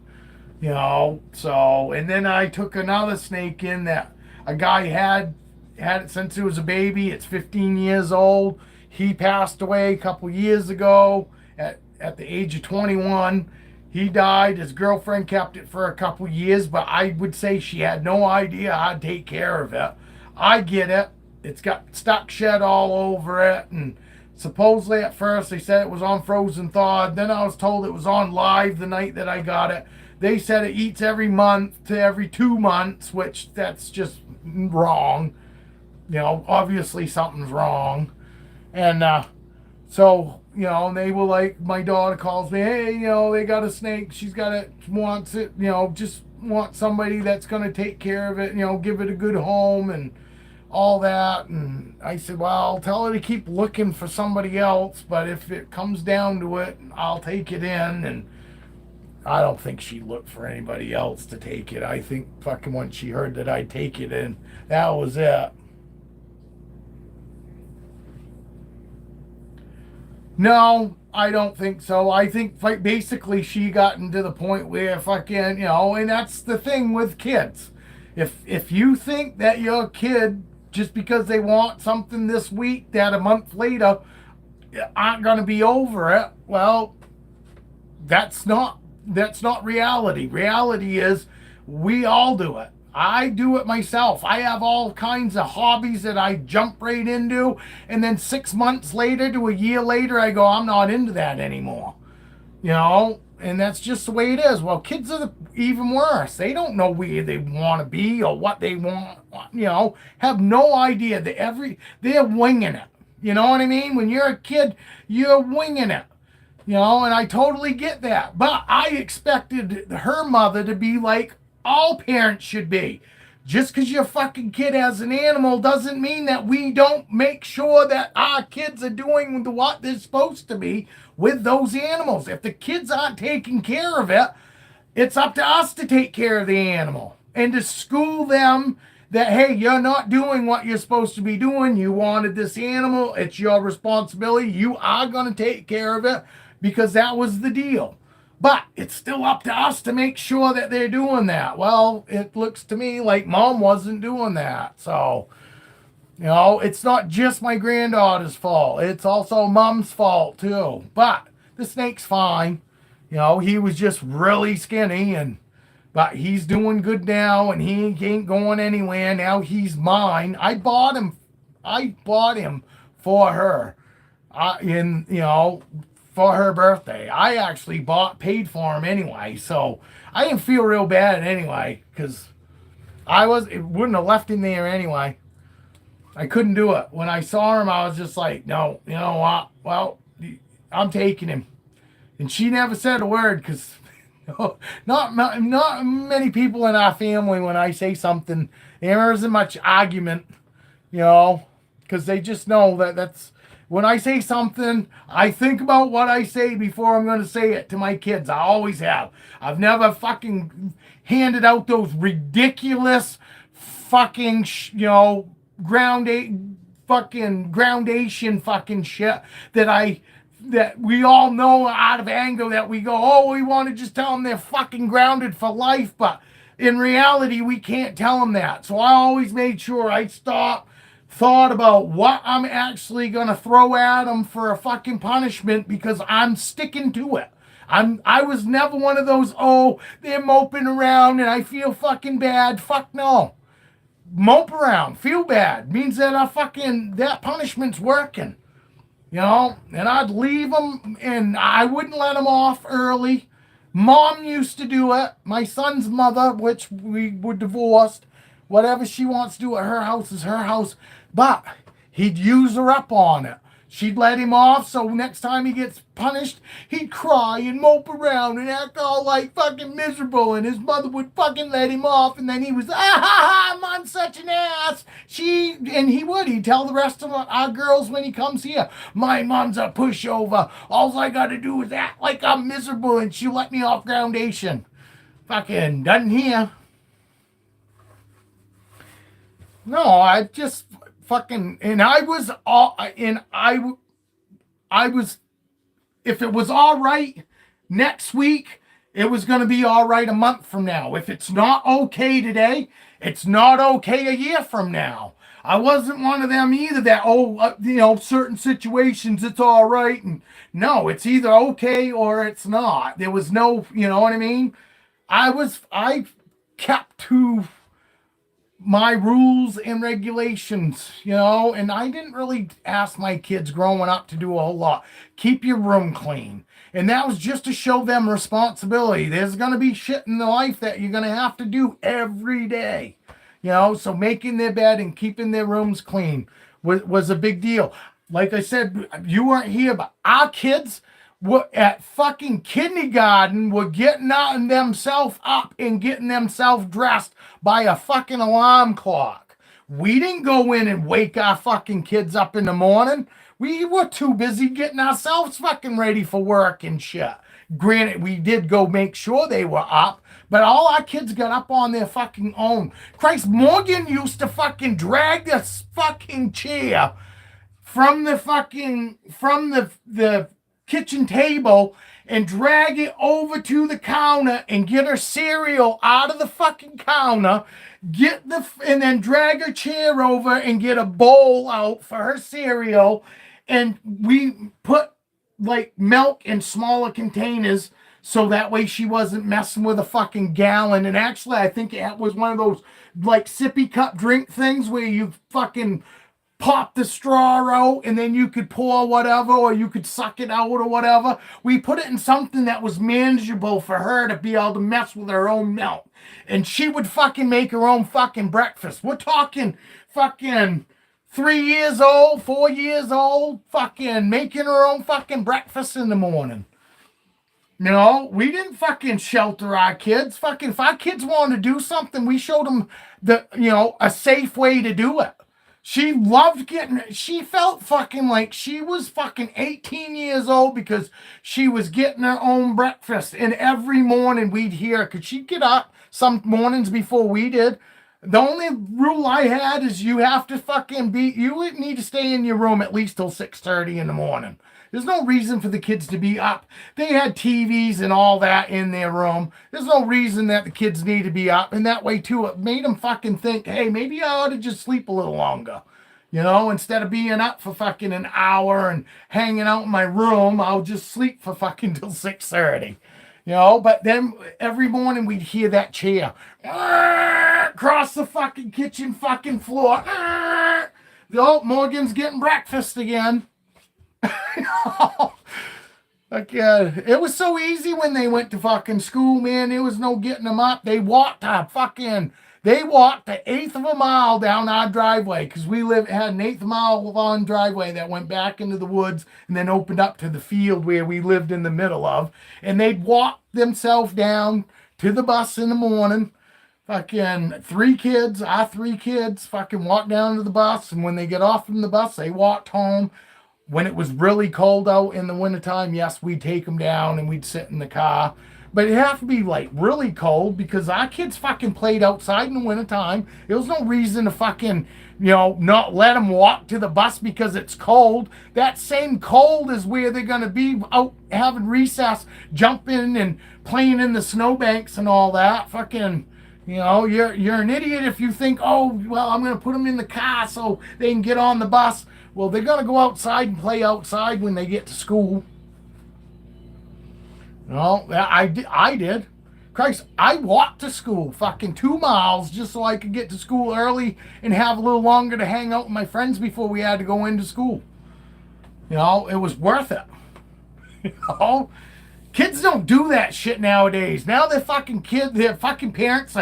Speaker 1: You know, so, and then I took another snake in that a guy had it since it was a baby. It's 15 years old. He passed away a couple years ago at the age of 21. He died. His girlfriend kept it for a couple years, but I would say she had no idea how to take care of it. I get it. It's got stuck shed all over it, and Supposedly at first they said it was on frozen thawed. Then I was told it was on live the night that I got it. They said it eats every month to every 2 months, which that's just wrong. Obviously something's wrong. And so, and they were like, my daughter calls me, hey, they got a snake. She's got it, wants it, just want somebody that's going to take care of it, give it a good home and all that. And I said, well, I'll tell her to keep looking for somebody else, but if it comes down to it, I'll take it in. And I don't think she looked for anybody else to take it. I think fucking once she heard that I'd take it in, that was it. No, I don't think so. I think basically she got into the point where fucking, and that's the thing with kids. If you think that your kid, just because they want something this week, that a month later aren't going to be over it, well, that's not reality. Reality is we all do it. I do it myself. I have all kinds of hobbies that I jump right into, and then 6 months later to a year later, I go, I'm not into that anymore. And that's just the way it is. Well, kids are even worse. They don't know where they want to be or what they want, have no idea. They're winging it. You know what I mean? When you're a kid, you're winging it. And I totally get that. But I expected her mother to be like all parents should be. Just because your fucking kid has an animal doesn't mean that we don't make sure that our kids are doing what they're supposed to be with those animals. If the kids aren't taking care of it, it's up to us to take care of the animal and to school them that, hey, you're not doing what you're supposed to be doing. You wanted this animal. It's your responsibility. You are going to take care of it because that was the deal. But it's still up to us to make sure that they're doing that. Well, it looks to me like mom wasn't doing that. So, it's not just my granddaughter's fault. It's also mom's fault too. But the snake's fine. He was just really skinny, but he's doing good now, and he ain't going anywhere. Now he's mine. I bought him for her. For her birthday. I actually paid for him anyway, so I didn't feel real bad anyway, because it wouldn't have left him there anyway. I couldn't do it. When I saw him, I was just like, no, you know what? Well, I'm taking him. And she never said a word, because not many people in our family, when I say something, there isn't much argument, because they just know that's. When I say something, I think about what I say before I'm going to say it to my kids. I always have. I've never fucking handed out those ridiculous fucking, groundation fucking shit that we all know out of anger that we go, oh, we want to just tell them they're fucking grounded for life. But in reality, we can't tell them that. So I always made sure I thought about what I'm actually going to throw at them for a fucking punishment, because I'm sticking to it. I was never one of those, oh, they're moping around and I feel fucking bad. Fuck no. Mope around, feel bad, means that that punishment's working. And I'd leave them and I wouldn't let them off early. Mom used to do it. My son's mother, which we were divorced, whatever she wants to do at her house is her house. But he'd use her up on it. She'd let him off, so next time he gets punished, he'd cry and mope around and act all like fucking miserable, and his mother would fucking let him off, and then he was, Mom's such an ass. He'd tell the rest of our girls when he comes here, my mom's a pushover. All I gotta do is act like I'm miserable, and she let me off groundation. Fucking doesn't hear. No, I just fucking, and I was if it was all right next week, it was going to be all right a month from now. If it's not okay today, it's not okay a year from now. I wasn't one of them either that, certain situations it's all right. And no, it's either okay or it's not. There was no, you know what I mean? I kept to my rules and regulations, you know, and I didn't really ask my kids growing up to do a whole lot. Keep your room clean. And that was just to show them responsibility. There's going to be shit in the life that you're going to have to do every day. You know, so making their bed and keeping their rooms clean was a big deal. Like I said, you weren't here, but our kids were at fucking kindergarten were getting out themselves up and getting themselves dressed by a fucking alarm clock. We didn't go in and wake our fucking kids up in the morning. We were too busy getting ourselves fucking ready for work and shit. Granted, we did go make sure they were up, but all our kids got up on their fucking own. Christ, Morgan used to fucking drag this fucking chair from the kitchen table and drag it over to the counter and get her cereal out of the fucking counter, and then drag her chair over and get a bowl out for her cereal. And we put like milk in smaller containers so that way she wasn't messing with a fucking gallon. And actually, I think it was one of those like sippy cup drink things where you fucking pop the straw out and then you could pour whatever, or you could suck it out or whatever. We put it in something that was manageable for her to be able to mess with her own milk. And she would fucking make her own fucking breakfast. We're talking fucking 3 years old, 4 years old, fucking making her own fucking breakfast in the morning. You know, we didn't fucking shelter our kids. Fucking, if our kids wanted to do something, we showed them a safe way to do it. She felt fucking like she was fucking 18 years old because she was getting her own breakfast. And every morning we'd hear her, because she'd get up some mornings before we did. The only rule I had is you need to stay in your room at least till 6:30 in the morning. There's no reason for the kids to be up. They had TVs and all that in their room. There's no reason that the kids need to be up. And that way, too, it made them fucking think, hey, maybe I ought to just sleep a little longer. You know, instead of being up for fucking an hour and hanging out in my room, I'll just sleep for fucking till 6:30. You know, but then every morning we'd hear that chair across the fucking kitchen fucking floor. Oh, Morgan's getting breakfast again. Again, it was so easy when they went to fucking school, man. There was no getting them up. They walked the eighth of a mile down our driveway, because we had an eighth mile long driveway that went back into the woods and then opened up to the field where we lived in the middle of. And they'd walk themselves down to the bus in the morning. Fucking our three kids, fucking walked down to the bus. And when they get off from the bus, they walked home. When it was really cold out in the wintertime, yes, we'd take them down and we'd sit in the car. But it had to be like really cold, because our kids fucking played outside in the wintertime. There was no reason to fucking, not let them walk to the bus because it's cold. That same cold is where they're going to be out having recess, jumping and playing in the snowbanks and all that. Fucking, you're an idiot if you think, oh, well, I'm going to put them in the car so they can get on the bus. Well, they're going to go outside and play outside when they get to school. No, I did. Christ, I walked to school fucking 2 miles just so I could get to school early and have a little longer to hang out with my friends before we had to go into school. It was worth it. Kids don't do that shit nowadays. Now their fucking parents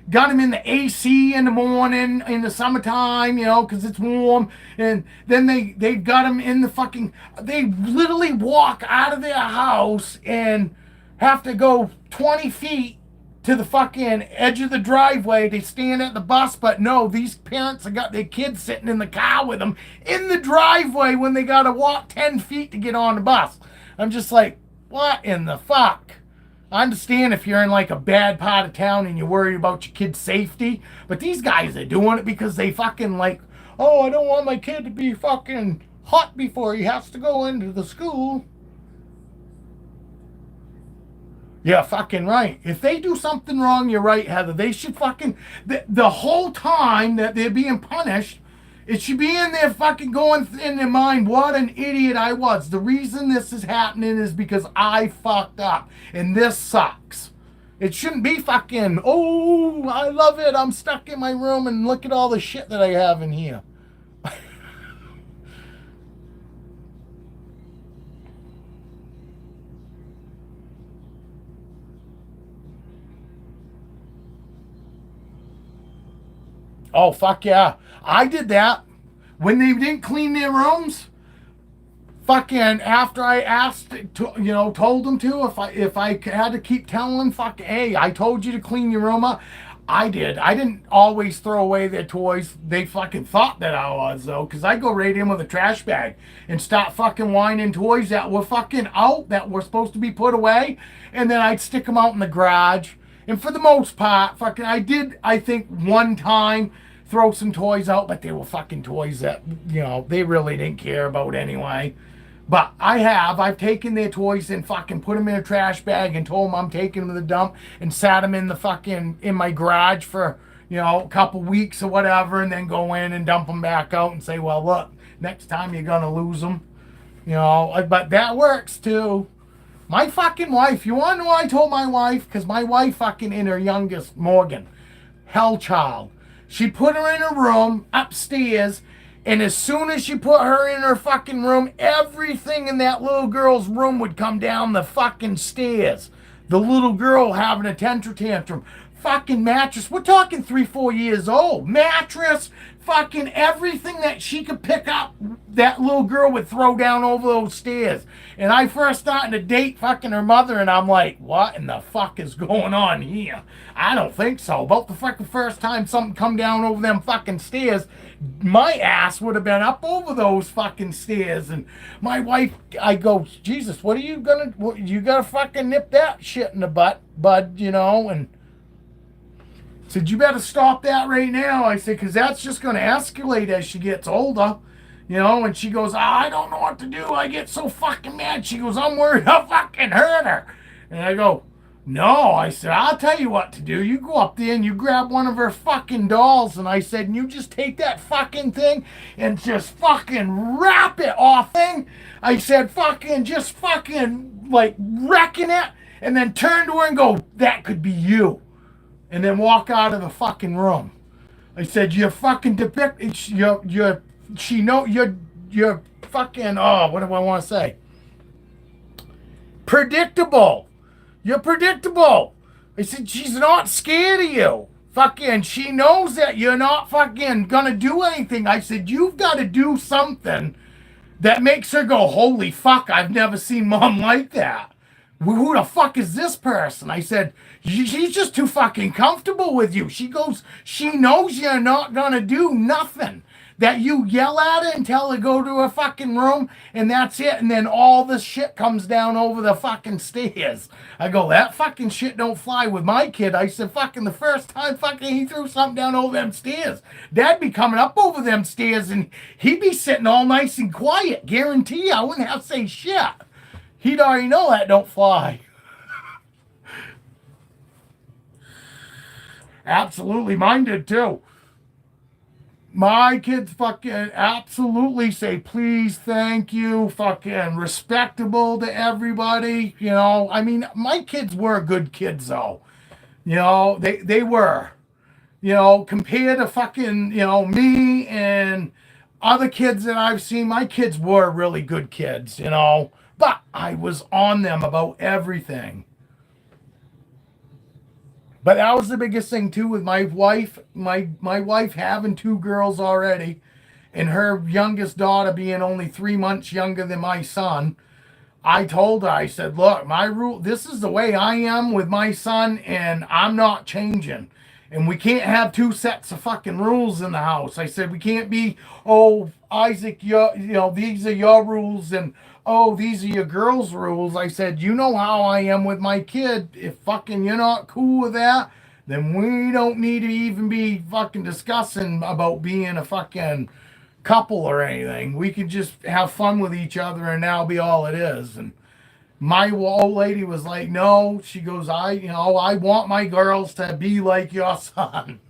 Speaker 1: got them in the AC in the morning, in the summertime, because it's warm. And then they got them in the fucking... They literally walk out of their house and have to go 20 feet to the fucking edge of the driveway to stand at the bus. But no, these parents have got their kids sitting in the car with them in the driveway when they got to walk 10 feet to get on the bus. I'm just like, what in the fuck? I understand if you're in like a bad part of town and you're worried about your kid's safety, but these guys are doing it because they fucking like, oh, I don't want my kid to be fucking hot before he has to go into the school. Yeah, fucking right. If they do something wrong, you're right, Heather. They should fucking, the whole time that they're being punished, it should be in their fucking going in their mind, what an idiot I was. The reason this is happening is because I fucked up. And this sucks. It shouldn't be fucking, oh, I love it. I'm stuck in my room and look at all the shit that I have in here. Oh, fuck yeah. I did that. When they didn't clean their rooms, fucking after I asked, told them to, if I had to keep telling them, fuck, hey, I told you to clean your room up. I did. I didn't always throw away their toys. They fucking thought that I was, though, because I go right in with a trash bag and start fucking whining toys that were fucking out, that were supposed to be put away, and then I'd stick them out in the garage. And for the most part, fucking, I did, I think, one time throw some toys out, but they were fucking toys that, they really didn't care about anyway. But I've taken their toys and fucking put them in a trash bag and told them I'm taking them to the dump and sat them in the fucking, in my garage for, a couple weeks or whatever, and then go in and dump them back out and say, well, look, next time you're going to lose them. But that works too. My fucking wife, you want to know what I told my wife? Because my wife fucking in her youngest, Morgan, hell child. She put her in a room upstairs, and as soon as she put her in her fucking room, everything in that little girl's room would come down the fucking stairs. The little girl having a temper tantrum. Fucking mattress. We're talking 3-4 years old. Mattress. Fucking everything that she could pick up, that little girl would throw down over those stairs. And I first started to date fucking her mother, and I'm like, what in the fuck is going on here? I don't think so. About the fucking first time something come down over them fucking stairs, my ass would have been up over those fucking stairs. And my wife, I go, Jesus, what are you gonna, you gotta fucking nip that shit in the butt, bud, and said, you better stop that right now. I said, because that's just going to escalate as she gets older. And she goes, I don't know what to do. I get so fucking mad. She goes, I'm worried I'll fucking hurt her. And I go, no. I said, I'll tell you what to do. You go up there and you grab one of her fucking dolls. And I said, and you just take that fucking thing and just fucking wrap it off thing. I said, fucking just fucking like wrecking it. And then turn to her and go, that could be you. And then walk out of the fucking room. I said, you're fucking you're fucking, what do I want to say? Predictable. You're predictable. I said, she's not scared of you. Fucking, she knows that you're not fucking gonna do anything. I said, you've got to do something that makes her go, holy fuck, I've never seen mom like that. Who the fuck is this person? I said, she's just too fucking comfortable with you. She goes, she knows you're not gonna do nothing. That you yell at her and tell her to go to her fucking room, and that's it. And then all this shit comes down over the fucking stairs. I go, that fucking shit don't fly with my kid. I said, fucking the first time fucking he threw something down over them stairs, Dad be coming up over them stairs, and he'd be sitting all nice and quiet. Guarantee you, I wouldn't have to say shit. He'd already know that don't fly. Absolutely, mine did too. My kids fucking absolutely say please, thank you, fucking respectable to everybody. I mean, my kids were good kids though. They were. Compared to fucking, me and other kids that I've seen, my kids were really good kids, But I was on them about everything. But that was the biggest thing too with my wife. My wife having 2 girls already, and her youngest daughter being only 3 months younger than my son. I told her, I said, look, my rule, this is the way I am with my son, and I'm not changing. And we can't have 2 sets of fucking rules in the house. I said, we can't be, oh, Isaac, these are your rules, and oh, these are your girls' rules. I said, you know how I am with my kid. If fucking you're not cool with that, then we don't need to even be fucking discussing about being a fucking couple or anything. We can just have fun with each other, and that'll be all it is. And my old lady was like, no. She goes, I want my girls to be like your son.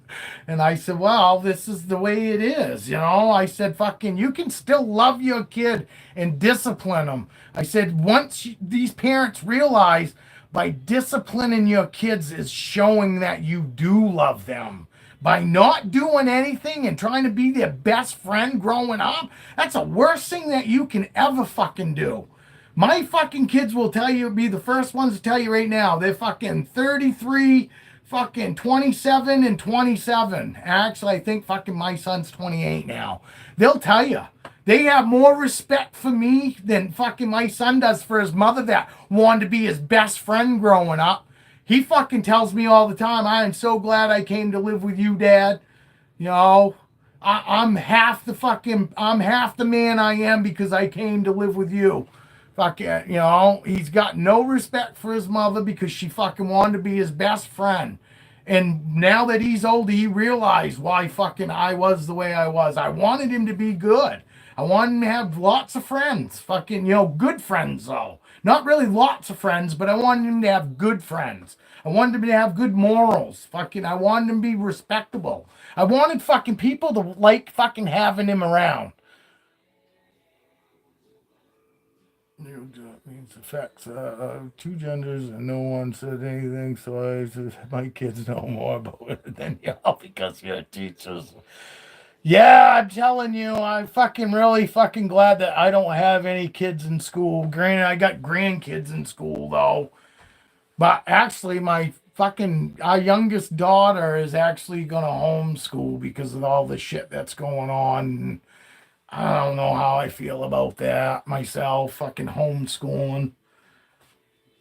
Speaker 1: And I said, well, this is the way it is, I said, fucking, you can still love your kid and discipline them. I said, once these parents realize by disciplining your kids is showing that you do love them. By not doing anything and trying to be their best friend growing up, that's the worst thing that you can ever fucking do. My fucking kids will tell you, be the first ones to tell you right now, they're fucking 33, fucking 27 and 27. Actually, I think fucking my son's 28 now. They'll tell you. They have more respect for me than fucking my son does for his mother that wanted to be his best friend growing up. He fucking tells me all the time, I am so glad I came to live with you, Dad. You know, I'm half the man I am because I came to live with you. Fucking, you know, he's got no respect for his mother because she fucking wanted to be his best friend. And now that he's older, he realized why fucking I was the way I was. I wanted him to be good. I wanted him to have lots of friends. Fucking, you know, good friends, though. Not really lots of friends, but I wanted him to have good friends. I wanted him to have good morals. Fucking, I wanted him to be respectable. I wanted fucking people to like fucking having him around. Means affects two genders and no one said anything, so my kids know more about it than y'all because you're teachers. Yeah, I'm telling you, I'm fucking really fucking glad that I don't have any kids in school. Granted, I got grandkids in school though, but actually our youngest daughter is actually gonna homeschool because of all the shit that's going on. I don't know how I feel about that myself, fucking homeschooling.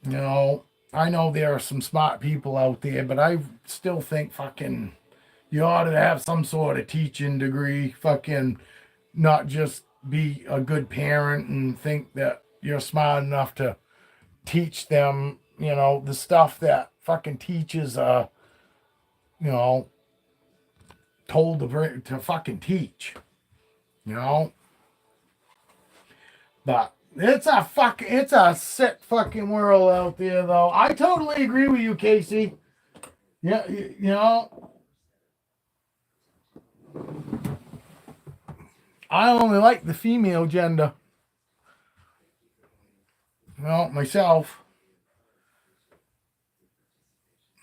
Speaker 1: You know, I know there are some smart people out there, but I still think fucking you ought to have some sort of teaching degree, fucking not just be a good parent and think that you're smart enough to teach them, you know, the stuff that fucking teachers are, you know, told to fucking teach. You know, but it's a sick fucking world out there, though. I totally agree with you, Casey. Yeah, you know, I only like the female gender. You know, myself.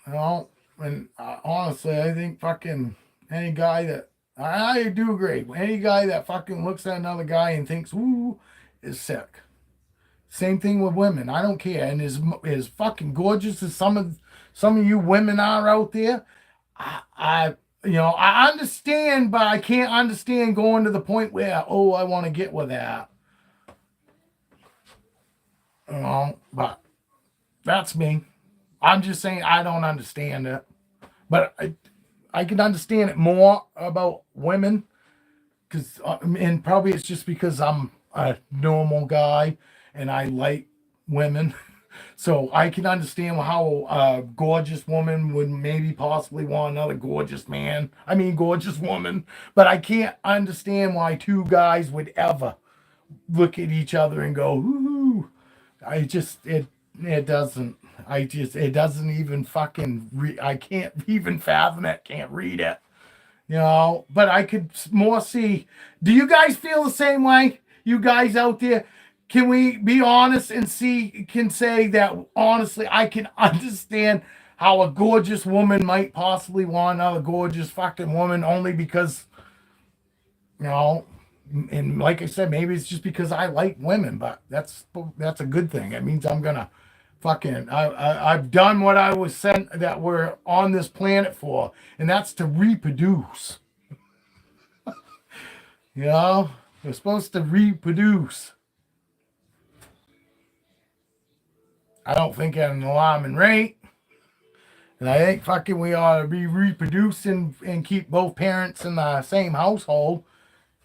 Speaker 1: You know, and honestly, I think fucking any guy that I do agree. Any guy that fucking looks at another guy and thinks, ooh, is sick. Same thing with women. I don't care. And as fucking gorgeous as some of you women are out there, I understand, but I can't understand going to the point where, oh, I want to get with that. You know, but that's me. I'm just saying I don't understand it. But I can understand it more about women, because and probably it's just because I'm a normal guy and I like women, so I can understand how a gorgeous woman would maybe possibly want another gorgeous man. I mean, gorgeous woman, but I can't understand why two guys would ever look at each other and go, "Ooh." It doesn't. It doesn't even fucking, I can't even fathom it, can't read it, you know, but I could more see, do you guys feel the same way? You guys out there, can we be honest and can say that honestly, I can understand how a gorgeous woman might possibly want another gorgeous fucking woman only because, you know, and like I said, maybe it's just because I like women, but that's a good thing. It means I'm gonna fucking I've done what I was sent that we're on this planet for, and that's to reproduce. You know, we're supposed to reproduce. I don't think at an alarming rate, and I think fucking we ought to be reproducing and keep both parents in the same household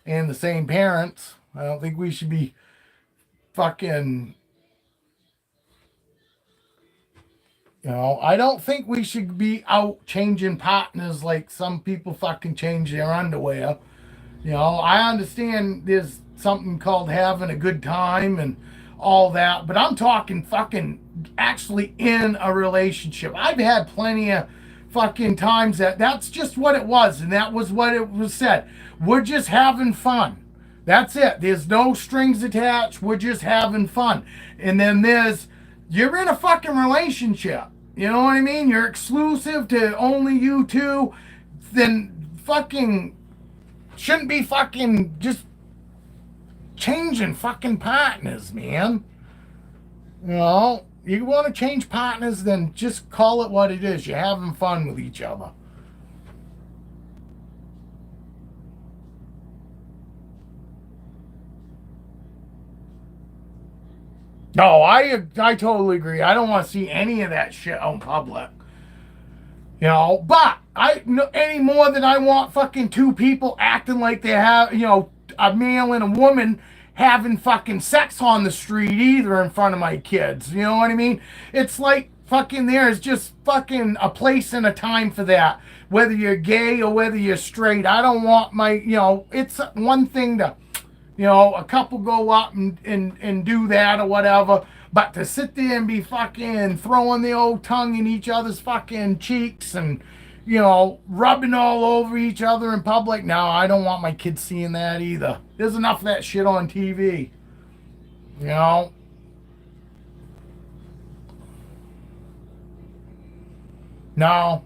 Speaker 1: and the same parents. I don't think we should be fucking, you know, I don't think we should be out changing partners like some people fucking change their underwear. You know, I understand there's something called having a good time and all that, but I'm talking fucking actually in a relationship. I've had plenty of fucking times that's just what it was, and that was what it was said. We're just having fun. That's it. There's no strings attached. We're just having fun. And then there's you're in a fucking relationship. You know what I mean? You're exclusive to only you two. Then fucking shouldn't be fucking just changing fucking partners, man. You know, you want to change partners, then just call it what it is. You're having fun with each other. No, I totally agree. I don't want to see any of that shit on public. You know, but I no any more than I want fucking two people acting like they have, a male and a woman having fucking sex on the street either in front of my kids. You know what I mean? It's like fucking there's just fucking a place and a time for that. Whether you're gay or whether you're straight. I don't want it's one thing to a couple go up and do that or whatever. But to sit there and be fucking throwing the old tongue in each other's fucking cheeks and, rubbing all over each other in public, no, I don't want my kids seeing that either. There's enough of that shit on TV. You know? No.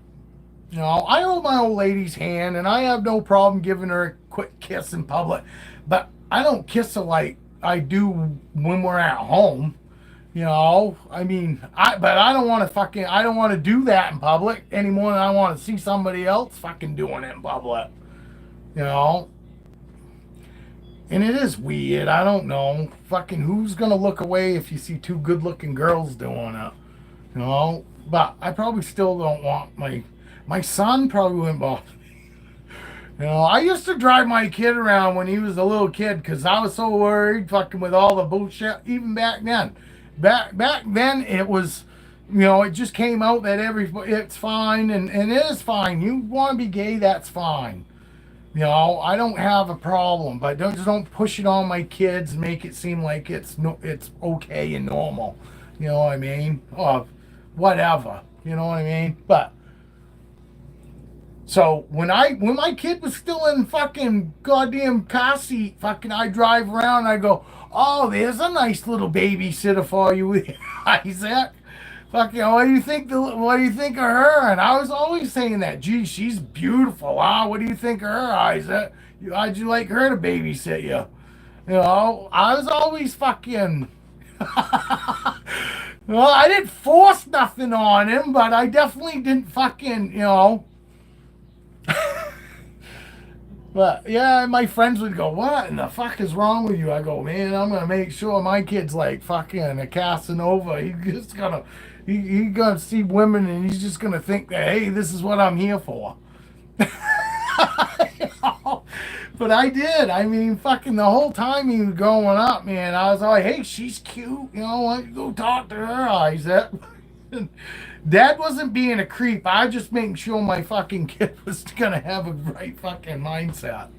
Speaker 1: I hold my old lady's hand and I have no problem giving her a quick kiss in public. But I don't kiss her like I do when we're at home. I mean, but I don't want to I don't want to do that in public any more than I want to see somebody else fucking doing it in public. You know? And it is weird. I don't know. Fucking who's going to look away if you see two good looking girls doing it? But I probably still don't want my son probably wouldn't bother me. I used to drive my kid around when he was a little kid because I was so worried fucking with all the bullshit even back then. Back then it was, it just came out that it's fine and it is fine. You want to be gay, that's fine. I don't have a problem, but don't push it on my kids and make it seem like it's okay and normal. You know what I mean? Or whatever. You know what I mean? But so when my kid was still in fucking goddamn car seat, fucking I drive around and I go, oh, there's a nice little babysitter for you, Isaac. Fucking, what do you think of her? And I was always saying that. Gee, she's beautiful. What do you think of her, Isaac? How'd you like her to babysit you? I was always fucking. Well, I didn't force nothing on him, but I definitely didn't fucking, But yeah, my friends would go, what in the fuck is wrong with you? I go, man, I'm gonna make sure my kid's like fucking a Casanova. He's gonna see women and he's just gonna think that, hey, this is what I'm here for. But I did. I mean, fucking the whole time he was growing up, man, I was like, hey, she's cute. Why don't you go talk to her, Isaac? Dad wasn't being a creep. I was just making sure my fucking kid was gonna have a right fucking mindset.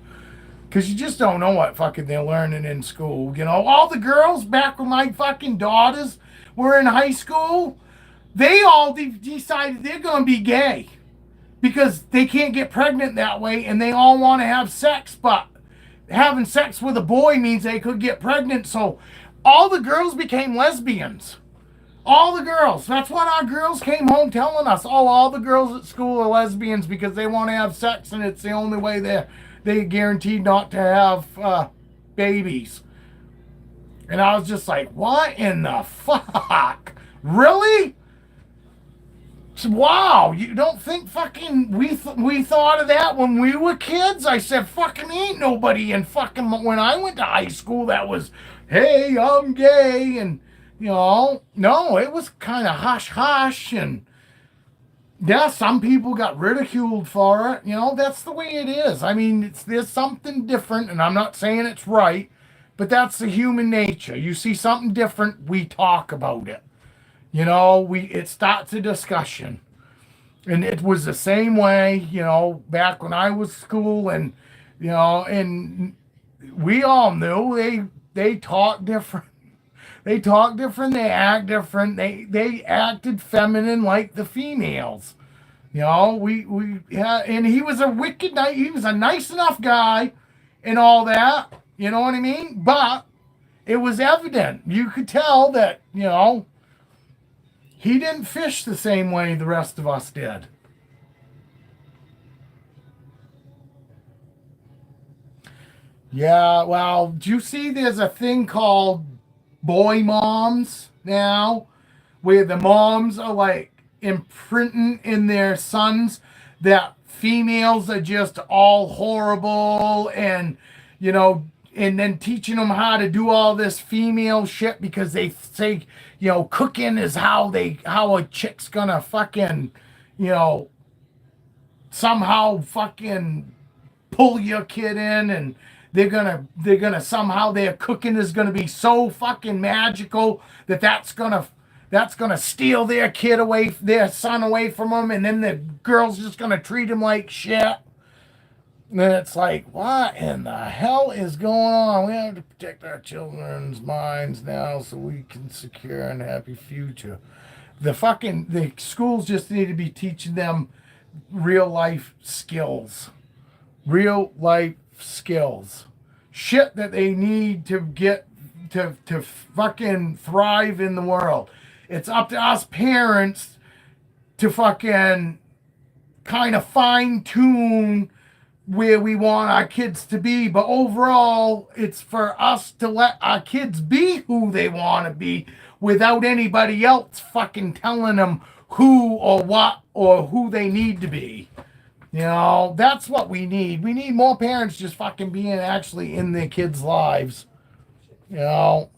Speaker 1: Cause you just don't know what fucking they're learning in school. All the girls back when my fucking daughters were in high school, they all decided they're gonna be gay. Because they can't get pregnant that way and they all want to have sex, but having sex with a boy means they could get pregnant. So all the girls became lesbians. All the girls. That's what our girls came home telling us. Oh, all the girls at school are lesbians because they want to have sex and it's the only way they're guaranteed not to have babies. And I was just like, what in the fuck? Really? Wow, you don't think fucking we thought of that when we were kids? I said, fucking ain't nobody in fucking, when I went to high school that was, hey, I'm gay, and, no, it was kind of hush-hush, and, yeah, some people got ridiculed for it, that's the way it is. I mean, there's something different, and I'm not saying it's right, but that's the human nature. You see something different, we talk about it. It starts a discussion. And it was the same way, back when I was school and, and we all knew they talk different. They talk different, they act different. They acted feminine like the females. And he was he was a nice enough guy and all that, you know what I mean? But it was evident. You could tell that, He didn't fish the same way the rest of us did. Yeah, well, do you see there's a thing called boy moms now, where the moms are like imprinting in their sons that females are just all horrible, and you know, and then teaching them how to do all this female shit because they say, cooking is how a chick's gonna fucking, you know, somehow fucking pull your kid in, and they're gonna somehow their cooking is gonna be so fucking magical that's gonna steal their kid away, their son away from them, and then the girl's just gonna treat him like shit. And then it's like, what in the hell is going on? We have to protect our children's minds now so we can secure a happy future. The schools just need to be teaching them real life skills. Real life skills. Shit that they need to get to fucking thrive in the world. It's up to us parents to fucking kind of fine tune where we want our kids to be, but overall it's for us to let our kids be who they want to be without anybody else fucking telling them who or what or who they need to be. That's what we need. We need more parents just fucking being actually in their kids' lives. You know.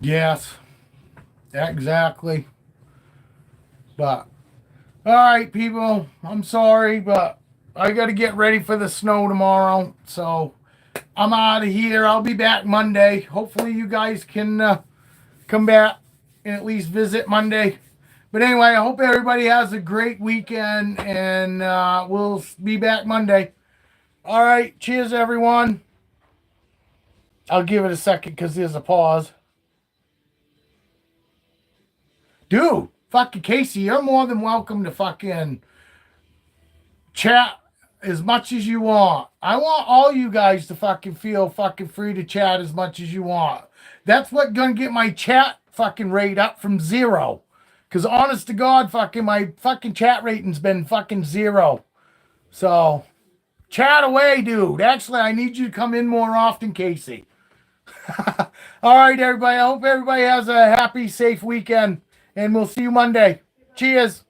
Speaker 1: Yes, exactly. But, all right, people, I'm sorry, but I got to get ready for the snow tomorrow. So I'm out of here. I'll be back Monday. Hopefully you guys can come back and at least visit Monday. But anyway, I hope everybody has a great weekend, and we'll be back Monday. All right. Cheers, everyone. I'll give it a second because there's a pause. Dude, fucking Casey, you're more than welcome to fucking chat as much as you want. I want all you guys to fucking feel fucking free to chat as much as you want. That's what gonna get my chat fucking rate up from 0. Because honest to God, fucking my fucking chat rating's been fucking 0. So chat away, dude. Actually, I need you to come in more often, Casey. All right, everybody. I hope everybody has a happy, safe weekend. And we'll see you Monday. Cheers.